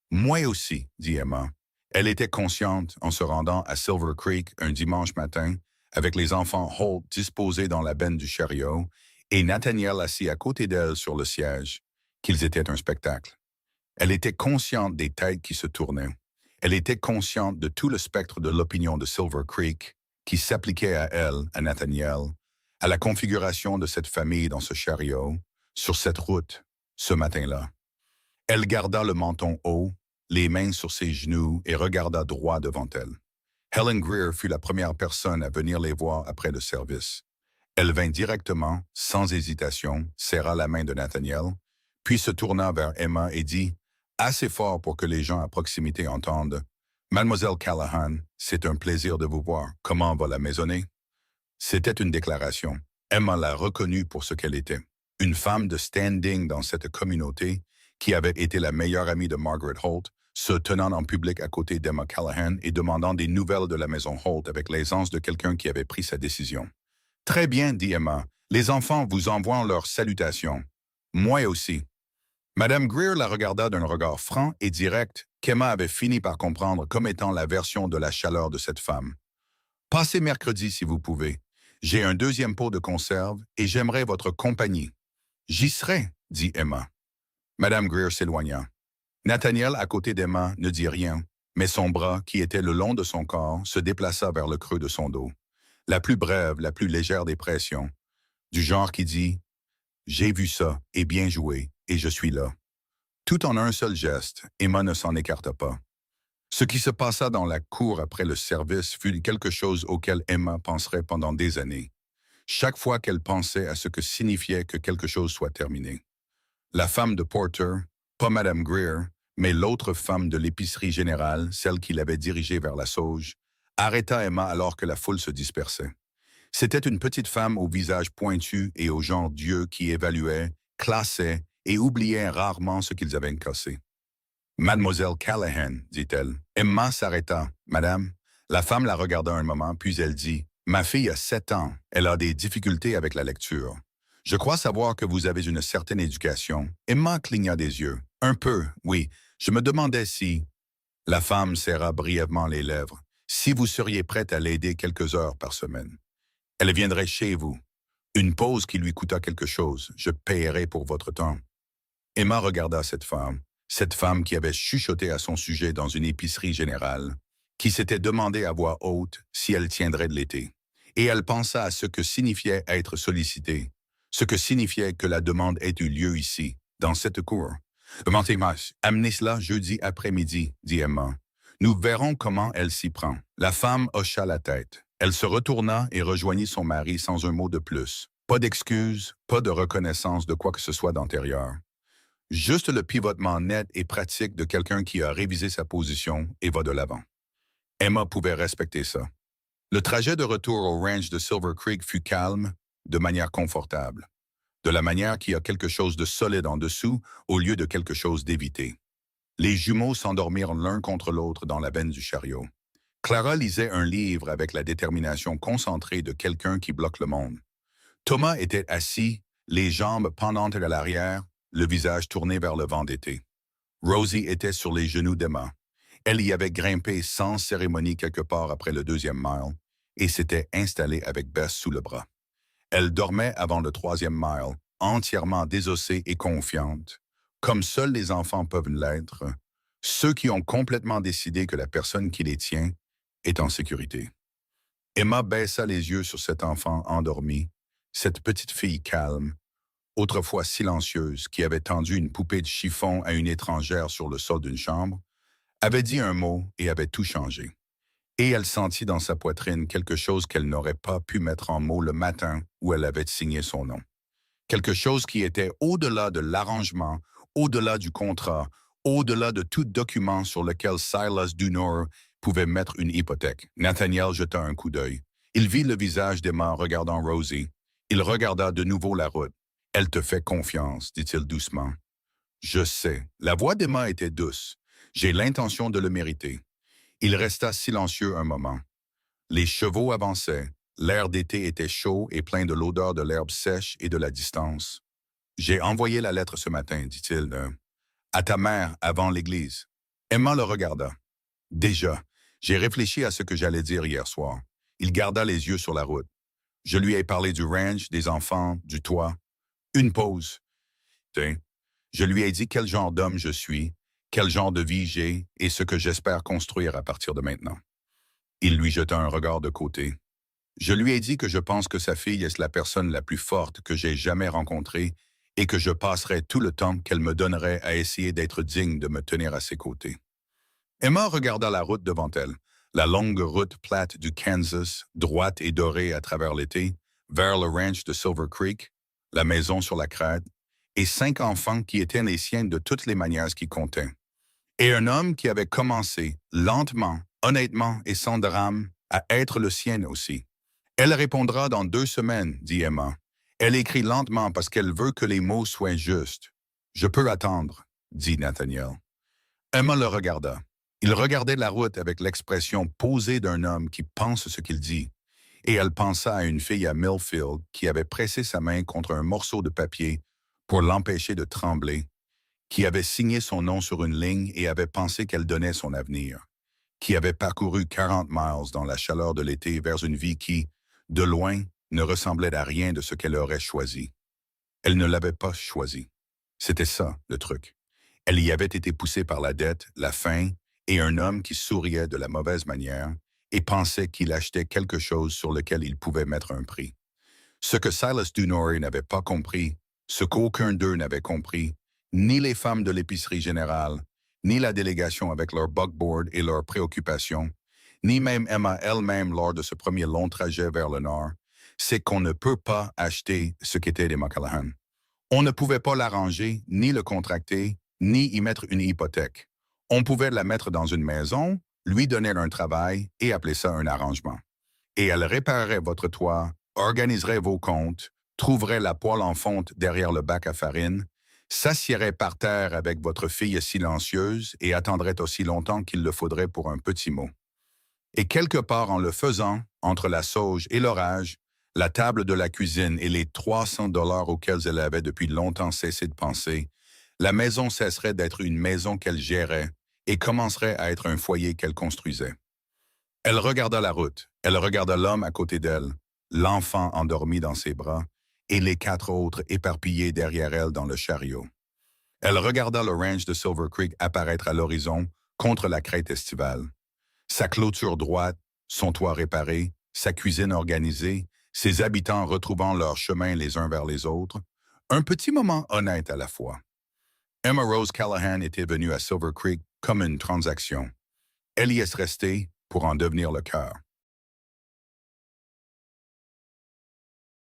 « Moi aussi », dit Emma. Elle était consciente en se rendant à Silver Creek un dimanche matin avec les enfants Holt disposés dans la benne du chariot et Nathaniel assis à côté d'elle sur le siège, qu'ils étaient un spectacle. Elle était consciente des têtes qui se tournaient. Elle était consciente de tout le spectre de l'opinion de Silver Creek qui s'appliquait à elle, à Nathaniel, à la configuration de cette famille dans ce chariot, sur cette route, ce matin-là. Elle garda le menton haut, les mains sur ses genoux et regarda droit devant elle. Helen Greer fut la première personne à venir les voir après le service. Elle vint directement, sans hésitation, serra la main de Nathaniel, puis se tourna vers Emma et dit, assez fort pour que les gens à proximité entendent, « Mademoiselle Callahan, c'est un plaisir de vous voir. Comment va la maisonnée? » C'était une déclaration. Emma l'a reconnue pour ce qu'elle était. Une femme de standing dans cette communauté qui avait été la meilleure amie de Margaret Holt, se tenant en public à côté d'Emma Callahan et demandant des nouvelles de la maison Holt avec l'aisance de quelqu'un qui avait pris sa décision. « Très bien, dit Emma. Les enfants vous envoient leurs salutations. Moi aussi. » Madame Greer la regarda d'un regard franc et direct qu'Emma avait fini par comprendre comme étant la version de la chaleur de cette femme. « Passez mercredi si vous pouvez. J'ai un 2e pot de conserve et j'aimerais votre compagnie. »« J'y serai, » dit Emma. Madame Greer s'éloigna. Nathaniel, à côté d'Emma, ne dit rien, mais son bras, qui était le long de son corps, se déplaça vers le creux de son dos. La plus brève, la plus légère des pressions, du genre qui dit « J'ai vu ça, et bien joué, et je suis là. » Tout en un seul geste, Emma ne s'en écarta pas. Ce qui se passa dans la cour après le service fut quelque chose auquel Emma penserait pendant des années, chaque fois qu'elle pensait à ce que signifiait que quelque chose soit terminé. La femme de Porter, pas Madame Greer, mais l'autre femme de l'épicerie générale, celle qui l'avait dirigée vers la sauge, arrêta Emma alors que la foule se dispersait. C'était une petite femme au visage pointu et au genre d'yeux qui évaluait, classait et oubliait rarement ce qu'ils avaient cassé. « Mademoiselle Callahan, dit-elle. » Emma s'arrêta. « Madame ?» La femme la regarda un moment, puis elle dit, « Ma fille a 7 ans. Elle a des difficultés avec la lecture. Je crois savoir que vous avez une certaine éducation. » Emma cligna des yeux. « Un peu, oui. Je me demandais si... » La femme serra brièvement les lèvres. « Si vous seriez prête à l'aider quelques heures par semaine. Elle viendrait chez vous. Une pause qui lui coûta quelque chose. Je payerai pour votre temps. » Emma regarda cette femme qui avait chuchoté à son sujet dans une épicerie générale, qui s'était demandé à voix haute si elle tiendrait de l'été. Et elle pensa à ce que signifiait être sollicitée. ce que signifiait que la demande ait eu lieu ici, dans cette cour. Montemas, amenez cela jeudi après-midi, dit Emma. Nous verrons comment elle s'y prend. La femme hocha la tête. Elle se retourna et rejoignit son mari sans un mot de plus. Pas d'excuses, pas de reconnaissance de quoi que ce soit d'antérieur. Juste le pivotement net et pratique de quelqu'un qui a révisé sa position et va de l'avant. Emma pouvait respecter ça. Le trajet de retour au ranch de Silver Creek fut calme, de manière confortable. De la manière qu'il y a quelque chose de solide en dessous au lieu de quelque chose d'évité. Les jumeaux s'endormirent l'un contre l'autre dans la benne du chariot. Clara lisait un livre avec la détermination concentrée de quelqu'un qui bloque le monde. Thomas était assis, les jambes pendantes à l'arrière, le visage tourné vers le vent d'été. Rosie était sur les genoux d'Emma. Elle y avait grimpé sans cérémonie quelque part après le 2e mile et s'était installée avec Bess sous le bras. Elle dormait avant le 3e mile, entièrement désossée et confiante, comme seuls les enfants peuvent l'être, ceux qui ont complètement décidé que la personne qui les tient est en sécurité. Emma baissa les yeux sur cet enfant endormi, cette petite fille calme, autrefois silencieuse, qui avait tendu une poupée de chiffon à une étrangère sur le sol d'une chambre, avait dit un mot et avait tout changé. Et elle sentit dans sa poitrine quelque chose qu'elle n'aurait pas pu mettre en mots le matin où elle avait signé son nom. Quelque chose qui était au-delà de l'arrangement, au-delà du contrat, au-delà de tout document sur lequel Silas Dunor pouvait mettre une hypothèque. Nathaniel jeta un coup d'œil. Il vit le visage d'Emma regardant Rosie. Il regarda de nouveau la route. « Elle te fait confiance, dit-il doucement. « Je sais. » La voix d'Emma était douce. « J'ai l'intention de le mériter. » Il resta silencieux un moment. Les chevaux avançaient. L'air d'été était chaud et plein de l'odeur de l'herbe sèche et de la distance. « J'ai envoyé la lettre ce matin, dit-il, à ta mère avant l'église. » Emma le regarda. « Déjà, j'ai réfléchi à ce que j'allais dire hier soir. » Il garda les yeux sur la route. « Je lui ai parlé du ranch, des enfants, du toit. Une pause. Je lui ai dit quel genre d'homme je suis, quel genre de vie j'ai et ce que j'espère construire à partir de maintenant. » Il lui jeta un regard de côté. « Je lui ai dit que je pense que sa fille est la personne la plus forte que j'ai jamais rencontrée et que je passerai tout le temps qu'elle me donnerait à essayer d'être digne de me tenir à ses côtés. » Emma regarda la route devant elle, la longue route plate du Kansas, droite et dorée à travers l'été, vers le ranch de Silver Creek, la maison sur la crête, et 5 enfants qui étaient les siens de toutes les manières qui comptaient. Et un homme qui avait commencé, lentement, honnêtement et sans drame, à être le sien aussi. « Elle répondra dans 2 semaines, dit Emma. Elle écrit lentement parce qu'elle veut que les mots soient justes. Je peux attendre, dit Nathaniel. Emma le regarda. Il regardait la route avec l'expression posée d'un homme qui pense ce qu'il dit. Et elle pensa à une fille à Millfield qui avait pressé sa main contre un morceau de papier pour l'empêcher de trembler, qui avait signé son nom sur une ligne et avait pensé qu'elle donnait son avenir, qui avait parcouru 40 miles dans la chaleur de l'été vers une vie qui, de loin, ne ressemblait à rien de ce qu'elle aurait choisi. Elle ne l'avait pas choisi. C'était ça, le truc. Elle y avait été poussée par la dette, la faim et un homme qui souriait de la mauvaise manière et pensait qu'il achetait quelque chose sur lequel il pouvait mettre un prix. Ce que Silas Dunor n'avait pas compris, ce qu'aucun d'eux n'avait compris, ni les femmes de l'épicerie générale, ni la délégation avec leur buckboard et leurs préoccupations, ni même Emma elle-même lors de ce premier long trajet vers le nord, c'est qu'on ne peut pas acheter ce qu'étaient les McCallaghan. On ne pouvait pas l'arranger, ni le contracter, ni y mettre une hypothèque. On pouvait la mettre dans une maison, lui donner un travail et appeler ça un arrangement. Et elle réparerait votre toit, organiserait vos comptes, trouverait la poêle en fonte derrière le bac à farine, s'assierait par terre avec votre fille silencieuse et attendrait aussi longtemps qu'il le faudrait pour un petit mot. Et quelque part en le faisant, entre la sauge et l'orage, la table de la cuisine et les 300 $ auxquels elle avait depuis longtemps cessé de penser, la maison cesserait d'être une maison qu'elle gérait et commencerait à être un foyer qu'elle construisait. Elle regarda la route, elle regarda l'homme à côté d'elle, l'enfant endormi dans ses bras, et les 4 autres éparpillés derrière elle dans le chariot. Elle regarda le ranch de Silver Creek apparaître à l'horizon contre la crête estivale. Sa clôture droite, son toit réparé, sa cuisine organisée, ses habitants retrouvant leur chemin les uns vers les autres, un petit moment honnête à la fois. Emma Rose Callahan était venue à Silver Creek comme une transaction. Elle y est restée pour en devenir le cœur.